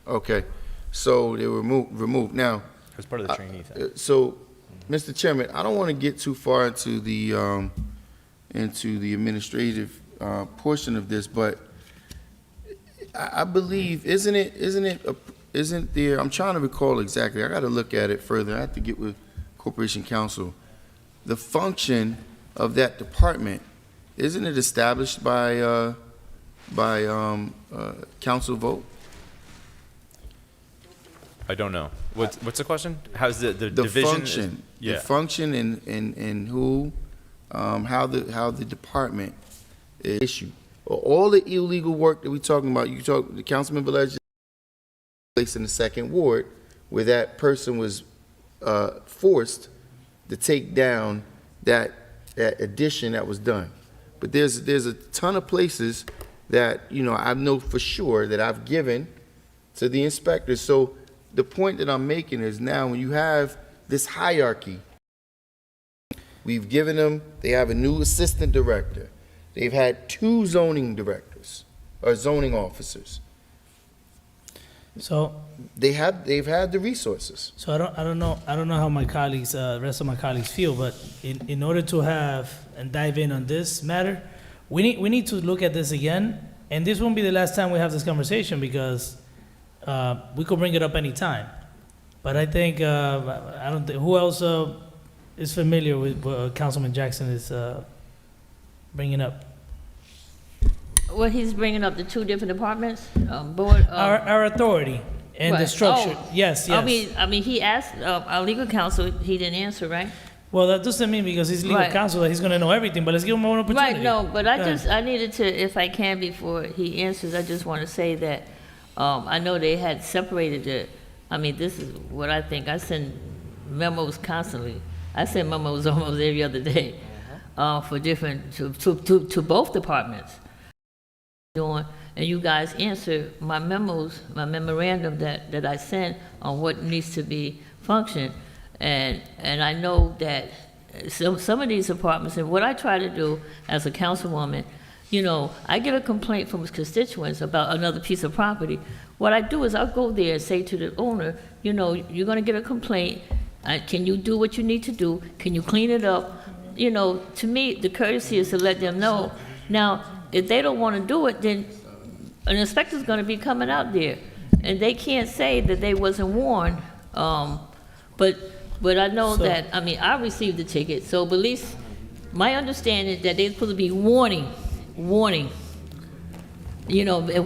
Okay, so they were removed. Now, as part of the trainee thing. So, Mr. Chairman, I don't want to get too far into the administrative portion of this, but I believe isn't there? I'm trying to recall exactly. I got to look at it further. I have to get with Corporation Counsel. The function of that department, isn't it established by council vote? I don't know. What's the question? How's the division? Function, the function and who, how the department is issued. All the illegal work that we're talking about, the Councilman Velez placed in the second ward, where that person was forced to take down that addition that was done. But there's a ton of places that I know for sure that I've given to the inspectors. So the point that I'm making is now when you have this hierarchy, we've given them, they have a new assistant director. They've had 2 zoning directors or zoning officers. So they've had the resources. So I don't know how my colleagues, rest of my colleagues feel, but in order to have and dive in on this matter, we need to look at this again, and this won't be the last time we have this conversation because we could bring it up anytime. But I think I don't think who else is familiar with what Councilman Jackson is bringing up. What he's bringing up, the 2 different departments, board. Our authority and the Right. structure. Oh, Yes. I mean, he asked our legal counsel. He didn't answer, right? Well, that doesn't mean because he's legal Right. counsel that he's going to know everything. But let's give him one opportunity. Right. No, but I Go ahead. I needed to, if I can, before he answers, I just want to say that I know they had separated it. I mean, this is what I think. I send memos constantly. I send memos almost every other day for different to both departments. And you guys answer my memos, my memorandum that I sent on what needs to be functioned. And I know that some of these departments, and what I try to do as a councilwoman, I get a complaint from constituents about another piece of property. What I do is I'll go there and say to the owner, you're going to get a complaint. Can you do what you need to do? Can you clean it up? To me, the courtesy is to let them know. Now, if they don't want to do it, then an inspector's going to be coming out there, and they can't say that they wasn't warned. But I know that, I received the ticket, so at least my understanding that they're supposed to be warning. And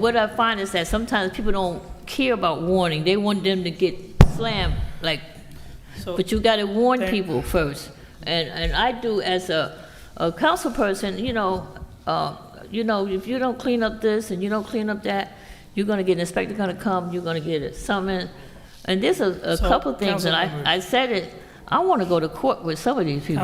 what I find is that sometimes people don't care about warning. They want them to get slammed, but you got to warn people first. And I do as a council person, if you don't clean up this and you don't clean up that, you're going to get an inspector going to come, you're going to get a summons. And there's a couple things, and I said it I want to go to court with some of these people.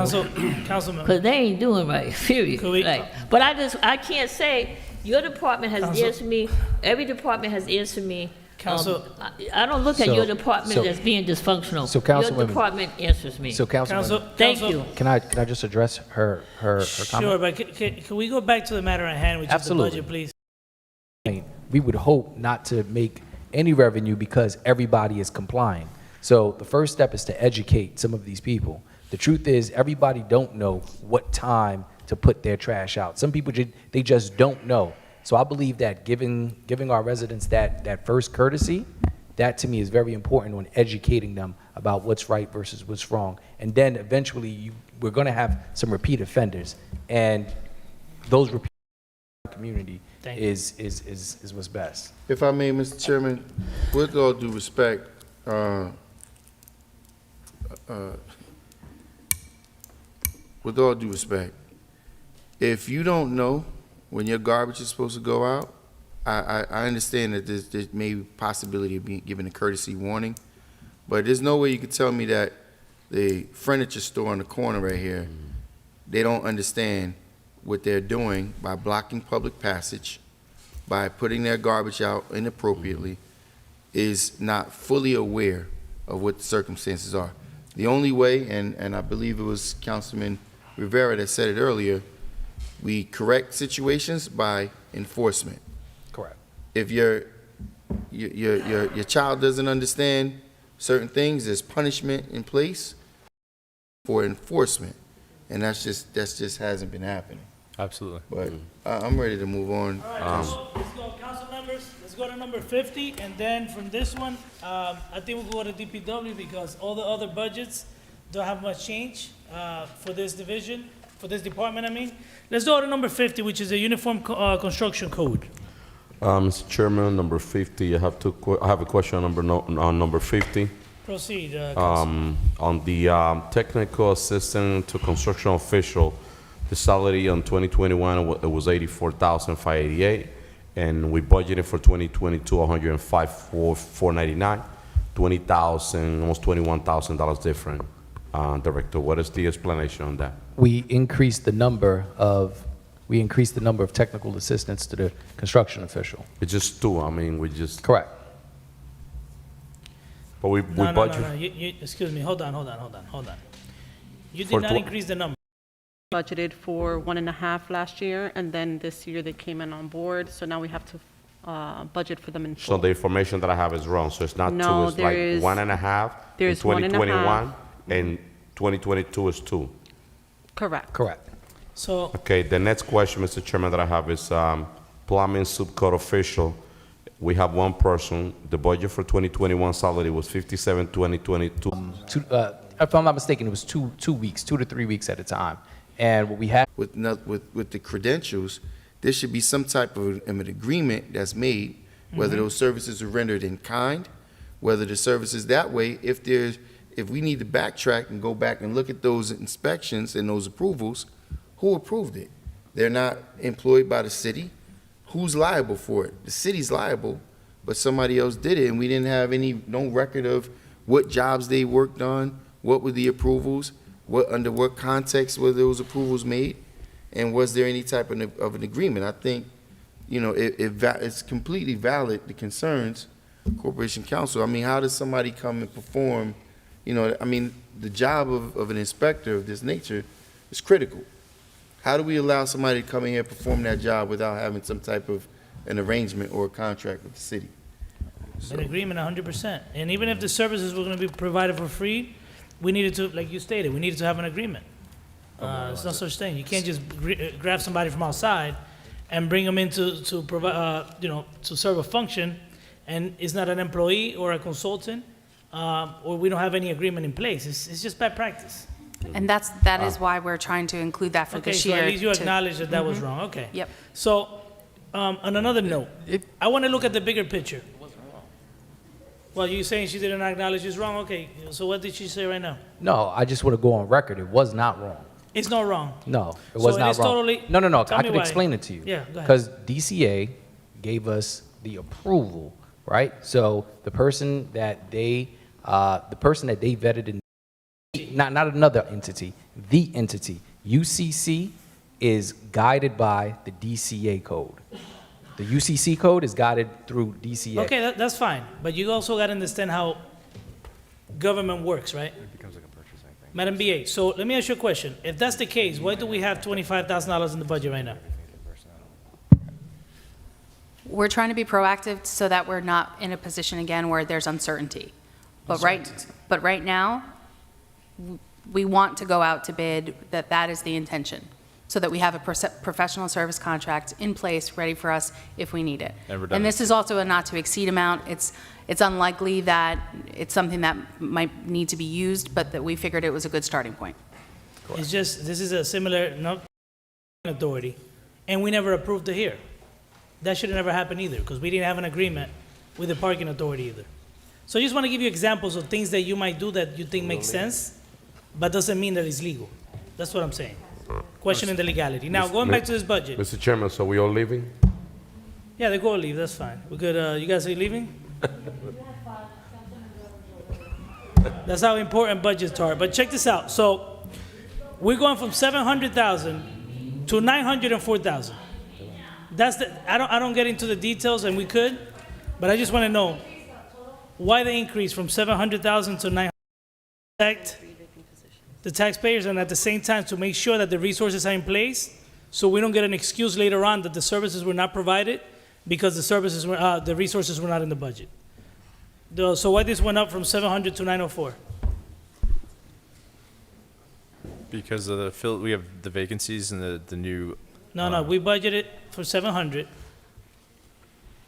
Councilman. Because they ain't doing right, period. Could we- But I can't say, your department has Counsel- answered me, every department has answered me. Counsel- I don't look at So- your department so- as being dysfunctional. So, Your Councilwoman- department answers me. So, Councilwoman, Thank you. Can I just address her comment? Sure, but can we go back to the matter at hand, which Absolutely. is the budget, please? We would hope not to make any revenue because everybody is complying. So the first step is to educate some of these people. The truth is, everybody don't know what time to put their trash out. Some people, they just don't know. So I believe that giving our residents that first courtesy, that to me is very important on educating them about what's right versus what's wrong. And then eventually, we're going to have some repeat offenders. And those repeat community is what's best. If I may, Mr. Chairman, with all due respect, with all due respect, if you don't know when your garbage is supposed to go out, I understand that there's maybe possibility of being given a courtesy warning, but there's no way you could tell me that the furniture store on the corner right here, they don't understand what they're doing by blocking public passage, by putting their garbage out inappropriately, is not fully aware of what the circumstances are. The only way, and I believe it was Councilman Rivera that said it earlier, we correct situations by enforcement. Correct. If your child doesn't understand certain things, there's punishment in place for enforcement, and that's just hasn't been happening. Absolutely. But I'm ready to move on. All right, let's go, council members, let's go to number 50, and then from this one, I think we'll go to DPW because all the other budgets don't have much change for this division, for this department, I mean. Let's go to number 50, which is the Uniform Construction Code. Mr. Chairman, number 50, I have a question on number 50. Proceed, Council. On the technical assistant to construction official, the salary on 2021 it was $84,588, and we budgeted for 2022 $105,499, $20,000, almost $21,000 different. Director, what is the explanation on that? We increased the number of technical assistants to the construction official. It's just two. I mean, we just Correct. But we budget. No. Excuse me. Hold on. You For did not increase the number. Budgeted for 1.5 last year, and then this year they came in on board, so now we have to budget for them in full. So the information that I have is wrong. So it's not No, two. It's there like is- 1.5 in there's 2021, and 2022 is 2. Correct. Correct. So, Okay. The next question, Mr. Chairman, that I have is plumbing subcode official. We have one person. The budget for 2021 salary was 57, 2022. If I'm not mistaken, it was 2 weeks, 2 to 3 weeks at a time. And what we had With the credentials, there should be some type of an agreement that's made, whether those services are rendered in kind, whether the services that way, if we need to backtrack and go back and look at those inspections and those approvals, who approved it? They're not employed by the city. Who's liable for it? The city's liable, but somebody else did it, and we didn't have no record of what jobs they worked on, what were the approvals, under what context were those approvals made, and was there any type of an agreement? I think, it's completely valid, the concerns, Corporation Counsel. I mean, how does somebody come and perform, the job of an inspector of this nature is critical. How do we allow somebody to come in here and perform that job without having some type of an arrangement or a contract with the city? an agreement 100%. And even if the services were going to be provided for free, we needed to, like you stated, we needed to have an agreement. It's no such thing. You can't just grab somebody from outside and bring them in to provide, to serve a function, and it's not an employee or a consultant, or we don't have any agreement in place. It's just bad practice. And that is why we're trying to include that for this year. Okay, so at least you to- acknowledge that was wrong, okay. Yep. So, on another note, I want to look at the bigger picture. Well, you saying she didn't acknowledge it's wrong, okay, so what did she say right now? No, I just want to go on record. It was not wrong. It's not wrong. No, it So was it not is wrong. totally- No. Tell I me can why. explain it to you. Yeah, go ahead. Because DCA gave us the approval, right? So the person that they vetted in not another entity, the entity. UCC is guided by the DCA code. The UCC code is guided through DCA. Okay, that's fine, but you also got to understand how government works, right? Madam BA, so let me ask you a question. If that's the case, why do we have $25,000 in the budget right now? We're trying to be proactive so that we're not in a position again where there's uncertainty. But right now, we want to go out to bid, that is the intention, so that we have a professional service contract in place, ready for us if we need it. And this is also a not to exceed amount. It's unlikely that it's something that might need to be used, but that we figured it was a good starting point. It's just, this is a similar authority, and we never approved it here. That should have never happened either, because we didn't have an agreement with the parking authority either. So I just want to give you examples of things that you might do that you think make sense, but doesn't mean that it's legal. That's what I'm saying. Questioning the legality. Now, going back to this budget. Mr. Chairman, so we all leaving? Yeah, they go leave, that's fine. We could, you guys are leaving? That's how important budgets are. But check this out. So we're going from 700,000 to 904,000. That's the, I don't get into the details, and we could, but I just want to know why the increase from 700,000 to 900,000 protect the taxpayers, and at the same time to make sure that the resources are in place, so we don't get an excuse later on that the services were not provided because the resources were not in the budget. So why this went up from 700 to 904? Because of we have the vacancies and the new. No, we budgeted for 700,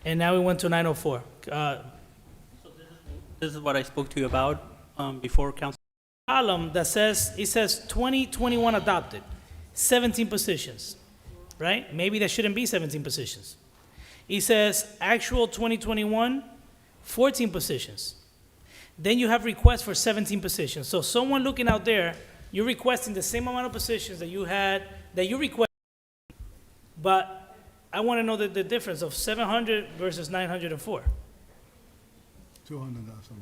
and now we went to 904. This is what I spoke to you about before, Council. Column that says, it says 2021 adopted, 17 positions, right? Maybe there shouldn't be 17 positions. It says actual 2021, 14 positions. Then you have requests for 17 positions. So someone looking out there, you're requesting the same amount of positions that you had, that you requested, but I want to know the difference of 700 versus 904. 200,000.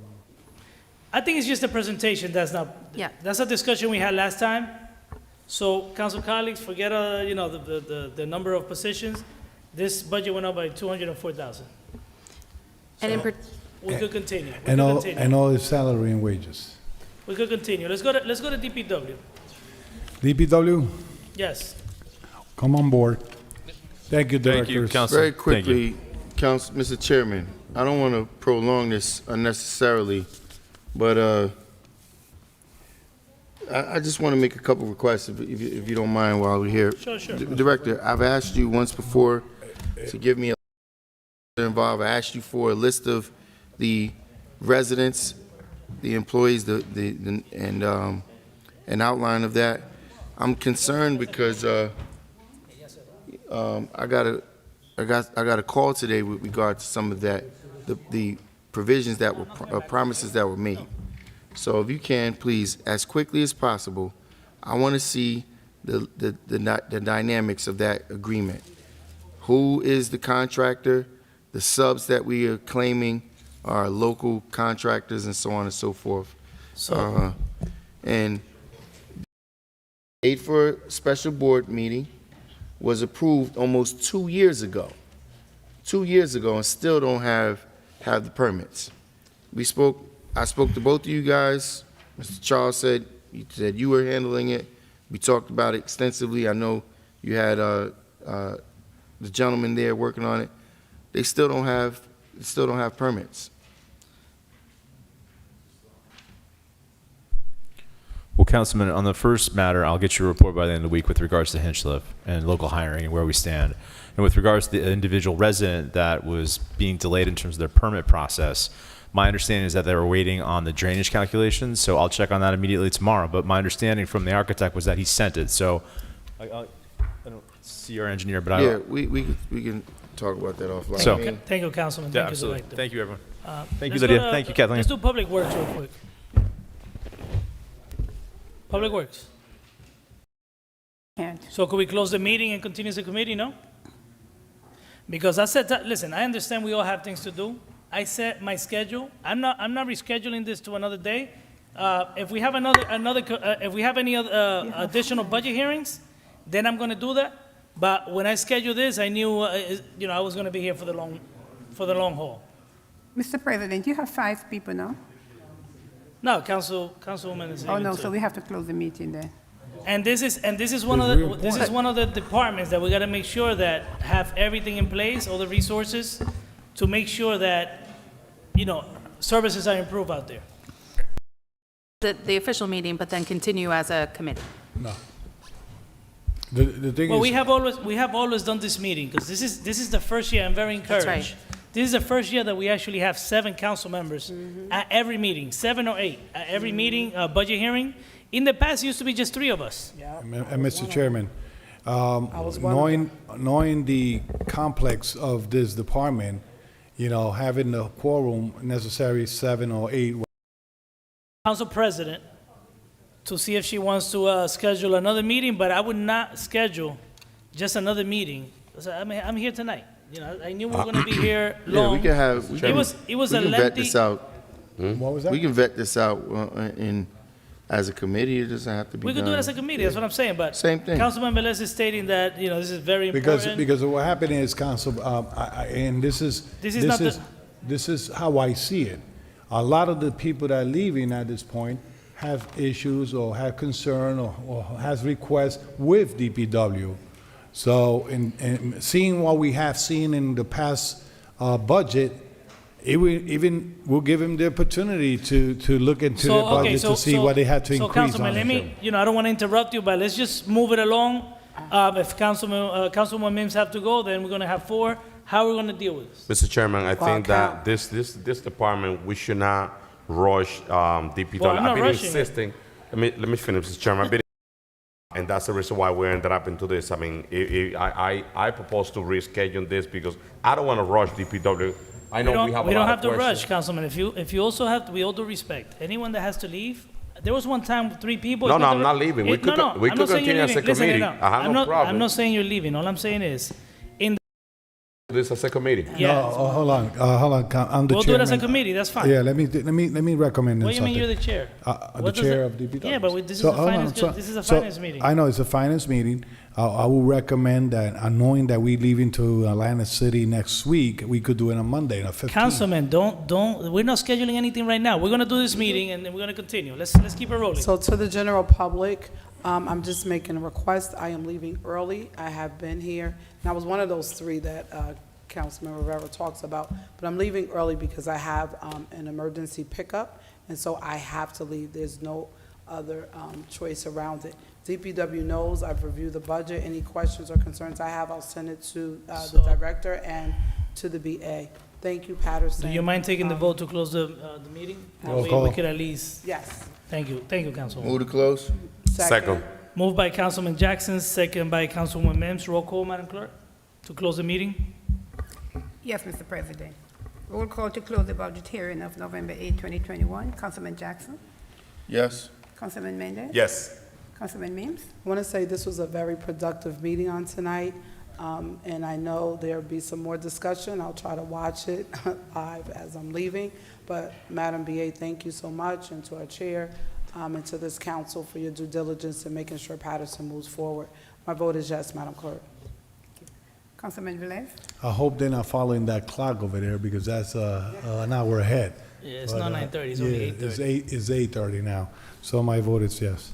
I think it's just a presentation. That's not. Yeah. That's a discussion we had last time. So, council colleagues, forget the number of positions. This budget went up by 204,000. And we could continue. And all is salary and wages. We could continue. Let's go to DPW. DPW, Yes. come on board. Thank you, Thank you, directors. Council. Very Thank you. quickly, Mr. Chairman, I don't want to prolong this unnecessarily, but I just want to make a couple requests, if you don't mind, while we're here. Sure. Director, I've asked you once before to give me involved. I asked you for a list of the residents, the employees, and an outline of that. I'm concerned because I got a call today with regard to some of that, the provisions that were promises that were made. So if you can, please, as quickly as possible, I want to see the dynamics of that agreement. Who is the contractor? The subs that we are claiming are local contractors, and so on and so forth. And date for a special board meeting was approved almost 2 years ago. 2 years ago, and still don't have the permits. I spoke to both of you guys. Mr. Charles said you were handling it. We talked about it extensively. I know you had the gentleman there working on it. They still don't have permits. Well, Councilman, on the first matter, I'll get your report by the end of the week with regards to Hinchliffe and local hiring and where we stand. And with regards to the individual resident that was being delayed in terms of their permit process, my understanding is that they were waiting on the drainage calculations, so I'll check on that immediately tomorrow. But my understanding from the architect was that he sent it. So I don't see our engineer, but yeah, we can talk about that offline. So, Thank you, Councilman. yeah, Thank absolutely. you, Director. Thank you, everyone. Thank you, Let's Lydia. go to- Thank you, Kathleen. Let's do Public Works real quick. Public Works. So could we close the meeting and continue the committee, no? Because I said that, listen, I understand we all have things to do. I set my schedule. I'm not rescheduling this to another day If we have if we have any other additional budget hearings, then I'm gonna do that. But when I scheduled this, I knew, I was gonna be here for the long haul. Mr. President, you have 5 people now? No, Councilwoman is here. Oh, no, too. so we have to close the meeting then. And this is one of the departments that we gotta make sure that have everything in place, all the resources, to make sure that, services are improved out there. The official meeting, but then continue as a committee. No. The thing Well, is. we have always done this meeting, because this is the first year, I'm very encouraged. right. This is the first year that we actually have 7 council members at every meeting, 7 or 8, at every meeting, budget hearing. In the past, it used to be just 3 of us. And Mr. Chairman, knowing the complex of this department, having the quorum necessary 7 or 8. Council President, to see if she wants to schedule another meeting, but I would not schedule just another meeting. So, I'm here tonight. I knew we were going to be here long. Yeah, we can have. It was we a can vet lengthy. this out. What was that? We can vet this out as a committee. It doesn't have to be We could do it as a committee. That's what I'm saying. But Same thing. Councilman Velez is stating that this is very important. Because what happened is, Council, and this is how I see it. A lot of the people that are leaving at this point have issues or have concern or has requests with DPW. So, in seeing what we have seen in the past budget, we'll give them the opportunity to look into their budget to see what they had to increase on. So, Councilman, let me, I don't want to interrupt you, but let's just move it along. If Councilman Mims have to go, then we're going to have 4. How are we going to deal with this? Mr. Chairman, I think that this department, we should not rush DPW. Well, I'm not I've been rushing it. insisting. Let me finish, Mr. Chairman. And that's the reason why we ended up into this. I mean, I propose to reschedule this because I don't want to rush DPW. I know we have a lot of questions. We don't have to rush, Councilman. If you also have to, we all due respect. Anyone that has to leave, there was one time 3 people. No, I'm not leaving. We could continue as a committee. I have no problem. I'm not saying you're leaving. All I'm saying is, this as a committee. Yeah. No, hold on, I'm the chairman. We'll do it as a committee. That's fine. Yeah, let me recommend What do you something. mean you're the chair? The chair of DPW. Yeah, but this is a finance meeting. I know it's a finance meeting. I will recommend that, knowing that we leave into Atlanta City next week, we could do it on Monday, the 15th. Councilman, we're not scheduling anything right now. We're going to do this meeting and then we're going to continue. Let's keep it rolling. So to the general public, I'm just making a request. I am leaving early. I have been here, and I was one of those 3 that Councilman Rivera talks about, but I'm leaving early because I have an emergency pickup, and so I have to leave. There's no other choice around it. DPW knows I've reviewed the budget. Any questions or concerns I have, I'll send it to the director and to the BA. Thank you, Paterson. Do you mind taking the vote to close the meeting? We could at least. Yes. Thank you, Councilman. Move to close. Second. Moved by Councilman Jackson, second by Councilwoman Mims. Roll call, Madam Clerk, to close the meeting. Yes, Mr. President. Roll call to close the budget hearing of November 8, 2021. Councilman Jackson? Yes. Councilman Mendez? Yes. Councilman Mims? I want to say this was a very productive meeting on tonight, and I know there'll be some more discussion. I'll try to watch it live as I'm leaving. But Madam BA, thank you so much, and to our chair, and to this council for your due diligence in making sure Paterson moves forward. My vote is yes, Madam Clerk. Councilman Velez? I hope they're not following that clock over there because that's an hour ahead. Yeah, it's not 9:30, it's only 8:30. It's 8:30 now. So my vote is yes.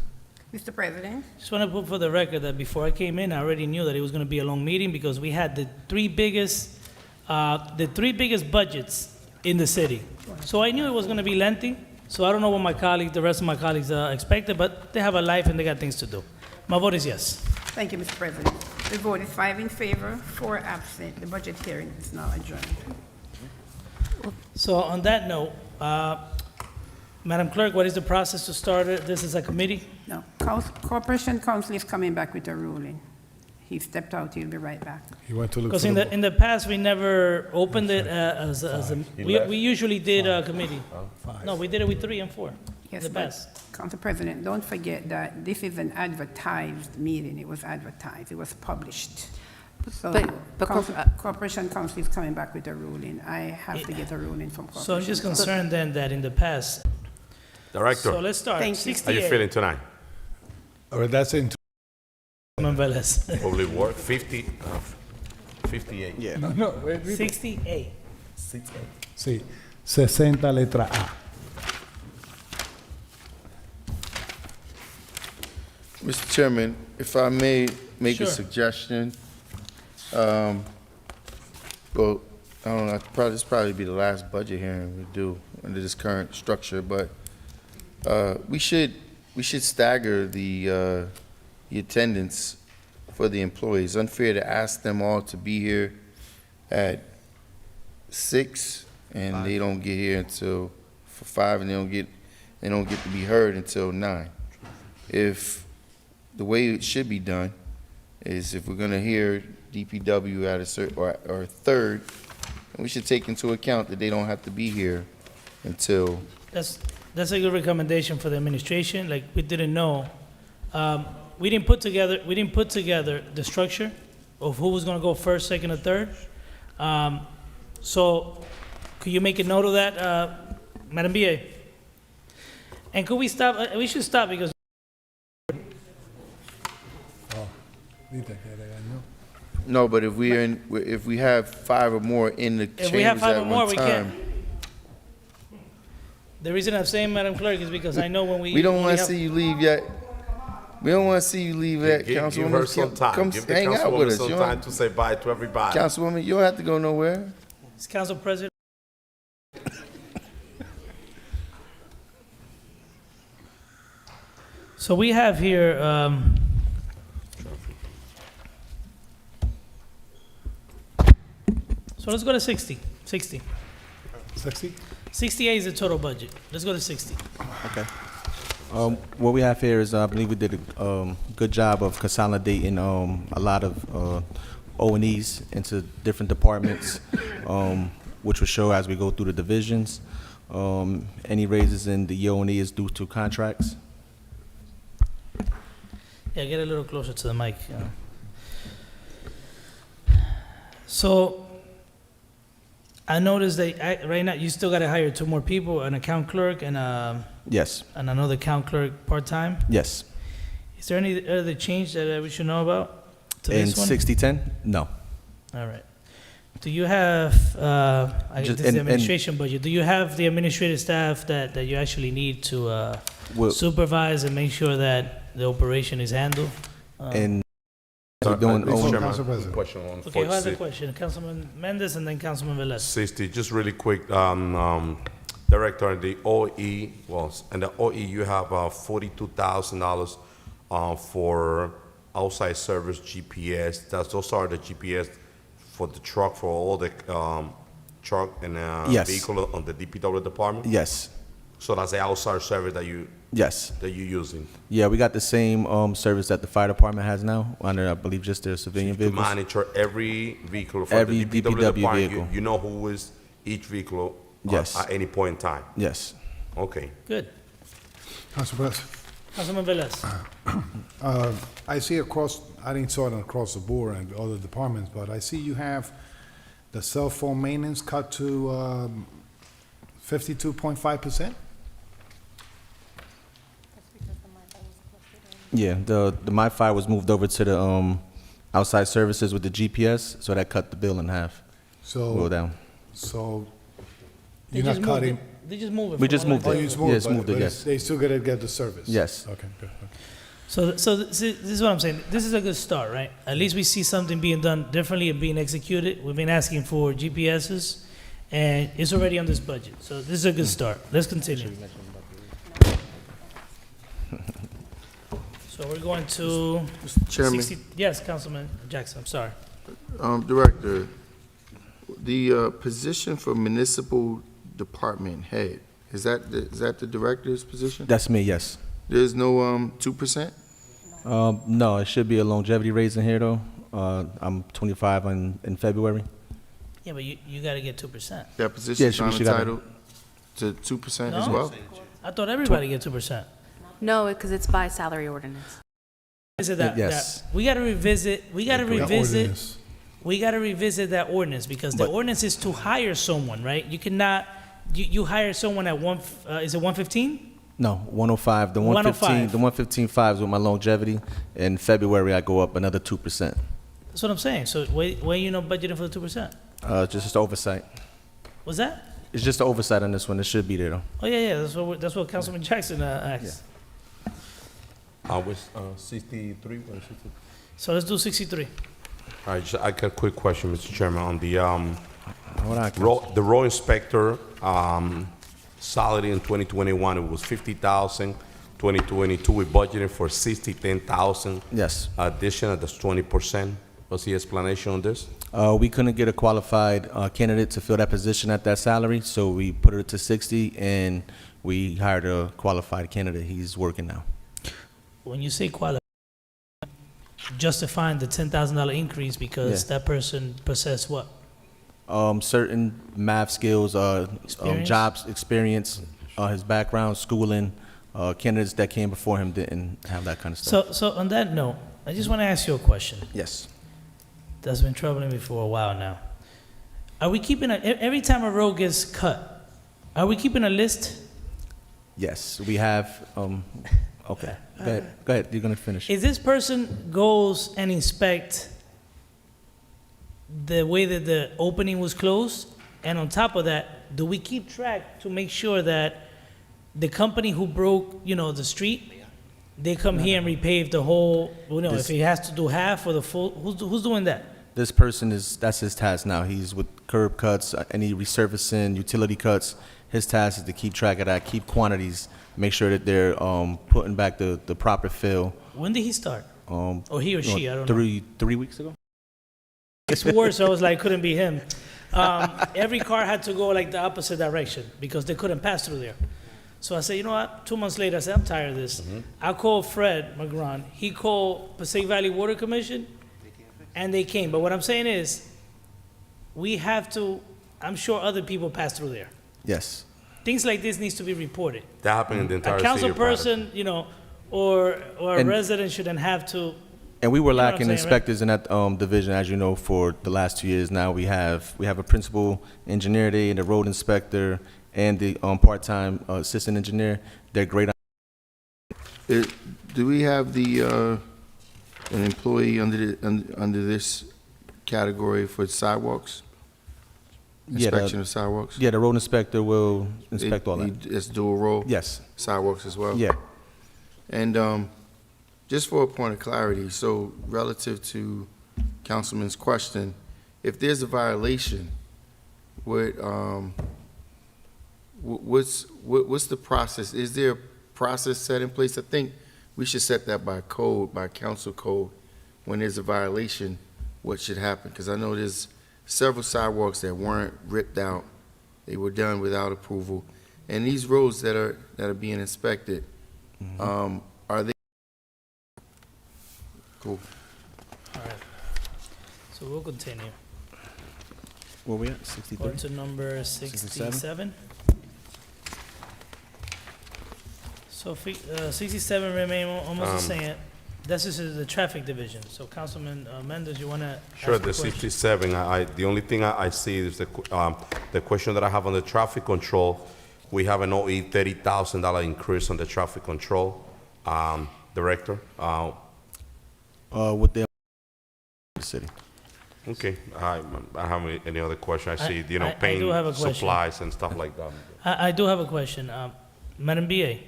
Mr. President? Just want to put for the record that before I came in, I already knew that it was going to be a long meeting because we had the three biggest budgets in the city. So I knew it was going to be lengthy. So I don't know what the rest of my colleagues expected, but they have a life and they got things to do. My vote is yes. Thank you, Mr. President. The vote is 5 in favor, 4 absent. The budget hearing is now adjourned. So on that note, Madam Clerk, what is the process to start this as a committee? No, Corporation Counsel is coming back with a ruling. He stepped out, he'll be right back. He went to look Because in the past, we never opened it as a, we usually did a committee. No, we did it with 3 and 4 in Yes, the but, past. Council President, don't forget that this is an advertised meeting. It was advertised, it was published. So Corporation Counsel is coming back with a ruling. I have to get a ruling from Corporation. So I'm just concerned then that in the past, Director, So let's start. how you 68. feeling tonight? All right, that's in. Councilman Velez. Probably work 58. Yeah. No, wait. 68. Sí, 60 letra A. Mr. Chairman, if I may make a Sure. suggestion, well, I don't know, this probably be the last budget hearing we do under this current structure, but we should stagger the attendance for the employees. Unfair to ask them all to be here at 6 and they don't get here until 5, and they don't get to be heard until 9. If the way it should be done is if we're gonna hear DPW at a certain, or third, we should take into account that they don't have to be here until, That's a good recommendation for the administration. Like, we didn't know. We didn't put together the structure of who was gonna go first, second, or third. So could you make a note of that, Madam BA? And could we stop, we should stop because no, but if we have 5 or more in the if we have chambers 5 or at more, one we can't. time, The reason I'm saying, Madam Clerk, is because I know when we don't when wanna have- see you leave yet. We don't wanna see you leave yet, Give her Councilwoman. some time. Come Give the hang out with councilwoman us. some You time don't- to say bye to everybody. Councilwoman, you don't have to go nowhere. It's Council President. So we have here, so let's go to 60. 60? 68 is the total budget. Let's go to 60. Okay. What we have here is, I believe we did a good job of consolidating a lot of O&Es into different departments, which will show as we go through the divisions. Any raises in the O&E is due to contracts. Yeah, get a little closer to the mic. So I noticed that right now you still got to hire 2 more people, an account clerk and Yes, and another account clerk part-time. yes. Is there any other change that we should know about to In this one? 6010, no. All right. Do you have, I guess Just- this is the and- administration budget, do you have the administrative staff that you actually need to Well- supervise and make sure that the operation is handled? And we're doing Mr. Council Chairman, President. question on Okay, who has a 46. question? Councilman Mendez and then Councilman Velez. 60, just really quick, Director, the OE, in the OE, you have $42,000 for outside service GPS. Those are the GPS for the truck, for all the truck and Yes. vehicle on the DPW department? Yes, So that's the outside service that yes. you're using Yeah, we got the same service that the fire department has now, under, I believe, just their civilian to vehicles. monitor every vehicle for Every the DPW DPW department. vehicle. You know who is each vehicle Yes. at any point in time? Yes. Okay. Good. Council President. Councilman Velez. I see across, I didn't saw it across the board and other departments, but I see you have the cell phone maintenance cut to 52.5%? Yeah, the MiFi was moved over to the outside services with the GPS, so that cut the bill in half. Go So, down. so They you're just not moved cutting? it. They just moved it. We from just one moved line Oh, to you the just other. moved, Yes, moved it, but yes. they still gotta get the service? Yes. Okay, good. So this is what I'm saying. This is a good start, right? At least we see something being done differently and being executed. We've been asking for GPSs, and it's already on this budget. So this is a good start. Let's continue. So we're going to Chairman. 60. Yes, Councilman Jackson. I'm sorry. Director, the position for municipal department head, is that the director's position? That's me, yes. There's no 2%? No, it should be a longevity raise in here, though. I'm 25 in February. Yeah, but you got to get 2%. That position is we not should gotta- entitled to 2% as No? well? I thought everybody get 2%. No, because it's by salary ordinance. Is it that? Yes. that- we got to revisit. We got to revisit. ordinance. We got to revisit that ordinance because the But- ordinance is to hire someone, right? You cannot. You hire someone at is it 115? No, 105. The 115, 105. the 115.5 is with my longevity. In February, I go up another 2%. That's what I'm saying. So why you not budgeting for the 2%? Just oversight. What's that? It's just the oversight on this one. It should be there though. Oh, yeah. That's what Councilman Jackson asked. I was 63 or 60. So let's do 63. All right, I got a quick question, Mr. Chairman, on the Hold on, the road inspector salary in 2021. It was 50,000. 2022, we budgeted for 10,000. Yes. Additional, that's 20%. What's the explanation on this? We couldn't get a qualified candidate to fill that position at that salary, so we put it to 60, and we hired a qualified candidate. He's working now. When you say qualified, justifying the $10,000 increase because that person possessed what? Certain math skills, Experience? jobs experience, his background, schooling. Candidates that came before him didn't have that kind of stuff. So on that note, I just want to ask you a question. Yes. That's been troubling me for a while now. Are we keeping every time a road gets cut, are we keeping a list? Yes, we have. Okay, go ahead. You're gonna finish. If this person goes and inspect the way that the opening was closed, and on top of that, do we keep track to make sure that the company who broke, the street, they come here and repave the whole, if he has to do half or the full, who's doing that? This person that's his task now. He's with curb cuts, any resurfacing, utility cuts. His task is to keep track of that, keep quantities, make sure that they're putting back the proper fill. When did he start? Or he or she, I don't know. 3 weeks ago. It's worse, so I was like, couldn't be him. Every car had to go like the opposite direction because they couldn't pass through there. So I said, you know what? 2 months later, I said, I'm tired of this. I called Fred McGrawn. He called Passaic Valley Water Commission, and they came. But what I'm saying is, we have to, I'm sure other people pass through there. Yes. Things like this needs to be reported. That happened in the entire A city council of Paterson. person, or a resident shouldn't have to. And we were You know what I'm lacking saying, right? inspectors in that division, as you know, for the last 2 years now. We have a principal engineer there, and a road inspector, and the part-time assistant engineer. They're great. Do we have an employee under this category for sidewalks? Inspection of sidewalks? Yeah, the road inspector will inspect all that. It's dual role? Yes. Sidewalks as well? Yeah. And just for a point of clarity, so relative to Councilman's question, if there's a violation, what's the process? Is there a process set in place? I think we should set that by code, by council code. When there's a violation, what should happen? Because I know there's several sidewalks that weren't ripped out. They were done without approval. And these roads that are being inspected, are they? Cool. All right. So we'll continue. Where we at? 63? Go to number 67. So 67 remain almost the same. This is the traffic division. So Councilman Mendez, you want to Sure, ask a the question? 67, the only thing I see is the question that I have on the traffic control. We have an OE $30,000 increase on the traffic control, Director. With the city. Okay, I have any other question? I see, I do have a paint question. supplies and stuff like that. I do have a question. Madam BA,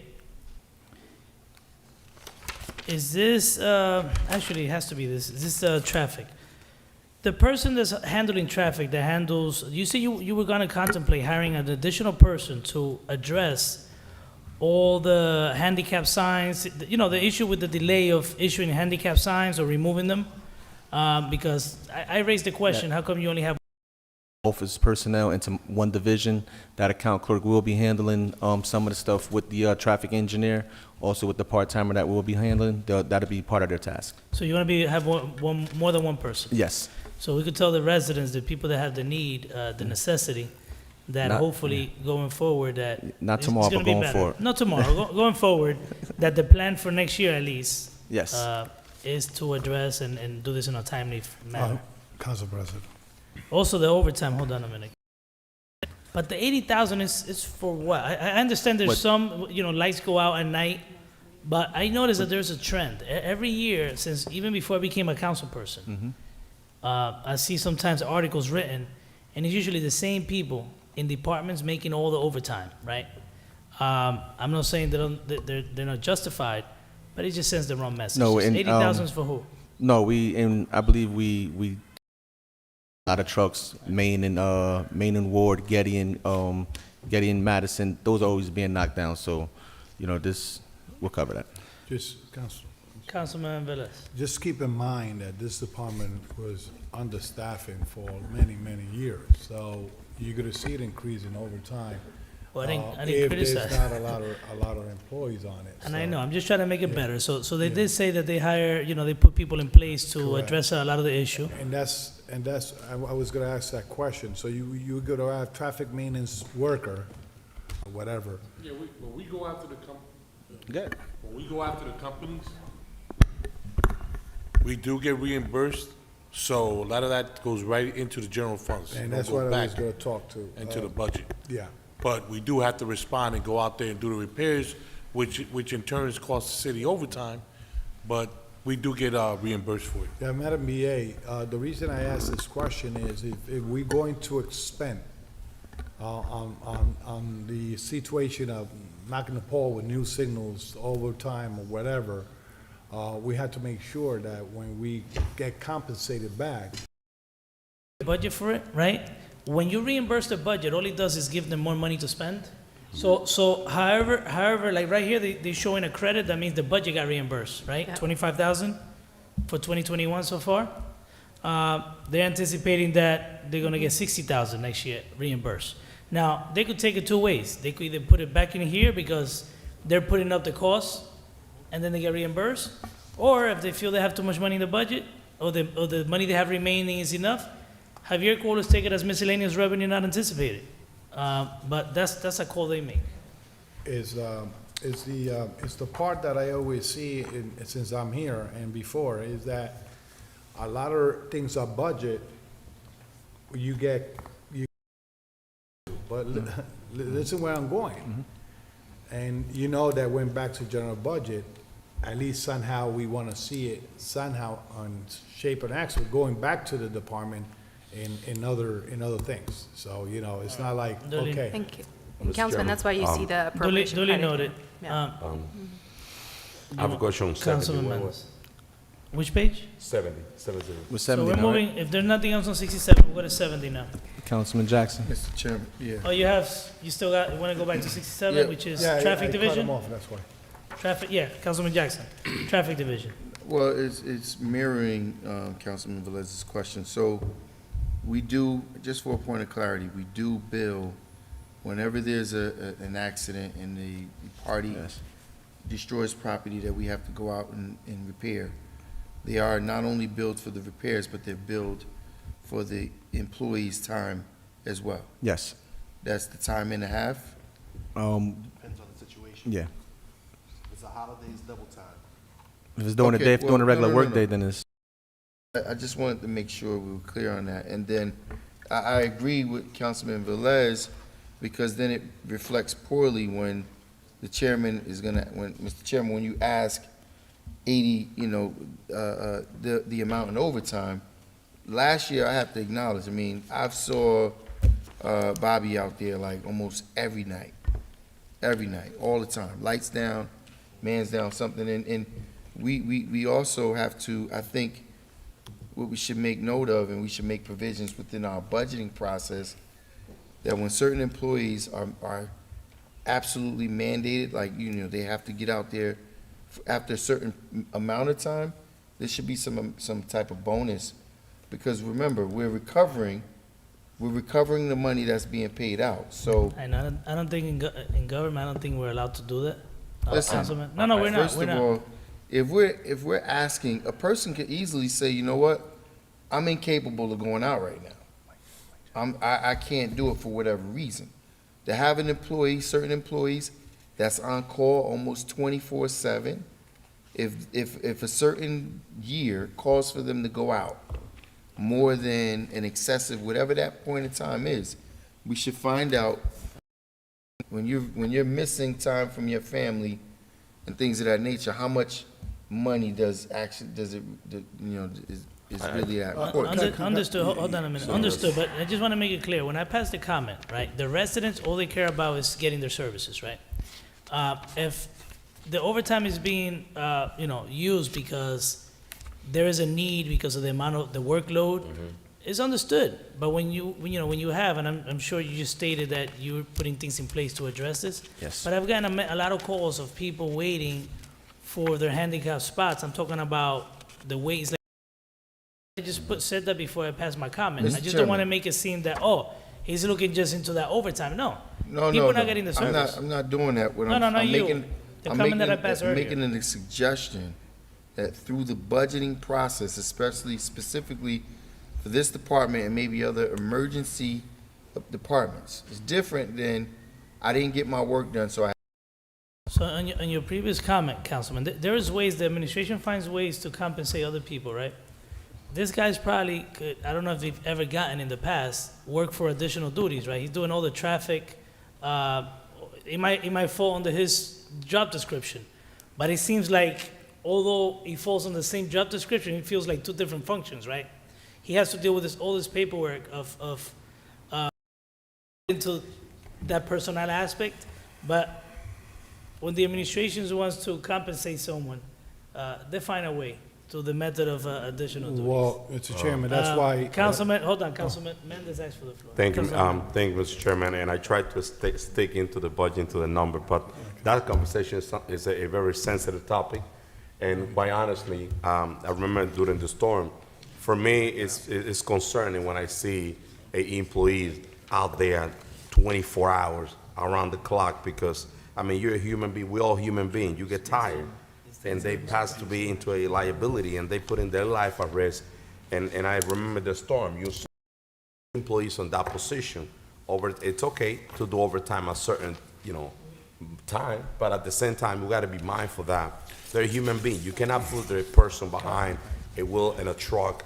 is this, actually it has to be this, is this traffic? The person that's handling traffic, that handles, you say you were gonna contemplate hiring an additional person to address all the handicap signs, the issue with the delay of issuing handicap signs or removing them? Because I raised the question, how come you only have Office personnel into one division? That account clerk will be handling some of the stuff with the traffic engineer, also with the part-timer that will be handling. That'll be part of their task. So you want to have more than one person? Yes. So we could tell the residents, the people that have the need, the necessity, that hopefully going forward that Not it's tomorrow, gonna but be going better. forward. Not tomorrow, going forward, that the plan for next year at least. Yes. Is to address and do this in a timely manner. Council President. Also the overtime, hold on a minute. But the 80,000 is for what? I understand there's some, lights go out at night, but I noticed that there's a trend. Every year, since even before I became a council person, I see sometimes articles written, and it's usually the same people in departments making all the overtime, right? I'm not saying they're not justified, but it just sends the wrong message. No, and 80,000 is for who? No, I believe we a lot of trucks, Main and Ward, Getty and Madison. Those are always being knocked down. So, this we'll cover that. Just, Councilman Velez. just keep in mind that this department was understaffing for many, many years. So you're gonna see it increasing over time. Well, I didn't If criticize. there's not a lot of employees on it. And So- I know, I'm just trying to make it better. So they did say that they hire, they put people in place to Correct. address a lot of the issue. And I was gonna ask that question. So you're gonna have traffic maintenance worker, or whatever. Yeah, when we go after the Good. when we go after the companies, we do get reimbursed, so a lot of that goes right into the general funds. And It that's don't what go I was back gonna talk to. into the budget. Yeah. But we do have to respond and go out there and do the repairs, which in turn costs the city overtime, but we do get reimbursed for it. Yeah, Madam BA, the reason I ask this question is if we're going to expend on the situation of knocking the pole with new signals overtime or whatever, we have to make sure that when we get compensated back, Budget for it, right? When you reimburse the budget, all it does is give them more money to spend. So however, like right here, they're showing a credit, that means the budget got reimbursed, right? Yeah. 25,000 for 2021 so far. They're anticipating that they're gonna get 60,000 next year reimbursed. Now, they could take it two ways. They could either put it back in here because they're putting up the cost and then they get reimbursed, or if they feel they have too much money in the budget, or the money they have remaining is enough, Javier quotas take it as miscellaneous revenue not anticipated. But that's a call they make. is the part that I always see since I'm here and before, is that a lot of things are budget, but listen where I'm going. And you know that went back to general budget, at least somehow we want to see it somehow on shape and axle, going back to the department in other things. So, it's not like, Duly- okay. Thank you. Mr. And Councilman, that's why you see the appropriation Duly credit. noted. Yeah. I have a question on 70. Councilman Wait, Mendes. Which page? 70. With So 70 we're now, right? moving, if there's nothing else on 67, we'll go to 70 now. Councilman Jackson. Mr. Chairman, yeah. Oh, you still got, you want to go back to 67, Yeah. which is Yeah, traffic I cut division? them off, that's why. Traffic, yeah, Councilman Jackson, traffic division. Well, it's mirroring Councilman Velez's question. So we do, just for a point of clarity, we do bill whenever there's an accident and the party destroys property that we have to go out and repair. They are not only billed for the repairs, but they're billed for the employee's time as well. Yes. That's the time and a half? Depends on the situation. Yeah. If it's a holiday, it's double time. If it's during the Okay, day, if well, during a no, regular no, no, work no. day, then it's I just wanted to make sure we were clear on that. And then I agree with Councilman Velez, because then it reflects poorly when the chairman is gonna, Mr. Chairman, when you ask 80, the amount in overtime, last year, I have to acknowledge, I've saw Bobby out there like almost every night, all the time. Lights down, man's down, something, and we also have to, I think, what we should make note of, and we should make provisions within our budgeting process, that when certain employees are absolutely mandated, like, they have to get out there after a certain amount of time, there should be some type of bonus. Because remember, we're recovering the money that's being paid out, so. And I don't think in government, I don't think we're allowed to do that. Listen, Councilman. No, we're not, First of all, if we're asking, a person could easily say, you know what, I'm incapable of going out right now. I can't do it for whatever reason. To have an employee, certain employees, that's on call almost 24/7, if a certain year calls for them to go out more than an excessive, whatever that point in time is, we should find out when you're missing time from your family and things of that nature, how much money is really that important. Understood, hold on a minute, understood, but I just want to make it clear, when I pass the comment, right, the residents, all they care about is getting their services, right? If the overtime is being, used because there is a need because of the amount of, the workload, it's understood, but when you have, and I'm sure you just stated that you're putting things in place to address this. Yes. But I've gotten a lot of calls of people waiting for their handicap spots. I'm talking about the waits. I just said that before I passed my comment. Mr. I just don't want to Chairman. make it seem that, he's looking just into that overtime. No. No, People no, are not no. getting the service. I'm not doing that. What No, I'm, no, no, I'm you. making, The I'm comment that I making- passed I'm earlier. making a suggestion that through the budgeting process, specifically for this department and maybe other emergency departments, it's different than I didn't get my work done, so I. So on your previous comment, Councilman, there is ways, the administration finds ways to compensate other people, right? This guy's probably could, I don't know if they've ever gotten in the past, work for additional duties, right? He's doing all the traffic. It might fall under his job description. But it seems like, although he falls on the same job description, it feels like two different functions, right? He has to deal with all this paperwork of into that personnel aspect, but when the administration wants to compensate someone, they find a way to the method of additional duties. Well, Mr. Chairman, that's why. Councilman, hold on, Councilman Mendez asked for the floor. Thank you, Councilman. thank you, Mr. Chairman, and I tried to stick into the budget, into the number, but that conversation is a very sensitive topic, and quite honestly, I remember during the storm, for me, it's concerning when I see employees out there 24 hours around the clock, because, I mean, you're a human being, we're all human beings, you get tired, and they pass to be into a liability, and they put in their life at risk, and I remember the storm, you saw employees on that position, it's okay to do overtime a certain, time, but at the same time, we gotta be mindful that they're a human being, you cannot put a person behind a wheel in a truck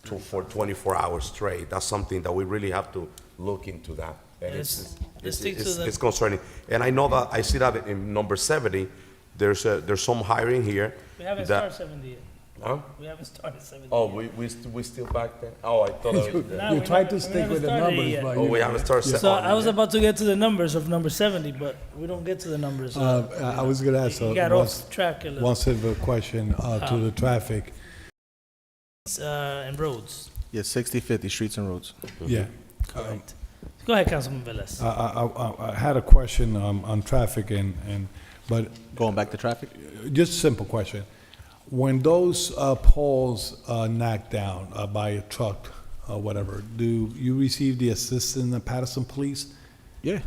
for 24 hours straight. That's something that we really have to look into that. And it's concerning. And I know that, I see that in number 70, there's some hiring here. We haven't that- started 70 yet. Huh? We haven't started 70 Oh, yet. we still back there? Oh, I thought I was there. You tried to stick with the numbers, but Oh, we haven't started. So I was about to get to the numbers of number 70, but we don't get to the numbers. I was gonna ask You got off track a little. one simple question to the traffic. And roads. Yeah, 60/50, streets and roads. Yeah. Correct. Go ahead, Councilman Velez. I had a question on traffic but Going back to traffic? just a simple question. When those poles are knocked down by a truck or whatever, do you receive the assistance of Paterson Police? Yeah.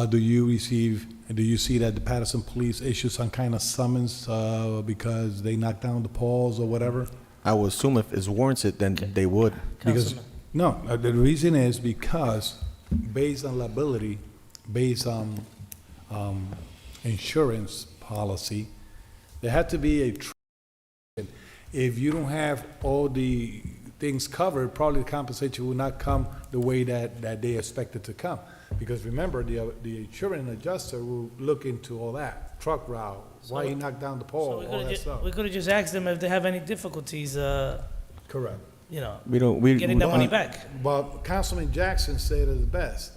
Do you see that the Paterson Police issue some kind of summons because they knocked down the poles or whatever? I would assume if it's warranted, then they would. Because, Councilman. no, the reason is because based on liability, based on insurance policy, there had to be a, if you don't have all the things covered, probably the compensation will not come the way that they expect it to come. Because remember, the insurance adjuster will look into all that, truck route, why he knocked down the pole, all that stuff. We could have just asked them if they have any difficulties, Correct. getting that money back. But Councilman Jackson said it best.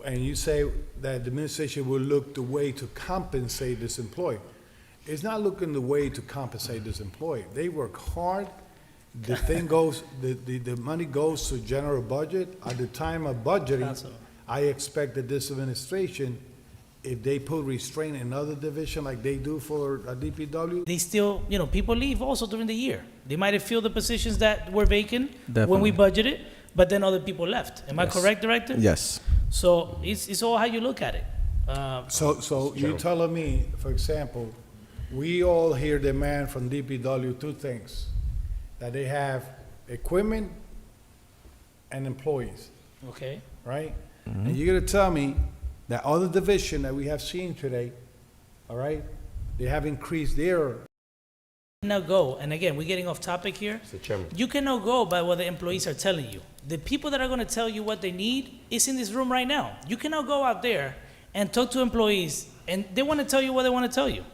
And you say that the administration will look the way to compensate this employee. It's not looking the way to compensate this employee. They work hard. The thing goes, the money goes to general budget. At the time of budgeting, Councilman. I expect that this administration, if they put restraint in other division like they do for DPW, They still, people leave also during the year. They might have filled the positions that were vacant when we Definitely. budgeted, but then other people left. Am I Yes. correct, Director? Yes. So it's all how you look at it. So you telling me, for example, we all hear demand from DPW two things, that they have equipment and employees, Okay. right? And you're gonna tell me that other division that we have seen today, all right, they have increased their Now go, and again, we're getting off topic here. Mr. Chairman. You cannot go by what the employees are telling you. The people that are going to tell you what they need is in this room right now. You cannot go out there and talk to employees, and they want to tell you what they want to tell you.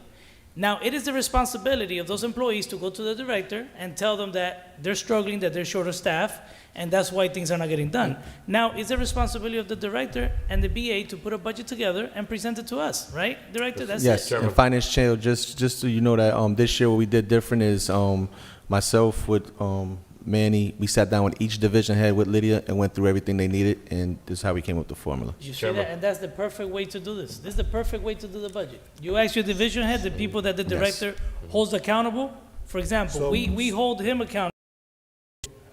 Now, it is the responsibility of those employees to go to the director and tell them that they're struggling, that they're short of staff, and that's why things are not getting done. Now, it's the responsibility of the director and the BA to put a budget together and present it to us, right, Director? That's Yes, it. and Finance Chair, just so you know that this year what we did different is myself with Manny, we sat down with each division head with Lydia and went through everything they needed, and this is how we came up with the formula. You see that? And that's the perfect way to do this. This is the perfect way to do the budget. You ask your division head, the people that the director holds accountable. For example, So- we hold him accountable.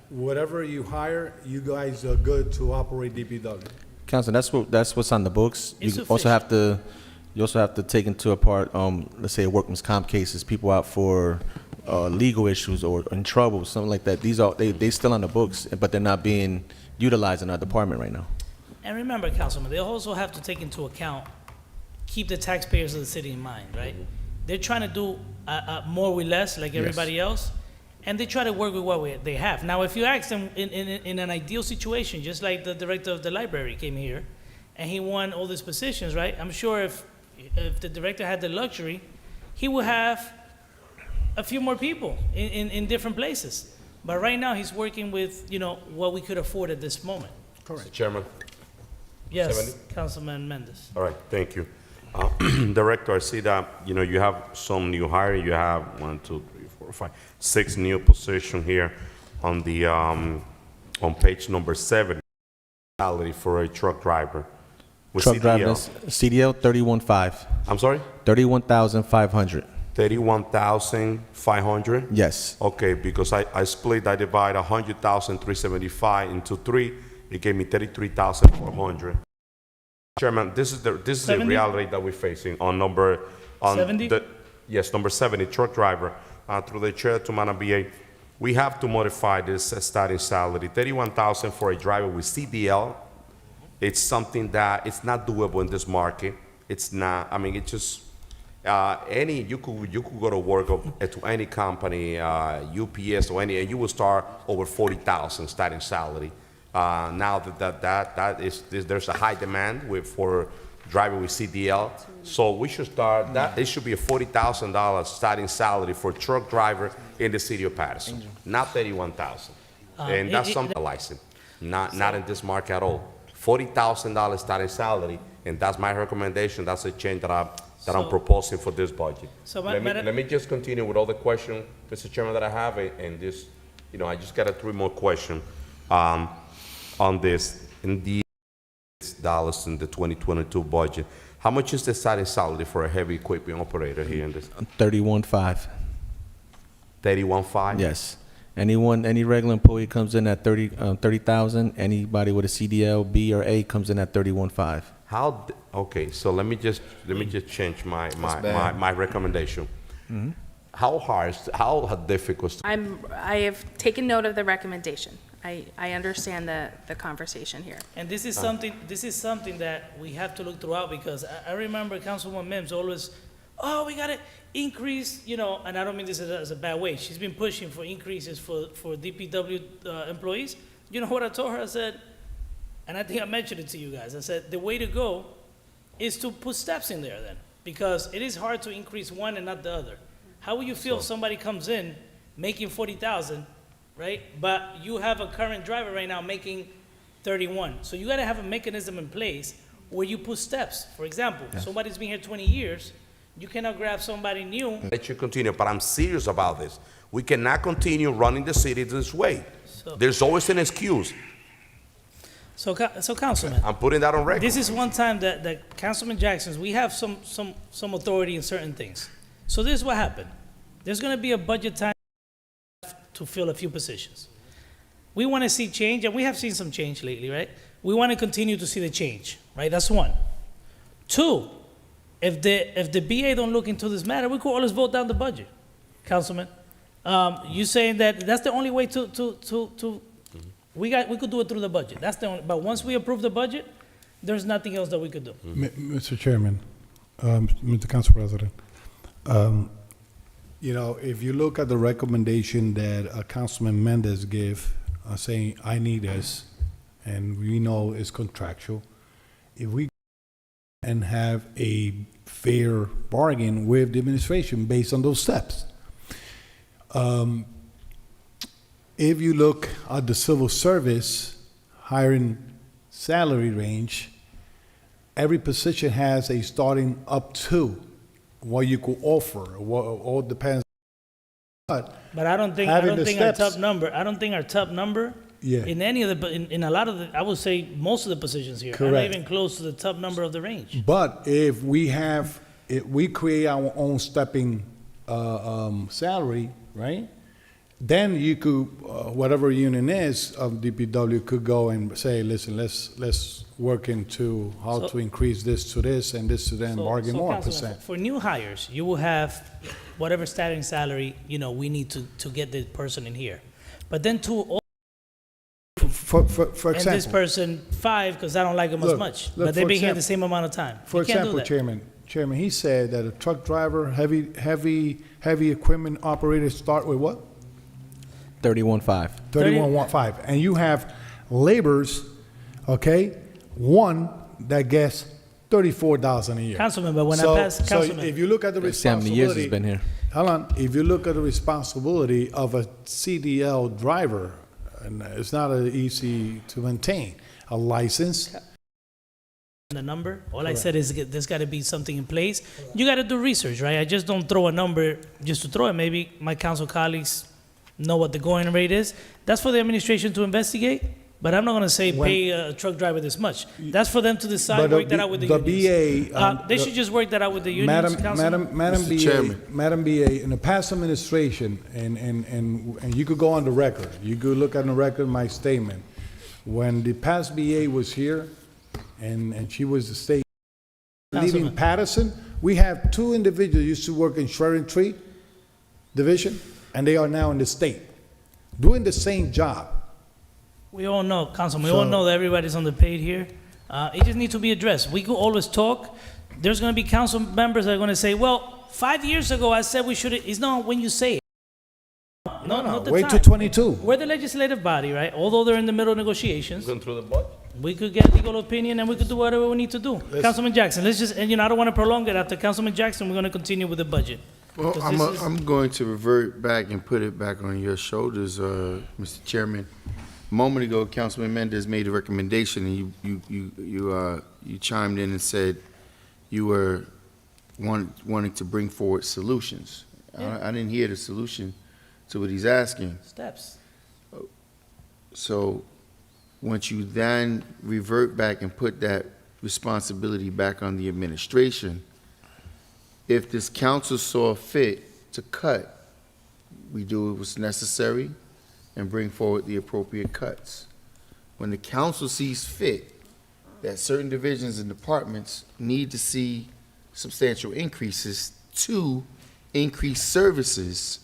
Whatever you hire, you guys are good to operate DPW. Council, that's what's on the books. It's You also have to take into part, let's say, workman's comp cases, people out for legal issues or in trouble, something like that. They still on the books, but they're not being utilized in our department right now. And remember, Councilman, they also have to take into account, keep the taxpayers of the city in mind, right? They're trying to do more with less, like everybody else, and they try to work with what they have. Now, if you ask them in an ideal situation, just like the director of the library came here, and he won all these positions, right? I'm sure if the director had the luxury, he would have a few more people in different places. But right now, he's working with, what we could afford at this moment. Mr. Chairman. Yes, 70? Councilman Mendez. All right, thank you. Director, I see that, you have some new hiring. You have 6 new positions here on the, on page number 7, salary for a truck driver. With Truck CDL. drivers, CDL 31.5. I'm sorry? 31,500. 31,500? Yes. Okay, because I divide 100,375 into 3, it gave me 33,400. Chairman, this is the 70? reality that we're facing on 70? Yes, number 70, truck driver. Through the chair to Madam BA, we have to modify this starting salary. 31,000 for a driver with CDL. It's something that it's not doable in this market. It's not. I mean, it's just you could go to work to any company, UPS or any, and you will start over 40,000 starting salary. Now there's a high demand for driver with CDL, so we should start that. It should be a $40,000 starting salary for truck driver in the city of Paterson, not 31,000, and that's something license, not in this market at all. $40,000 starting salary, and that's my recommendation. That's a change that I'm proposing for this budget. So let me just continue with all the questions, Mr. Chairman, that I have, and this, I just got 3 more questions on this. In the dollars in the 2022 budget, how much is the starting salary for a heavy equipment operator here in this? 31.5. 31.5? Yes. Any regular employee comes in at 30,000. Anybody with a CDL B or A comes in at 31.5. Okay, so let me just change my recommendation. Mm-hmm. How difficult? I have taken note of the recommendation. I understand the conversation here. And this is something that we have to look throughout, because I remember Councilwoman Mims always, we got to increase, and I don't mean this as a bad way. She's been pushing for increases for DPW employees. You know what I told her? I said, and I think I mentioned it to you guys. I said, the way to go is to put steps in there then, because it is hard to increase one and not the other. How will you feel if somebody comes in making 40,000, right? But you have a current driver right now making 31. So you got to have a mechanism in place where you put steps. For example, somebody's been here 20 years. You cannot grab somebody new. Let you continue, but I'm serious about this. We cannot continue running the city this way. There's always an excuse. So Councilman, I'm putting that on record. this is one time that Councilman Jackson's, we have some authority in certain things. So this is what happened. There's going to be a budget time to fill a few positions. We want to see change, and we have seen some change lately, right? We want to continue to see the change, right? That's 1. 2, if the BA don't look into this matter, we could always vote down the budget, Councilman. You saying that that's the only way we could do it through the budget. That's the only. But once we approve the budget, there's nothing else that we could do. Mr. Chairman, Mr. Council President, You know, if you look at the recommendation that Councilman Mendez gave, saying, I need this, and we know it's contractual, if we and have a fair bargain with the administration based on those steps. If you look at the civil service hiring salary range, every position has a starting up to what you could offer. What all depends. But I don't think our top number. I don't think our top number. Yeah. In any of the, in a lot of the, I would say most of the positions here, are not Correct. even close to the top number of the range. But if we create our own stepping salary, right? Then you could, whatever union is of DPW could go and say, listen, let's work into how to increase this to this and this to that and bargain more Councilman, percent. for new hires, you will have whatever starting salary, we need to get the person in here. But then For and this example, person 5 because I don't like them as much. But they've been here the same amount of time. For You can't do example, that. Chairman, he said that a truck driver, heavy equipment operator start with what? 31.5. 31.5. And you have laborers, okay, one that gets $34,000 a year. Councilman, but when So- I pass, so Councilman. if you look at the Let's see how many years he's responsibility, been here. hold on, if you look at the responsibility of a CDL driver, and it's not easy to maintain, a license. The number, all I Correct. said is there's got to be something in place. You got to do research, right? I just don't throw a number just to throw it. Maybe my council colleagues know what the going rate is. That's for the administration to investigate, but I'm not going to say pay a truck driver this much. That's for them to decide, But work that out with the unions. BA, They should just work that out with the unions, Councilman. Madam Mr. BA, Chairman. Madam BA, in the past administration, and you could go on the record, you could look on the record my statement. When the past BA was here, and she was the state, leaving Councilman. Paterson, we have 2 individuals used to work in Shredding Tree Division, and they are now in the state, doing the same job. We all know, Councilman, we all know that everybody's underpaid here. It just needs to be addressed. We could always talk. There's going to be council members that are going to say, well, 5 years ago I said we should, it's not when you say it. Not the Wait time. till 22. We're the legislative body, right? Although they're in the middle of negotiations, Going through the budget. we could get legal opinion and we could do whatever we need to do. Councilman Jackson, let's just, and I don't want to prolong it. After Councilman Jackson, we're going to continue with the budget. Well, Because this is- I'm going to revert back and put it back on your shoulders, Mr. Chairman. A moment ago, Councilman Mendez made a recommendation, and you chimed in and said you were wanting to bring forward solutions. I didn't hear the solution to what he's asking. Steps. So, once you then revert back and put that responsibility back on the administration, if this council saw fit to cut, we do what's necessary and bring forward the appropriate cuts. When the council sees fit that certain divisions and departments need to see substantial increases to increase services,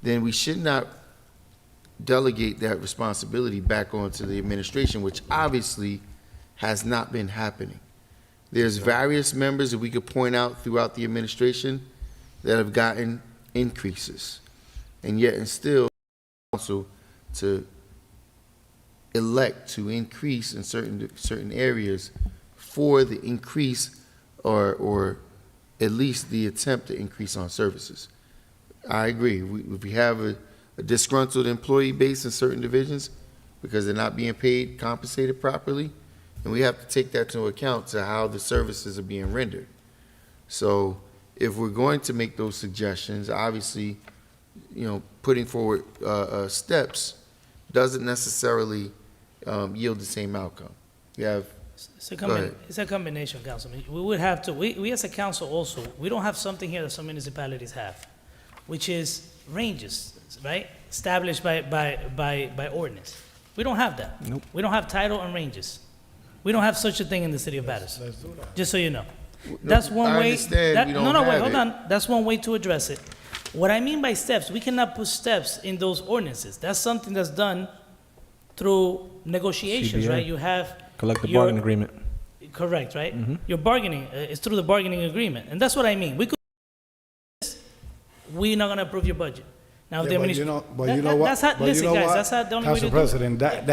then we should not delegate that responsibility back onto the administration, which obviously has not been happening. There's various members that we could point out throughout the administration that have gotten increases, and yet and still also to elect to increase in certain areas for the increase or at least the attempt to increase on services. I agree. If we have a disgruntled employee base in certain divisions because they're not being paid, compensated properly, and we have to take that into account to how the services are being rendered. So if we're going to make those suggestions, obviously, putting forward steps doesn't necessarily yield the same outcome. You have, go ahead. It's a combination, Councilman. We would have to, we as a council also, we don't have something here that some municipalities have, which is ranges, right? Established by ordinance. We don't have that. Nope. We don't have title and ranges. We don't have such a thing in the city of Paterson. Just so you know. That's one I way. understand we don't No, wait, have hold it. on. That's one way to address it. What I mean by steps, we cannot put steps in those ordinances. That's something that's done through negotiations, CBA. right? You have Collective your- bargaining agreement. Correct, right? Mhm. Your bargaining is through the bargaining agreement, and that's what I mean. We could we're not gonna approve your budget. Now, if the Yeah, but administration. you know, but you know what? That's how, But you listen, know guys, what? that's how the only way to Council do it. President,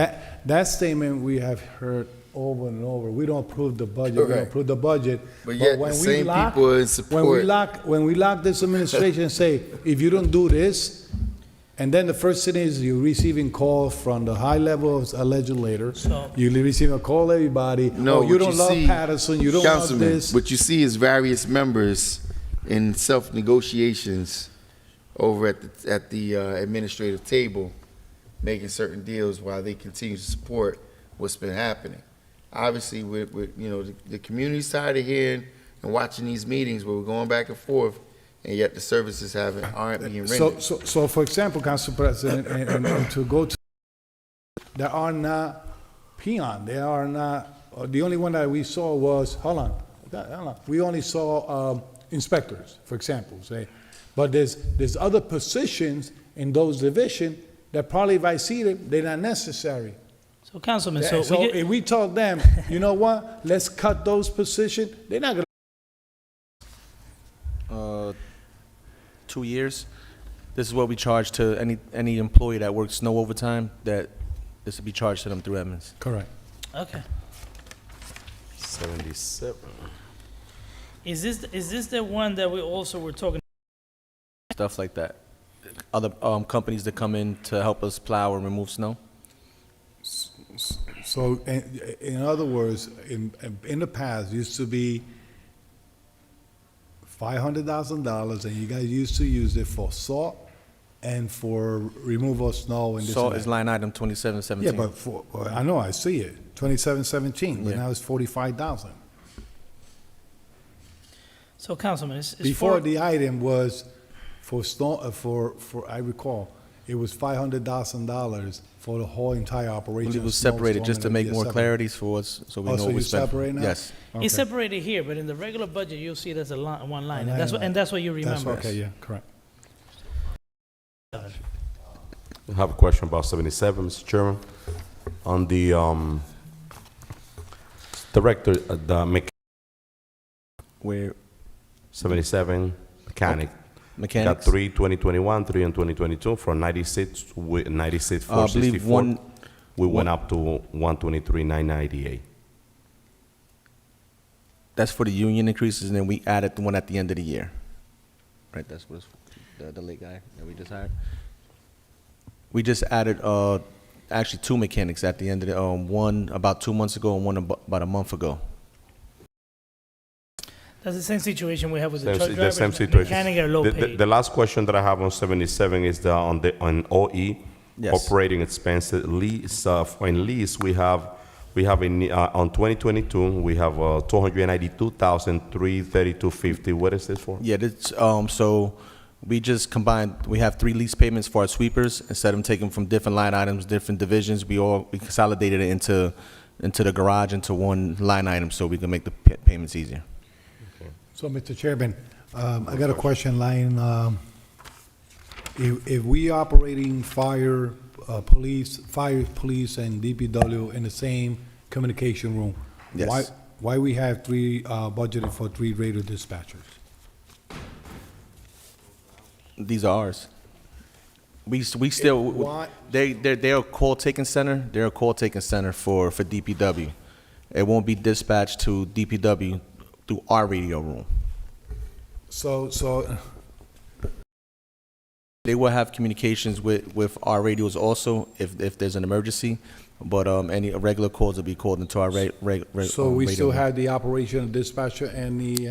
that statement we have heard over and over. We don't approve the budget. We Right. don't approve the budget. But yet when the we same lock- people in support. when we lock this administration and say, if you don't do this, and then the first thing is you're receiving calls from the high level of legislator. So- You receive a call, everybody. No, Oh, you what don't love see, Paterson. You don't love Councilman, this. what you see is various members in self-negotiations over at the administrative table, making certain deals while they continue to support what's been happening. Obviously, with you know, the community's tired of hearing and watching these meetings where we're going back and forth, and yet the services aren't being rendered. So for example, Council President, and to go to, there are not peon, there are not, the only one that we saw was, hold on, we only saw inspectors, for example, say, but there's other positions in those divisions that probably if I see them, they're not necessary. So, Councilman, So so we get, if we told them, you know what, let's cut those positions, they're not gonna. 2 years. This is what we charge to any employee that works no overtime, that this would be charged to them through Edmonds. Correct. okay. 77. Is this the one that we also were talking? Stuff like that. Other companies that come in to help us plow and remove snow. So, in other words, in the past, used to be $500,000, and you guys used to use it for salt and for removal of snow and this Salt and is that. line item 2717. Yeah, but I know, I see it, 2717, but Yeah. now it's 45,000. So, Councilman, it's Before, for, the item was for snow, I recall, it was $500,000 for the whole entire operation. It of was separated just to snowstorm make and more separate. clarity for us, so we Oh, know so what we you spent. separate now? Yes. it's Okay. separated here, but in the regular budget, you'll see it as a one line, And and that's what you remember. Okay, yeah, correct. I have a question about 77, Mr. Chairman. On the director, the mechanic, Where 77 mechanic. mechanics. Got 3 2021, 3 in 2022, from 96, 96 I believe 464. We went up to 123 998. That's for the union increases, and then we added the one at the end of the year. Right, that's what it's, the late guy that we just hired. We just added, actually 2 mechanics at the end of the, one about 2 months ago and one about a month ago. That's the same situation we have with the Same- truck the drivers. same situation. Mechanic are low paid. The last question that I have on 77 is on OE, Yes. operating expenses, lease, in lease, we have in, on 2022, we have 292,332.50. What is this for? Yeah, this, so we just combined, we have 3 lease payments for our sweepers. Instead of taking from different line items, different divisions, we consolidated it into the garage into one line item so we can make the payments easier. So, Mr. Chairman, I got a question, if we operating fire, police, and DPW in the same communication room, Yes. why we have 3, budgeted for 3 radio dispatchers? These are ours. We still, Why- they're a call taking center. They're a call taking center for DPW. It won't be dispatched to DPW through our radio room. So, They will have communications with our radios also if there's an emergency, but any regular calls will be called into our radio. so we still have the operation dispatcher and the,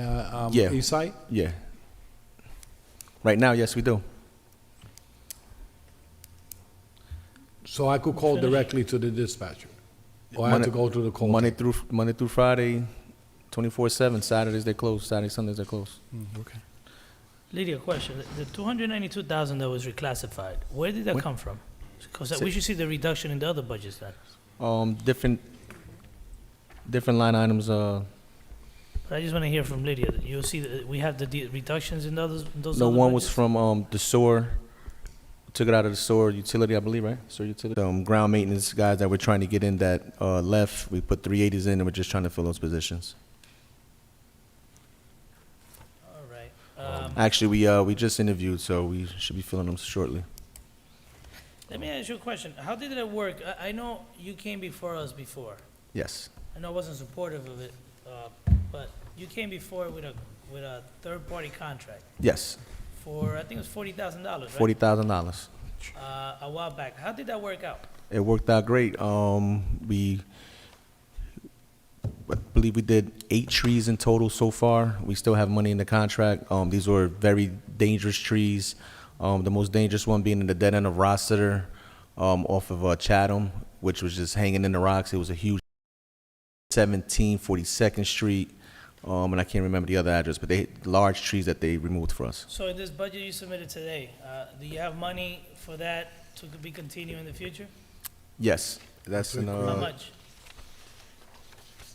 Yeah. east side? Yeah. Right now, yes, we do. So I could call directly to the dispatcher? Or I have to go to the call? Monday through Friday, 24/7. Saturdays they close. Saturday, Sundays they're closed. Okay. Lydia, question, the 292,000 that was reclassified, where did that come from? Because we should see the reduction in the other budgets then. Different line items. But I just want to hear from Lydia, you'll see that we have the reductions in those No, other one was budgets? from the sewer. Took it out of the sewer utility, I believe, right? Sewer utility. Ground maintenance guys that we're trying to get in that left. We put 380s in, and we're just trying to fill those positions. All right. Actually, we just interviewed, so we should be filling them shortly. Let me ask you a question. How did it work? I know you came before us before. Yes. I know I wasn't supportive of it, but you came before with a third-party contract Yes. for, I think it was $40,000, right? $40,000. A while back. How did that work out? It worked out great. I believe we did 8 trees in total so far. We still have money in the contract. These were very dangerous trees. The most dangerous one being in the dead end of Rossiter, off of Chatham, which was just hanging in the rocks. It was a huge 42nd Street, and I can't remember the other address, but they large trees that they removed for us. So in this budget you submitted today, do you have money for that to be continued in the future? Yes, that's an. How much?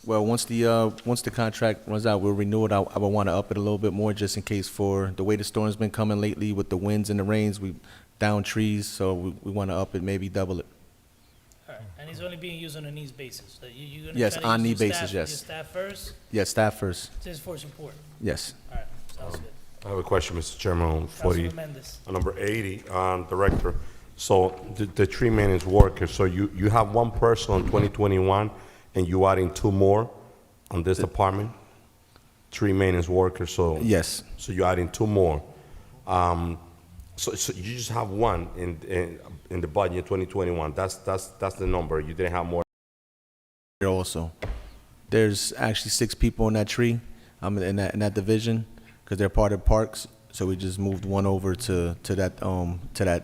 Well, once the contract runs out, we'll renew it. I would want to up it a little bit more just in case for the way the storm's been coming lately with the winds and the rains. We down trees, so we want to up it, maybe double it. All right, and it's only being used on a needs basis. So you're gonna Yes, try to on use need your basis, staff- yes. Your staff first, Yes, staff first. just for support. Yes. All right, sounds good. I have a question, Mr. Chairman, on 40, Councilman Mendez. on number 80, Director. So the tree maintenance worker, so you have one person on 2021, and you adding 2 more on this department? Tree maintenance worker, so. Yes. So you're adding 2 more. So you just have one in the budget in 2021. That's the number. You didn't have more. Here also, there's actually 6 people in that tree, in that division, because they're part of parks. So we just moved one over to that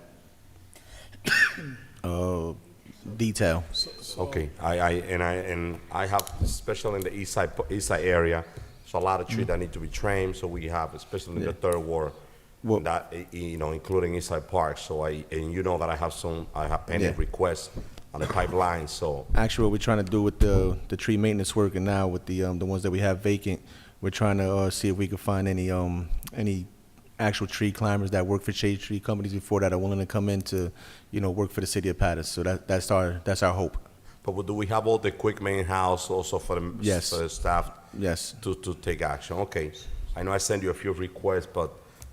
detail. Okay, I have, especially in the east side area, so a lot of trees that need to be trimmed, so we have, especially in the third ward, that, including East Side Park, so and you know that I have pending requests on the pipeline, so. Actually, what we're trying to do with the tree maintenance work, and now with the ones that we have vacant, we're trying to see if we can find any actual tree climbers that work for shade tree companies before that are willing to come in to, work for the city of Paterson. So that's our hope. But do we have all the equipment in-house also for the, Yes. for the staff? Yes. To take action, okay. I know I sent you a few requests, but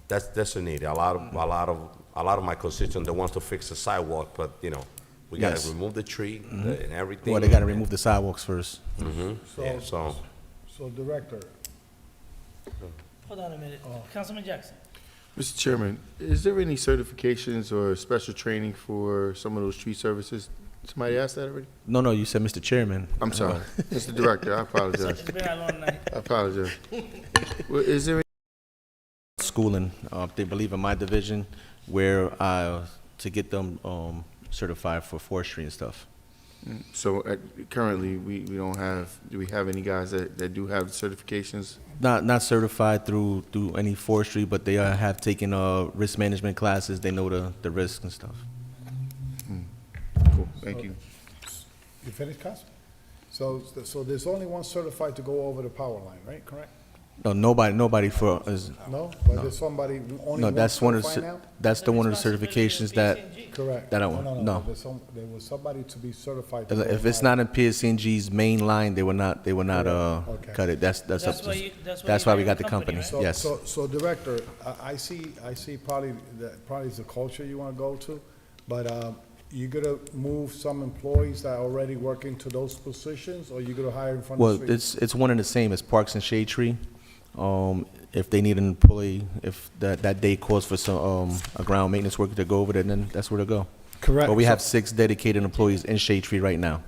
that's a need. A lot of my constituents, they want to fix the sidewalk, but, we gotta Yes. remove the tree and everything. Well, they got to remove the sidewalks first. Yeah, so. So, Director, Hold on a minute. Councilman Jackson. Mr. Chairman, is there any certifications or special training for some of those tree services? Somebody asked that already? No, you said Mr. Chairman. I'm sorry. Mr. Director, I apologize. It's been a long night. I apologize. Well, is there Schooling, they believe in my division, where to get them certified for forestry and stuff. So currently, we don't have, do we have any guys that do have certifications? Not certified through any forestry, but they have taken risk management classes. They know the risks and stuff. Cool, thank you. you finished, Council? So there's only one certified to go over the power line, right? Correct? No, nobody for is. No? But there's somebody, only No, one that's one of the, certified now? that's the one of the certifications that, Correct. that I want, no. There was somebody to be certified. to If go it's higher. not in PSCNG's main line, they will not Okay. cut it. That's up That's to, why you that's why we got hired the a company, company, right? yes. So Director, I see probably is the culture you want to go to, but you gonna move some employees that are already working to those positions, or you gonna hire in front of the Well, street? it's one and the same as Parks and Shade Tree. If they need an employee, if that day calls for some, a ground maintenance worker to go over there, then that's where to go. Correct. But we have 6 dedicated employees in Shade Tree right now.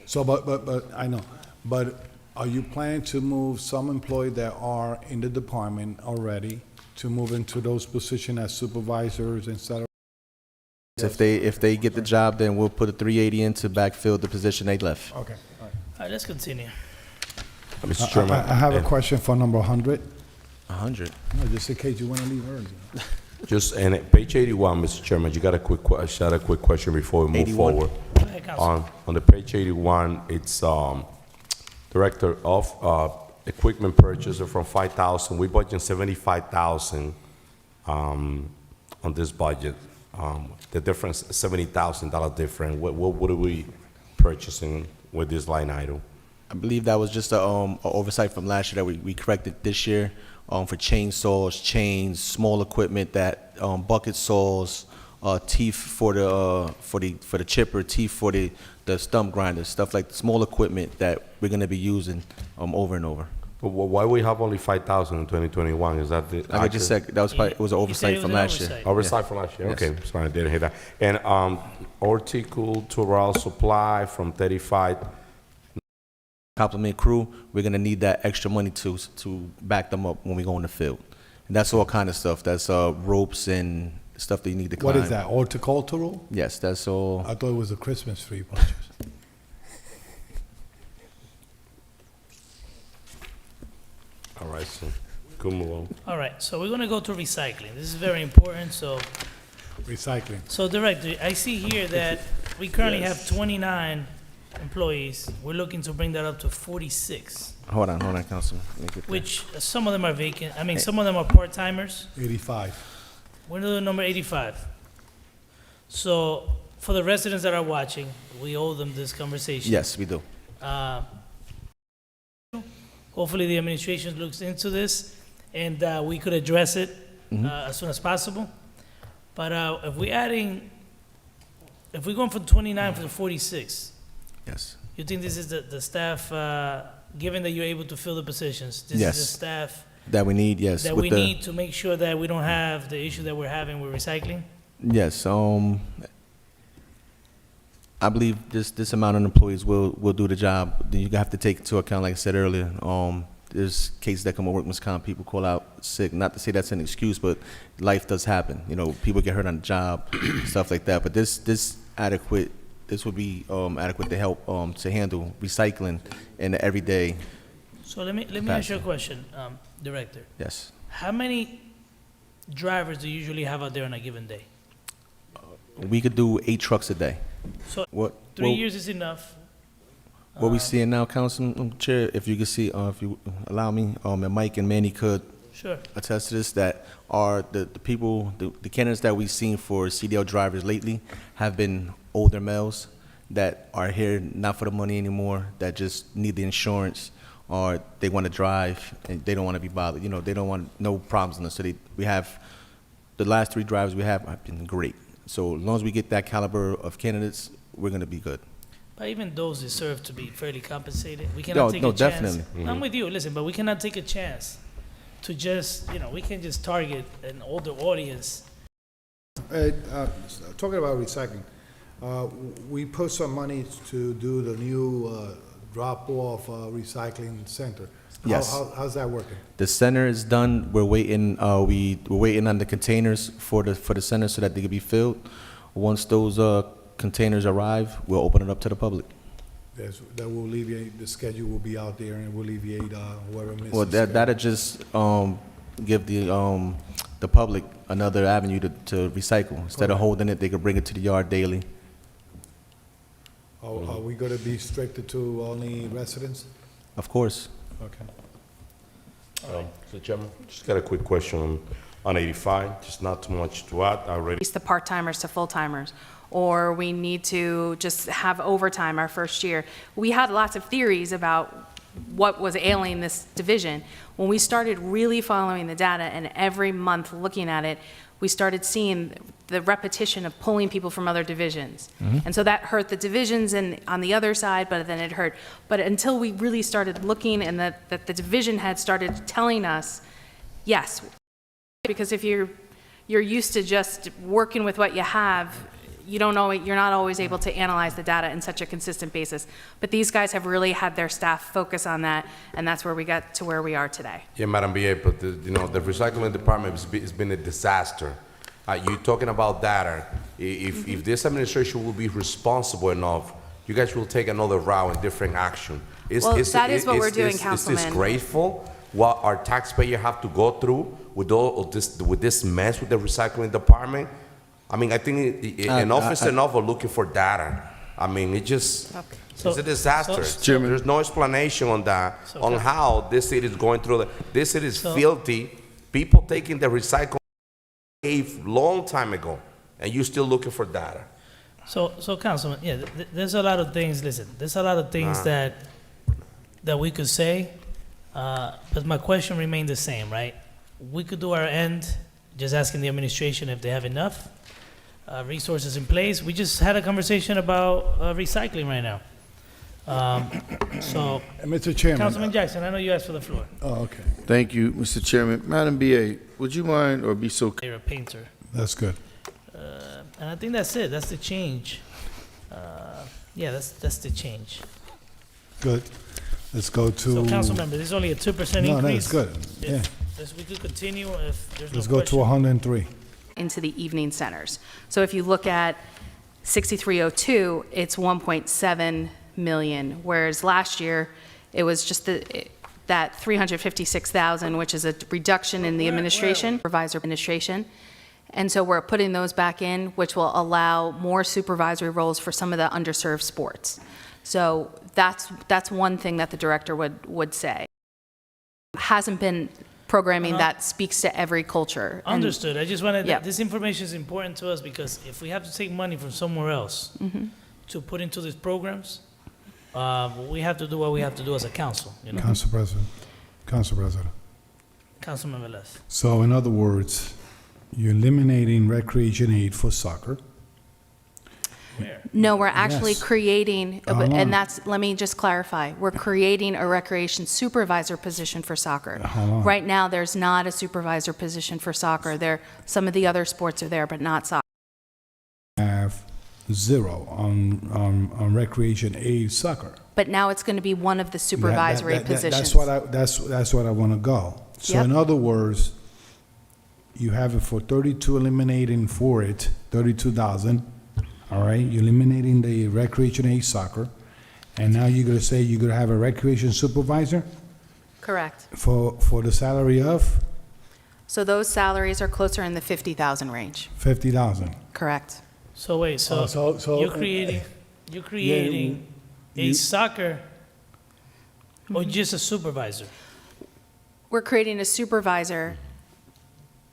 So, but, I know, but are you planning to move some employees that are in the department already to move into those positions as supervisors instead of? If they get the job, then we'll put a 380 in to backfill the position they left. Okay, all right. All right, let's continue. Mr. Chairman. I have a question for number 100. 100. No, just in case you want to leave early. Just, and at page 81, Mr. Chairman, you got a quick question before we move 81. forward. Go ahead, Councilman. On the page 81, it's Director of Equipment Purchaser from 5,000. We budgeted 75,000 on this budget. The difference, $70,000 difference. What are we purchasing with this line item? I believe that was just a oversight from last year that we corrected this year. for chainsaws, chains, small equipment that, bucket saws, teeth for the chipper, teeth for the stump grinder, stuff like small equipment that we're gonna be using, over and over. But why we have only 5,000 in 2021? Is that the? Like I just said, that was probably, it was an oversight from last year. Oversight from last year, Yes. okay, sorry, I didn't hear that. And, horticultural supply from 35, Compliment crew, we're gonna need that extra money to back them up when we go in the field. And that's all kind of stuff. That's ropes and stuff that you need to climb. What is that, horticultural? Yes, that's all. I thought it was a Christmas tree bunches. all right, so, good move on. All right, so we're gonna go to recycling. This is very important, so. Recycling. So Director, I see here that we currently have 29 employees. We're looking to bring that up to 46, Hold on, Councilman. Let me get that. which some of them are vacant. I mean, some of them are part-timers. 85. We're doing number 85. So for the residents that are watching, we owe them this conversation. Yes, we do. Hopefully the administration looks into this and we could address it as soon as possible. But if we're going from 29 to 46, Yes. you think this is the staff, given that you're able to fill the positions, this Yes. is the staff That we need, yes. that with we the- need to make sure that we don't have the issue that we're having with recycling? Yes, I believe this amount of employees will do the job. Then you have to take into account, like I said earlier, there's cases that come with workman's comp, people call out sick. Not to say that's an excuse, but life does happen. You know, people get hurt on the job, stuff like that. But this would be adequate to help to handle recycling in the everyday. So let me ask you a question, Director. Yes. How many drivers do you usually have out there on a given day? We could do 8 trucks a day. So What? 3 years is enough. What we seeing now, Councilman Chair, if you could see, if you allow me, and Mike and Manny could Sure. attest to this, that are the people, the candidates that we've seen for CDL drivers lately have been older males that are here not for the money anymore, that just need the insurance, or they want to drive and they don't want to be bothered. You know, they don't want no problems in the city. We have, the last 3 drivers we have been great. So as long as we get that caliber of candidates, we're going to be good. But even those deserve to be fairly compensated. We No, cannot take no, a chance. definitely. I'm with you, listen, but we cannot take a chance to just, we can just target an older audience. Talking about recycling, we put some money to do the new drop-off recycling center. Yes. How's that working? The center is done. We're waiting. We're waiting on the containers for the center so that they can be filled. Once those containers arrive, we'll open it up to the public. That will alleviate, the schedule will be out there and will alleviate whoever misses. Well, that'll just give the public another avenue to recycle. Instead of holding it, they can bring it to the yard daily. Are we going to be restricted to only residents? Of course. Okay. Mr. Chairman, just got a quick question on 85, just not too much to add, I already. Increase the part-timers to full-timers, or we need to just have overtime our first year. We had lots of theories about what was ailing this division. When we started really following the data and every month looking at it, we started seeing the repetition of pulling people from other divisions. And so that hurt the divisions and on the other side, but then it hurt. But until we really started looking and that the division had started telling us, yes, because if you're used to just working with what you have, you're not always able to analyze the data in such a consistent basis. But these guys have really had their staff focus on that, and that's where we got to where we are today. Yeah, Madam BA, but the recycling department has been a disaster. You're talking about data. If this administration will be responsible enough, you guys will take another route and different action. That is what we're doing, Is Councilman. this grateful what our taxpayer have to go through with this mess with the recycling department? I mean, I think enough is enough of looking for data. I mean, it's a disaster. There's no explanation on that, on how this city is going through this city is filthy. People taking the recycling a long time ago, and you still looking for data. So Councilman, there's a lot of things, listen, there's a lot of things that we could say, But my question remained the same, right? We could do our end, just asking the administration if they have enough resources in place. We just had a conversation about recycling right now. So, Mr. Chairman. Councilman Jackson, I know you asked for the floor. Oh, okay. Thank you, Mr. Chairman. Madam BA, would you mind or be so You're a painter. That's good. And I think that's it. That's the change. Yeah, that's the change. Good. Let's go to. So, council member, there's only a 2% increase. No, that's good. Yeah. We could continue if there's no Let's go to question. 103. into the evening centers. So if you look at 6302, it's 1.7 million, whereas last year, it was just that 356,000, which is a reduction in the supervisor administration. And so we're putting those back in, which will allow more supervisory roles for some of the underserved sports. So that's one thing that the director would say. Hasn't been programming that speaks to every culture. And- Understood. I just wanted, Yeah. this information is important to us because if we have to take money from somewhere else to put into these programs, we have to do what we have to do as a council, you know? Council President. Council President. Councilman Velez. So in other words, you're eliminating recreation aid for soccer. No, we're actually Yes. creating, Hold on. and let me just clarify, we're creating a recreation supervisor position for soccer. Hold on. Right now, there's not a supervisor position for soccer. Some of the other sports are there, but not soccer. Have zero on recreation aid soccer. But now it's going to be one of the supervisory positions. That's what I want to go. So Yep. in other words, you have it for 32 eliminating for it, 32,000. All right, you're eliminating the recreation aid soccer. And now you're going to say you're going to have a recreation supervisor Correct. for the salary of So those salaries are closer in the 50,000 range. 50,000. Correct. So wait, so you're creating a soccer or just a supervisor? We're creating a supervisor,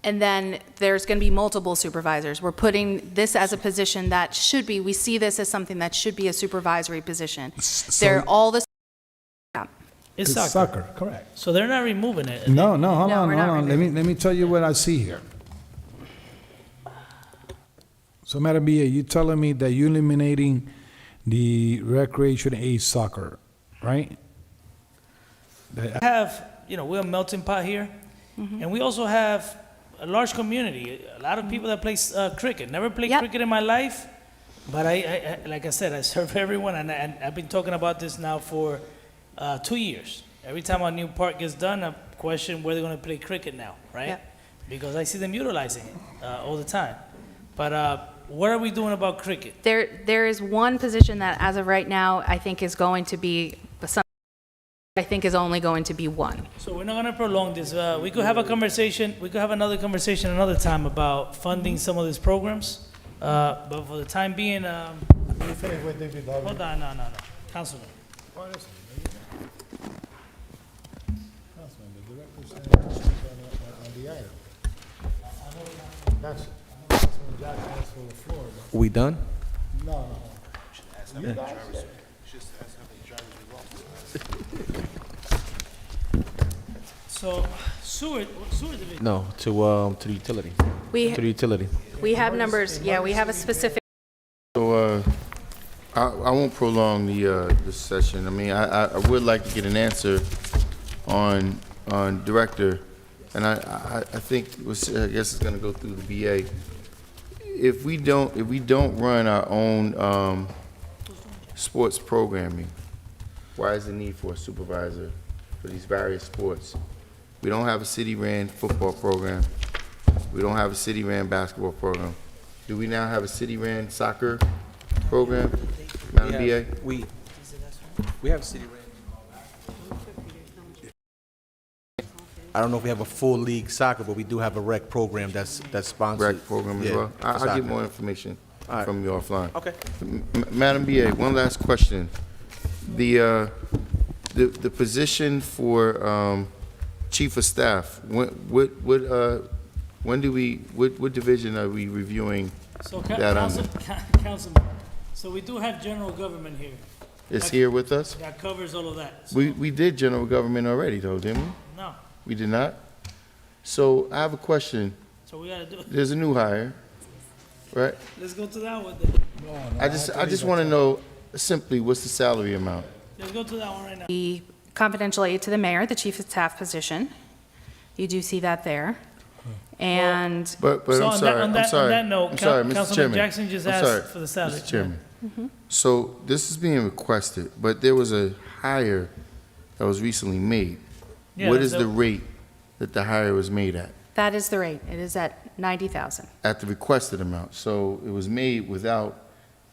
and then there's going to be multiple supervisors. We're putting this as a position that should be, we see this as something that should be a supervisory position. They're all the, It's It's soccer. soccer, correct. So they're not removing it. No, hold No, on, we're hold not on. Let me tell you what I see here. So, Madam BA, you're telling me that you're eliminating the recreation aid soccer, right? That- We're a melting pot here, and we also have a large community. A lot of people that play cricket. Never played Yep. cricket in my life, but I like I said, I serve everyone, and I've been talking about this now for 2 years. Every time a new park gets done, I question where they're going to play cricket now, right? Yep. Because I see them utilizing it all the time. But what are we doing about cricket? there is one position that, as of right now, I think is going to be, I think is only going to be one. So we're not going to prolong this. We could have a conversation. We could have another conversation another time about funding some of these programs. But for the time being, hold on, no, Councilman. We done? So sewer division. No, to the utility. We- To the utility. We have numbers, yeah, we have a specific, So, I won't prolong the session. I mean, I would like to get an answer on Director, and I think, I guess it's gonna go through the BA. If we don't run our own, sports programming, why is the need for a supervisor for these various sports? We don't have a city-ran football program. We don't have a city-ran basketball program. Do we now have a city-ran soccer program, Madam BA? We have city ran. I don't know if we have a full league soccer, but we do have a rec program that's sponsored. Rec program as Yeah, well? for I'll soccer. get more information All right. from you offline. Okay. Madam BA, one last question. The position for chief of staff, what division are we reviewing So that under? Councilman, so we do have general government here. is here with us? That covers all of that. We did general government already though, didn't we? No, We did not? So I have a question. so we gotta do, There's a new hire, right? let's go to that one then. I just want to know simply, what's the salary amount? Let's go to that one right now. The confidential aid to the mayor, the chief of staff position. You do see that there. And But So I'm on sorry, on that note, I'm sorry, Mr. Councilman Chairman. Jackson just I'm asked sorry, for the salary. Mr. Chairman. So this is being requested, but there was a hire that was recently made. Yeah, What is so- the rate that the hire was made at? that is the rate. It is at 90,000. At the requested amount. So it was made without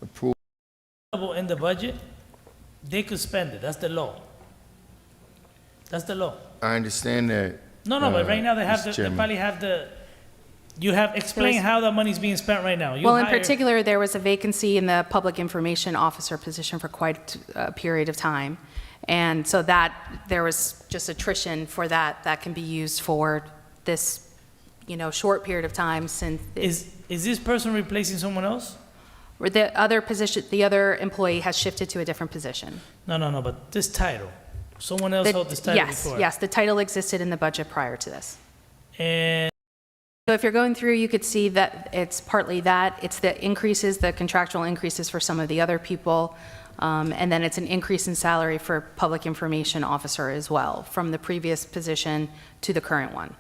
approval. In the budget, they could spend it. That's the law. That's the law. I understand that. No, but right now they have Mr. they Chairman. probably have you have, explain how that money's being spent right now. You Well, in hire- particular, there was a vacancy in the public information officer position for quite a period of time. And so there was just attrition for that can be used for this, short period of time since Is this person replacing someone else? the other employee has shifted to a different position. No, but this title, someone else held this title before. Yes, the title existed in the budget prior to this. And So if you're going through, you could see that it's partly that, it's the increases, the contractual increases for some of the other people, and then it's an increase in salary for public information officer as well, from the previous position to the current one.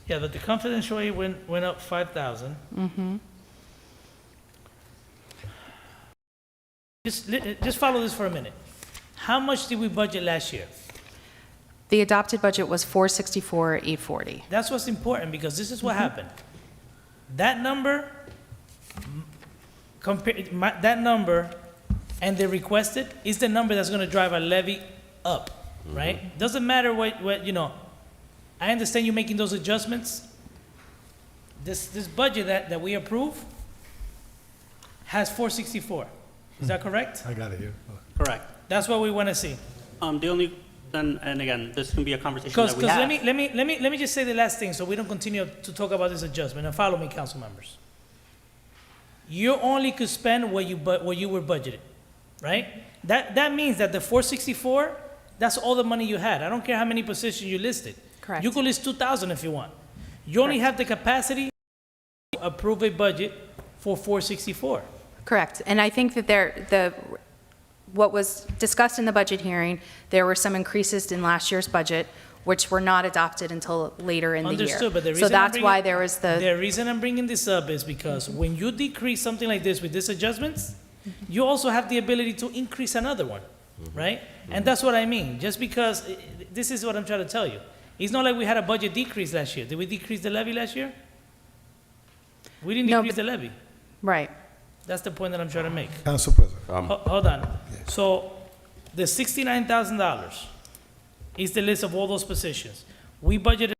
yeah, but the confidential aid went up 5,000. Just follow this for a minute. How much did we budget last year? The adopted budget was 464,840. That's what's important, because this is what happened. That number, that number and the requested is the number that's gonna drive our levy up, right? Doesn't matter what, I understand you making those adjustments. This budget that we approve has 464. Is that correct? I got it here. Correct. That's what we wanna see. The only, and again, this can be a conversation Because that we have. let me just say the last thing, so we don't continue to talk about this adjustment, and follow me, council members. You only could spend what you were budgeted, right? That means that the 464, that's all the money you had. I don't care how many positions you listed. Correct. You could list 2,000 if you want. You only have the capacity to approve a budget for 464. Correct. And I think that what was discussed in the budget hearing, there were some increases in last year's budget, which were not adopted until later in the year. Understood, but the reason So I'm that's bringing- why there was The reason I'm bringing this up is because when you decrease something like this with these adjustments, you also have the ability to increase another one, right? And that's what I mean. Just because, this is what I'm trying to tell you. It's not like we had a budget decrease last year. Did we decrease the levy last year? We didn't No, decrease the levy. Right. That's the point that I'm trying to make. Council President. Hold on. So the $69,000 is the list of all those positions. We budgeted.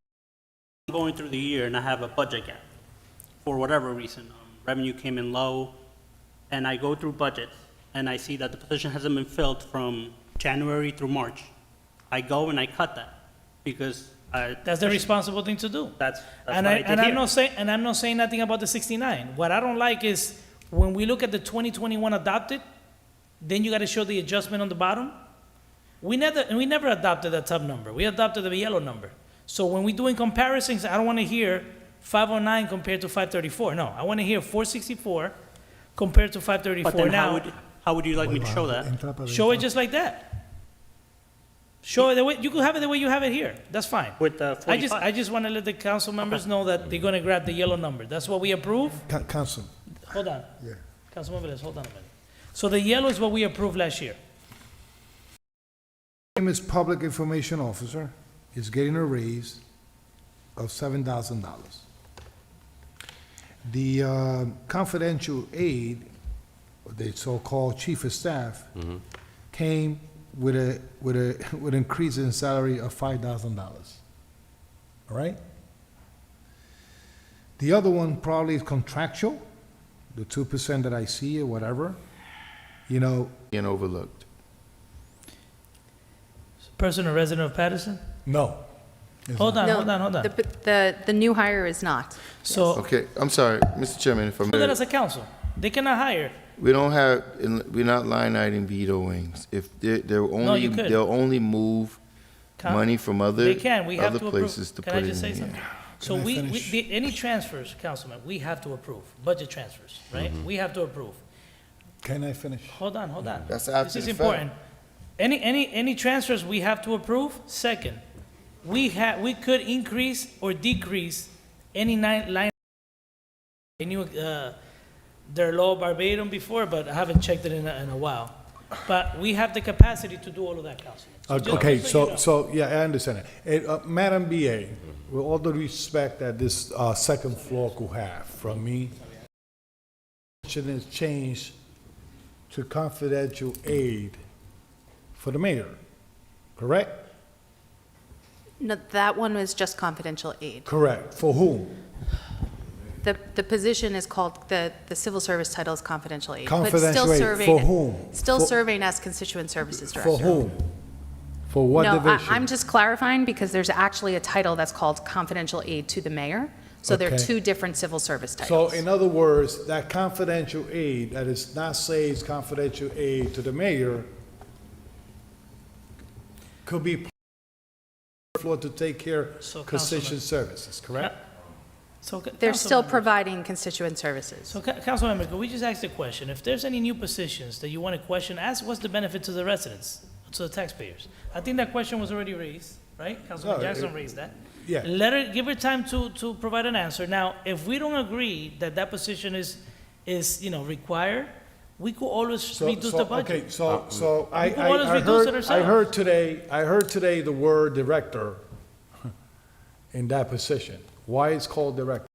Going through the year and I have a budget gap for whatever reason. Revenue came in low, and I go through budgets and I see that the position hasn't been filled from January through March. I go and I cut that because That's the responsible thing to do. That's And what I did I'm here. not saying nothing about the 69. What I don't like is when we look at the 2021 adopted, then you got to show the adjustment on the bottom. We never adopted that top number. We adopted the yellow number. So when we're doing comparisons, I don't want to hear 509 compared to 534. No, I want to hear 464 compared to 534. But then Now, how would you like me to show that? show it just like that. Show it the way you could have it the way you have it here. That's fine. With the 45. I just want to let the council members know that they're going to grab the yellow number. That's what we approve. Council. Hold on. Yeah. Councilman Velez, hold on a minute. So the yellow is what we approved last year. Famous public information officer is getting a raise of $7,000. The confidential aide, the so-called chief of staff, came with an increase in salary of $5,000. All right? The other one probably is contractual, the 2% that I see or whatever, Being overlooked. Person a resident of Paterson? No. Hold on. The new hire is not. So, Okay, I'm sorry, Mr. Chairman, if I do that may. as a council. They cannot hire. We don't have, we're not line item vetoing. If you could. they'll only move money from They can, we have other to approve. places to Can put I it just say in here. something? So any transfers, Councilman, we have to approve, budget transfers, right? We have to approve. Can I finish? Hold on. That's after This is the fact. important. Any transfers we have to approve. Second, we could increase or decrease any line. I knew their law verbatim before, but I haven't checked it in a while. But we have the capacity to do all of that, Councilman. just Okay, so you know. so, yeah, I understand that. Madam BA, with all the respect that this second floor could have from me, should it change to confidential aid for the mayor, correct? No, that one was just confidential aid. Correct. For whom? The position is called, the civil service title is confidential aid. but Confidential still aid, serving- for whom? Still For- serving as constituent services director. For whom? For what No, division? I'm just clarifying because there's actually a title that's called confidential aid to the mayor. So they're Okay. two different civil service So titles. in other words, that confidential aid, that is not says confidential aid to the mayor, could be floor to take care So, of constituent Councilman. services, correct? So, They're still Councilmember- providing constituent services. So, Councilmember, could we just ask the question? If there's any new positions that you want to question, ask what's the benefit to the residents, to the taxpayers? I think that question was already raised, right? Councilman No, Jackson it- raised that. Yeah. Give her time to provide an answer. Now, if we don't agree that that position is required, we could always reduce the budget. Okay, so We could always reduce it ourselves. I heard today the word director in that position. Why it's called director?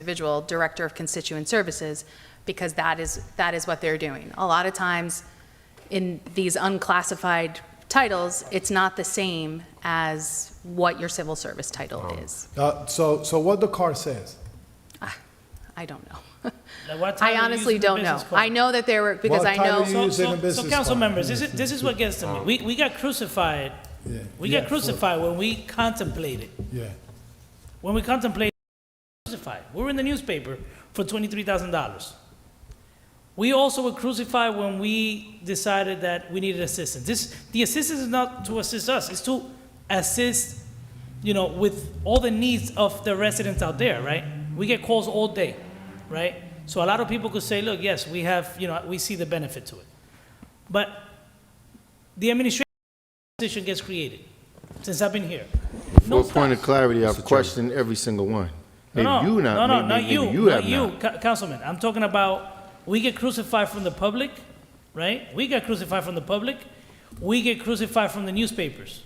Individual director of constituent services, because that is what they're doing. A lot of times in these unclassified titles, it's not the same as what your civil service title is. So what the car says? I don't know. Like, what I title you honestly use in the don't know. business code? I know that there were, because What I title know. you use in the So, business council card? members, this is what gets to me. We got crucified. Yeah. We Yeah, got crucified when we contemplated. Yeah. When we contemplated, crucified. We were in the newspaper for $23,000. We also were crucified when we decided that we needed assistance. The assistance is not to assist us; it's to assist, with all the needs of the residents out there. Right? We get calls all day, right? So a lot of people could say, "Look, yes, we have, we see the benefit to it," but the administration position gets created since I've been here. For a point of clarity, I've questioned every single one. Maybe you not, not maybe you, you have not. Councilman. I'm talking about we get crucified from the public, right? We get crucified from the public. We get crucified from the newspapers.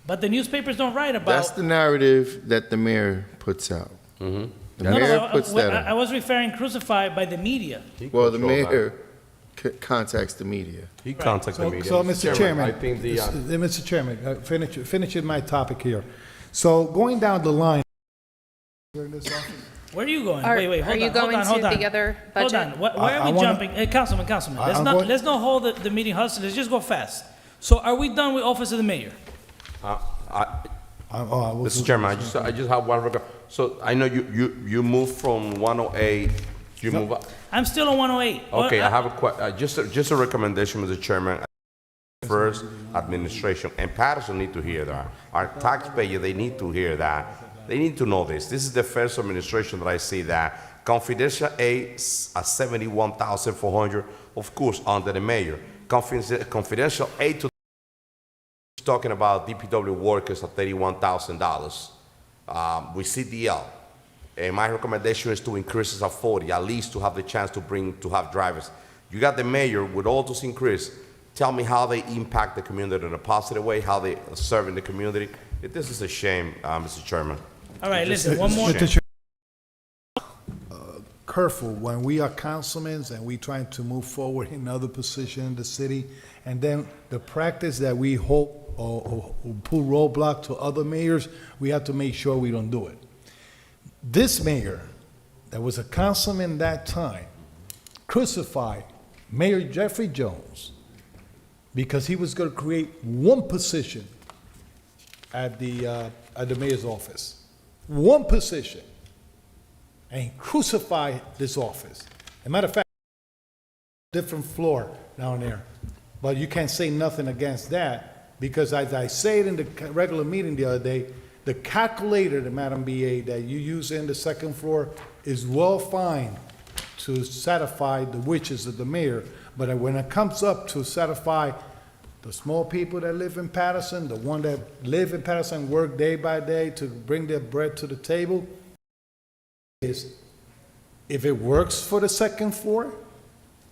But the newspapers don't write about. That's the narrative that the mayor puts out. The No, mayor puts that I out. was referring crucified by the media. Well, the mayor contacts the media. He contacted the media. So, Mr. Chairman, I think Mr. Chairman, finishing my topic here. So going down the line. Where are you going? Are- Wait, hold are on. you going hold to on. the other Hold budget? on. Why I are we wanna- jumping? Hey, Councilman, I'm going- let's not hold the meeting hustle. Let's just go fast. So are we done with Office of the Mayor? Mr. Chairman, I just have one request. So I know you moved from 108, you move up. I'm still on 108. Okay, I have just a recommendation, Mr. Chairman. First, administration, and Paterson need to hear that. Our taxpayer, they need to hear that. They need to know this. This is the first administration that I see that. Confidential aid at $71,400, of course, under the mayor. Confidential aid to talking about DPW workers at $31,000 with CDL. And my recommendation is to increase it at 40, at least to have the chance to have drivers. You got the mayor with all those increase. Tell me how they impact the community in a positive way, how they serve in the community. This is a shame, Mr. Chairman. All right, listen, one more. Careful when we are councilmen and we trying to move forward in other position in the city, and then the practice that we hope or pull roadblock to other mayors, we have to make sure we don't do it. This mayor, that was a councilman that time, crucified Mayor Jeffrey Jones because he was going to create one position at the mayor's office. One position. And he crucified this office. As a matter of fact, different floor down there. But you can't say nothing against that, because as I said in the regular meeting the other day, the calculator, the Madam BA, that you use in the second floor is well fine to satisfy the wishes of the mayor. But when it comes up to satisfy the small people that live in Paterson, the one that live in Paterson, work day by day to bring their bread to the table, is if it works for the second floor,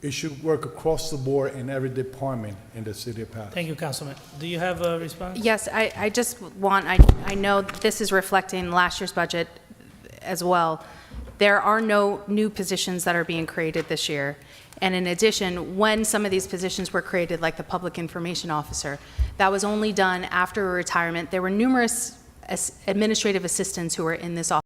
it should work across the board in every department in the city of Paterson. Thank you, Councilman. Do you have a response? Yes, I just want, I know this is reflecting last year's budget as well. There are no new positions that are being created this year. And in addition, when some of these positions were created, like the public information officer, that was only done after a retirement. There were numerous administrative assistants who were in this office.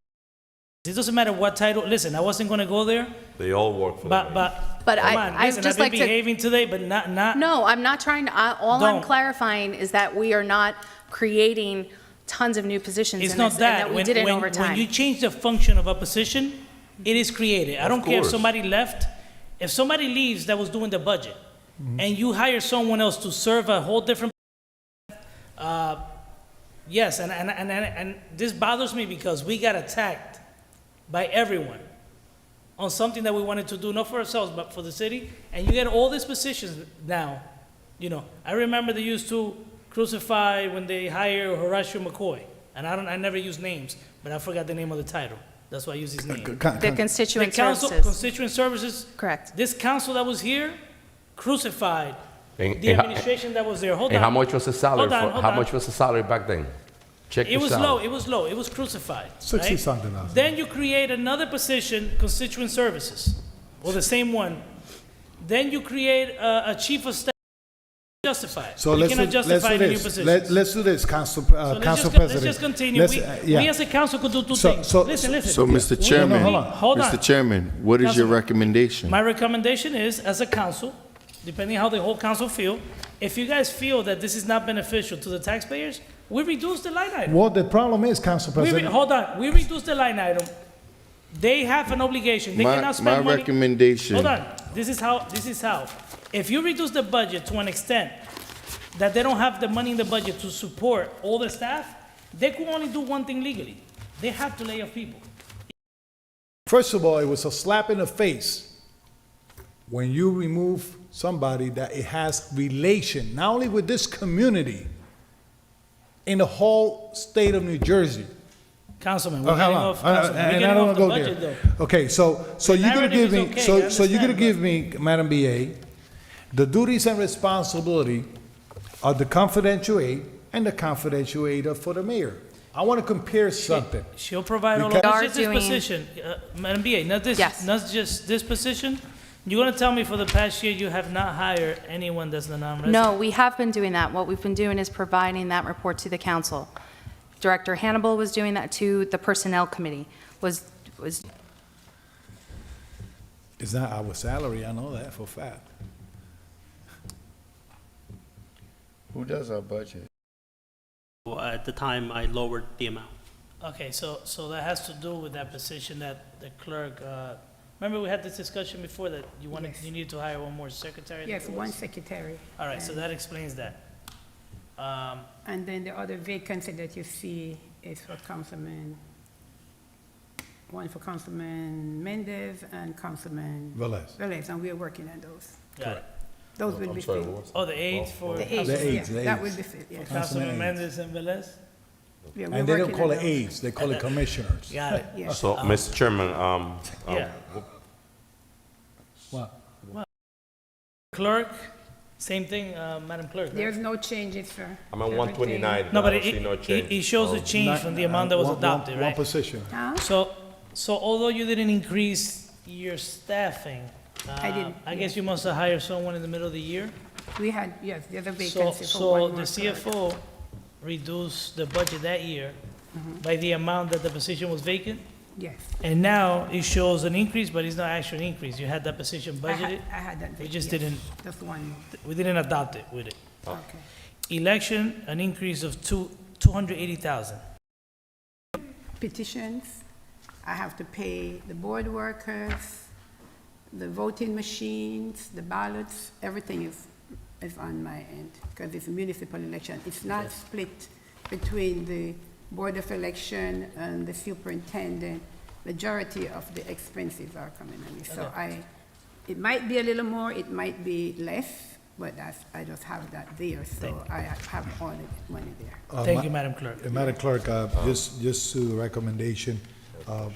It doesn't matter what title. Listen, I wasn't going to go there. They all work for But come on, I listen, just I've like been to. behaving today, but not. No, I'm not trying to, all I'm Don't. clarifying is that we are not creating tons of new positions It's in not this, that. and that we did it over When time. you change the function of a position, it is created. I don't care if course. somebody left. If somebody leaves that was doing the budget, and you hire someone else to serve a whole different, yes, and this bothers me because we got attacked by everyone on something that we wanted to do, not for ourselves, but for the city, and you get all these positions now. You know, I remember they used to crucify when they hired Horatio McCoy, and I never use names, but I forgot the name of the title. That's why I use his name. The constituent The council, services. constituent services. Correct. This council that was here crucified And- the and how- administration that was there. Hold And on. how much was the salary? Hold How on. much was the salary back then? Check It the was salary. low. It was low. It was crucified. 60 right? something thousand. Then you create another position, constituent services, or the same one. Then you create a chief of staff. Justify it. So You let's cannot do justify the new this. positions. Let's do this, Council So let's Council just, President. let's just continue. Let's, We as a council could do two So- things. so- Listen. So, Mr. hold Chairman, on. Hold on. Mr. Chairman, what is your Councilman. recommendation? My recommendation is, as a council, depending how the whole council feel, if you guys feel that this is not beneficial to the taxpayers, we reduce the line item. Well, the problem is, Council President. Hold on, we reduce the line item. They have an obligation. They cannot My spend money. recommendation. Hold on. This is how. If you reduce the budget to an extent that they don't have the money in the budget to support all the staff, they could only do one thing legally. They have to lay off people. First of all, it was a slap in the face when you remove somebody that it has relation, not only with this community, in the whole state of New Jersey. Councilman, Oh, we're getting hold on. off, Councilman, we're And I getting don't off want the to go budget, there. though. Okay, so you're gonna narrative give is me, okay, I so you're gonna understand, give me, Madam BA, the duties and responsibility of the confidential aid and the confidential aid for the mayor. I want to compare something. She'll provide all of Because- this. Just this doing- position, Madam BA, not this, Yes. not just this position. You're gonna tell me for the past year you have not hired anyone that's the non-resident? No, we have been doing that. What we've been doing is providing that report to the council. Director Hannibal was doing that too. The Personnel Committee was It's not our salary, I know that for a fact. Who does our budget? Well, at the time, I lowered the amount. Okay, so that has to do with that position that the clerk, remember we had this discussion before that you wanted, Yes. you needed to hire one more secretary? I think Yes, it one was? secretary. All right, so that explains that. And then the other vacancy that you see is for Councilman, one for Councilman Mendez and Councilman Velez. Velez, and we are working on those. Got it. Those will be sorry, filled. what was Oh, the aides for. The aides, The aides, yeah, the that aides. will be filled, yes. Councilman aides. Mendes and Velez? Yeah, we're And they don't working call on it those. aides, they call it commissioners. Got it. Yes. So, Mr. Chairman, Yeah. What? Clerk, same thing, Madam Clerk, right? There's no changes, sir. I'm at 129. No, but I don't see no change. it shows a change from the amount that was adopted, One right? position. Huh? So although you didn't increase your staffing, I didn't, I guess you must have hired someone in the middle of the year? We had, yes, there's a So, vacancy for so one the more clerk. CFO reduced the budget that year by the amount that the position was vacant? Yes. And now it shows an increase, but it's not actually an increase. You had that position I budgeted? had that. We just yes, didn't, Just one, we didn't adopt it with it. okay. Election, an increase of 280,000. Petitions, I have to pay the board workers, the voting machines, the ballots, everything is on my end, because it's a municipal election. It's not split between the Board of Election and the superintendent. Majority of the expenses are coming on me. So it might be a little more, it might be less, but I just have that there, so I have all the money there. Thank you, Madam Clerk. Madam Clerk, just to the recommendation,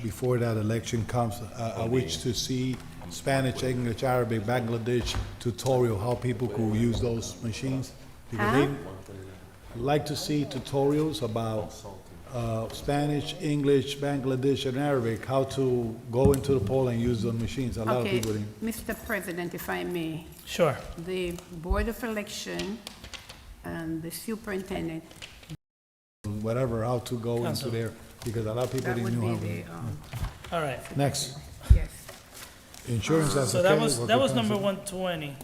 before that election comes, I wish to see Spanish, English, Arabic, Bangladesh tutorial, how people could use those machines. Because they like to see tutorials about Spanish, English, Bangladesh, and Arabic, how to go into the poll and use the machines. A lot of people didn't. Mr. President, if I may. Sure. The Board of Election and the superintendent. Whatever, how to go into there, because a lot of people That didn't would know be how. the, All right. Next, yes. insurance, that's So okay? that was Okay, number Council. 120.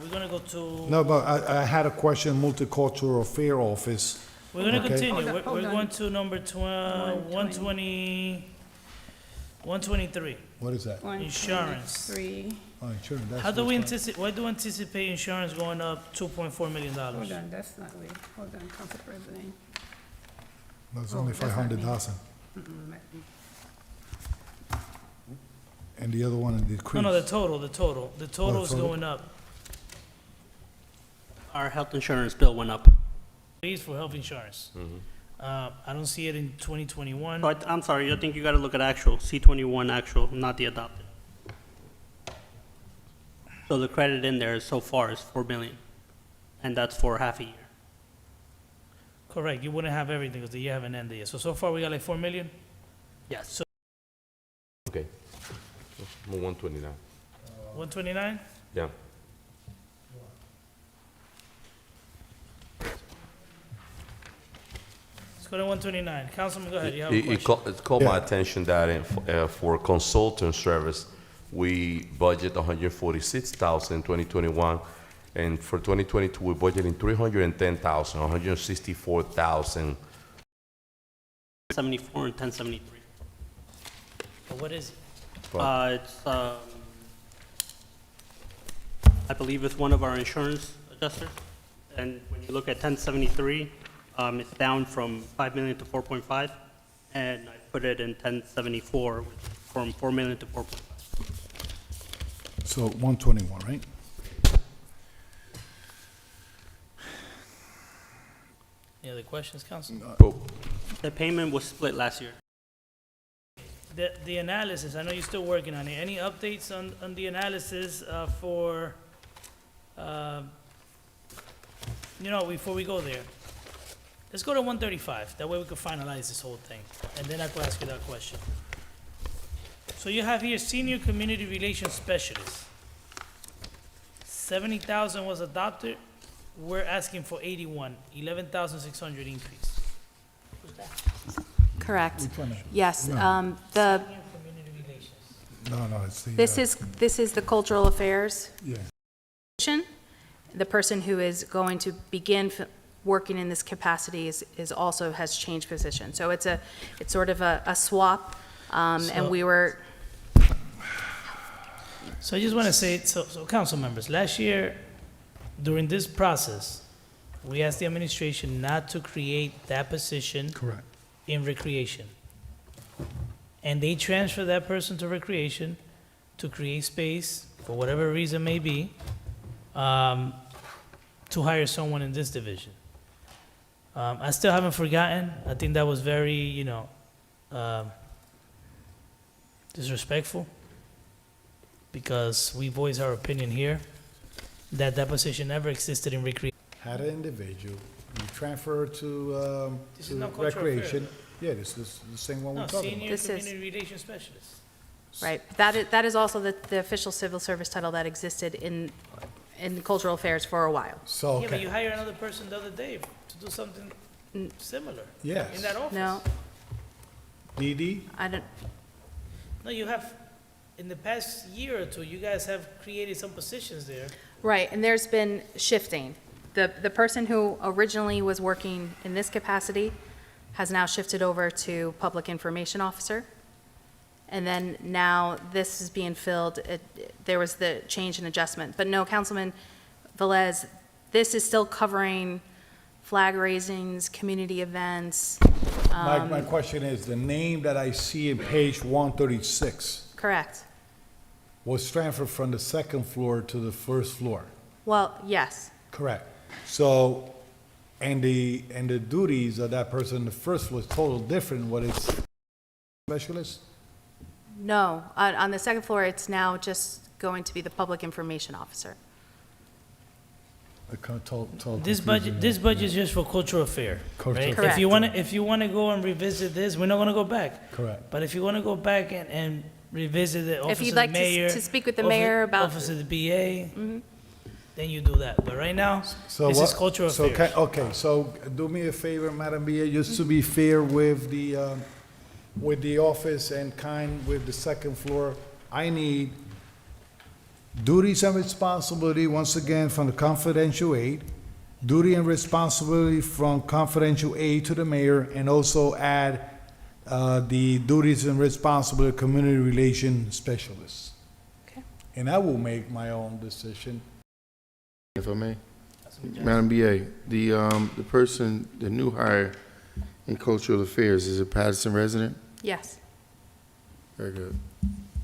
We're gonna go to. No, but I had a question, Multicultural Affair Office. We're going to Okay. continue. Hold on, We're hold we're on. going to number 123. What is that? Insurance. 123. Oh, insurance, that's. How do we what's anticipate, why do we anticipate insurance going up $2.4 million? Hold on, that's not way. Hold on, Council President. that. That's Oh, only that's not 500,000. Mm-mm, And the other one, the No, decrease. no, the total is total? going up. Our health insurance bill went up. Fees for health insurance. I don't see it in 2021. But I'm sorry, I think you gotta look at actual, C21 actual, not the adopted. So the credit in there so far is 4 million, and that's for half a year. Correct, you wouldn't have everything because the year haven't ended yet. So far we got like 4 million? Yes. So Okay. 129. 129? Yeah. Let's go to 129. Councilman, go ahead, you have a It question. it caught my attention that for consultant service, we budget 146,000 in 2021, and for 2022, we're budgeting 310,000, 164,000. 74 and 1073. But what is it? It's, I believe it's one of our insurance adjusters. And when you look at 1073, it's down from 5 million to 4.5. And I put it in 1074, which is from 4 million to 4.5. So 121, right? Any other questions, Council? The payment was split last year. The analysis, I know you're still working on it. Any updates on the analysis for, before we go there? Let's go to 135. That way we can finalize this whole thing. And then I can ask you that question. So you have here Senior Community Relations Specialist. 70,000 was adopted. We're asking for 81, 11,600 increase. Who's that? Correct. Which one? Yes, No. the, Senior Community Relations. No, it's the. this is the Cultural Affairs Yeah. position. The person who is going to begin working in this capacity is also has changed position. So it's sort of a swap, and we were, So I just want to say, so council members, last year, during this process, we asked the administration not to create that position. Correct. In recreation. And they transfer that person to recreation to create space, for whatever reason may be, to hire someone in this division. I still haven't forgotten. I think that was very, disrespectful, because we voice our opinion here, that position never existed in recreation. Had an individual, you transfer to This is not cultural recreation. affairs. Yeah, this is the same one we're No, talking senior about. This is- community relations specialist. right, that is also the official civil service title that existed in cultural affairs for a while. So, Yeah, but you okay, hire another person the other day to do something similar. Yes. In that office. No, DD, I don't, No, you have, in the past year or two, you guys have created some positions there. right, and there's been shifting. The person who originally was working in this capacity has now shifted over to public information officer. And then now this is being filled, there was the change in adjustment. But no, Councilman Velez, this is still covering flag raisings, community events. My question is, the name that I see in page 136 Correct. was transferred from the second floor to the first floor. Well, yes. Correct. So, and the duties of that person in the first floor is total different, what is specialist? No, on the second floor, it's now just going to be the public information officer. This budget is just for cultural affair, right? Correct. If you wanna go and revisit this, we're not gonna go back. Correct. But if you wanna go back and revisit the office If you'd of the like mayor. to speak with the mayor about. Office of the BA, then you do that. But right now, this is cultural So, affairs. okay, so do me a favor, Madam BA, just to be fair with the office and kind with the second floor, I need duties and responsibility, once again, from the confidential aid, duty and responsibility from confidential aid to the mayor, and also add the duties and responsibility of community relation specialists. Okay. And I will make my own decision. If I may. Madam BA, the person, the new hire in cultural affairs, is a Paterson resident? Yes. Very good.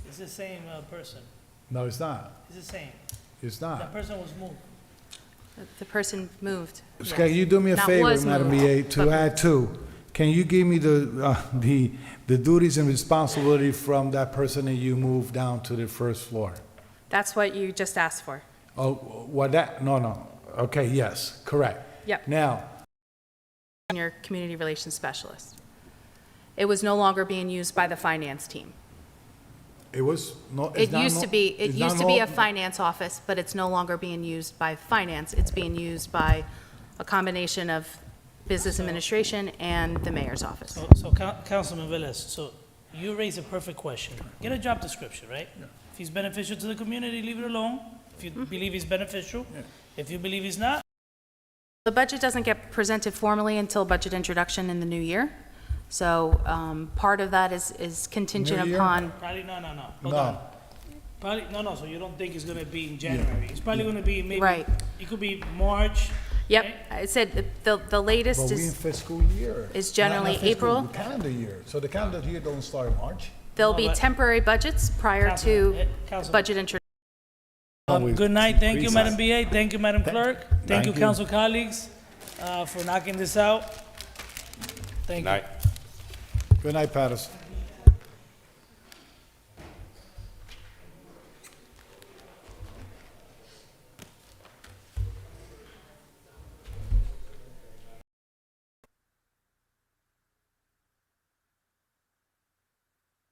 It's the same person. No, it's not. It's the same. It's That not. person was moved. The person moved. Can yes. you do me a Not favor, was Madam moved, BA, to but- add two? Can you give me the duties and responsibility from that person that you moved down to the first floor? That's what you just asked for. Oh, what that, no. Okay, yes, correct. Yep. Now, Senior community relations specialist. It was no longer being used by the finance team. it was, no, It it's not used no- to be, it it's used not to be no- a finance office, but it's no longer being used by finance. It's being used by a combination of business administration and the mayor's office. So Councilman Velez, so you raise a perfect question. Get a job description, right? If he's beneficial to the community, leave it alone. If you believe he's beneficial. If you believe he's not, The budget doesn't get presented formally until budget introduction in the new year. So part of that is contingent New year? upon, probably, no. Hold No. on. Probably, no, so you don't think it's gonna be in January. It's probably gonna be maybe. Right. It could be March. yep, right? I said the But latest we in is, fiscal year. is generally Not fiscal, April. the calendar year. So the calendar year don't start in March? There'll No, be but- temporary budgets prior Councilman, to Councilman. budget introduction. Good night, thank you, Madam BA, thank you, Madam Clerk, thank you, you. council colleagues, for knocking this out. Thank you. Good night, Patterson.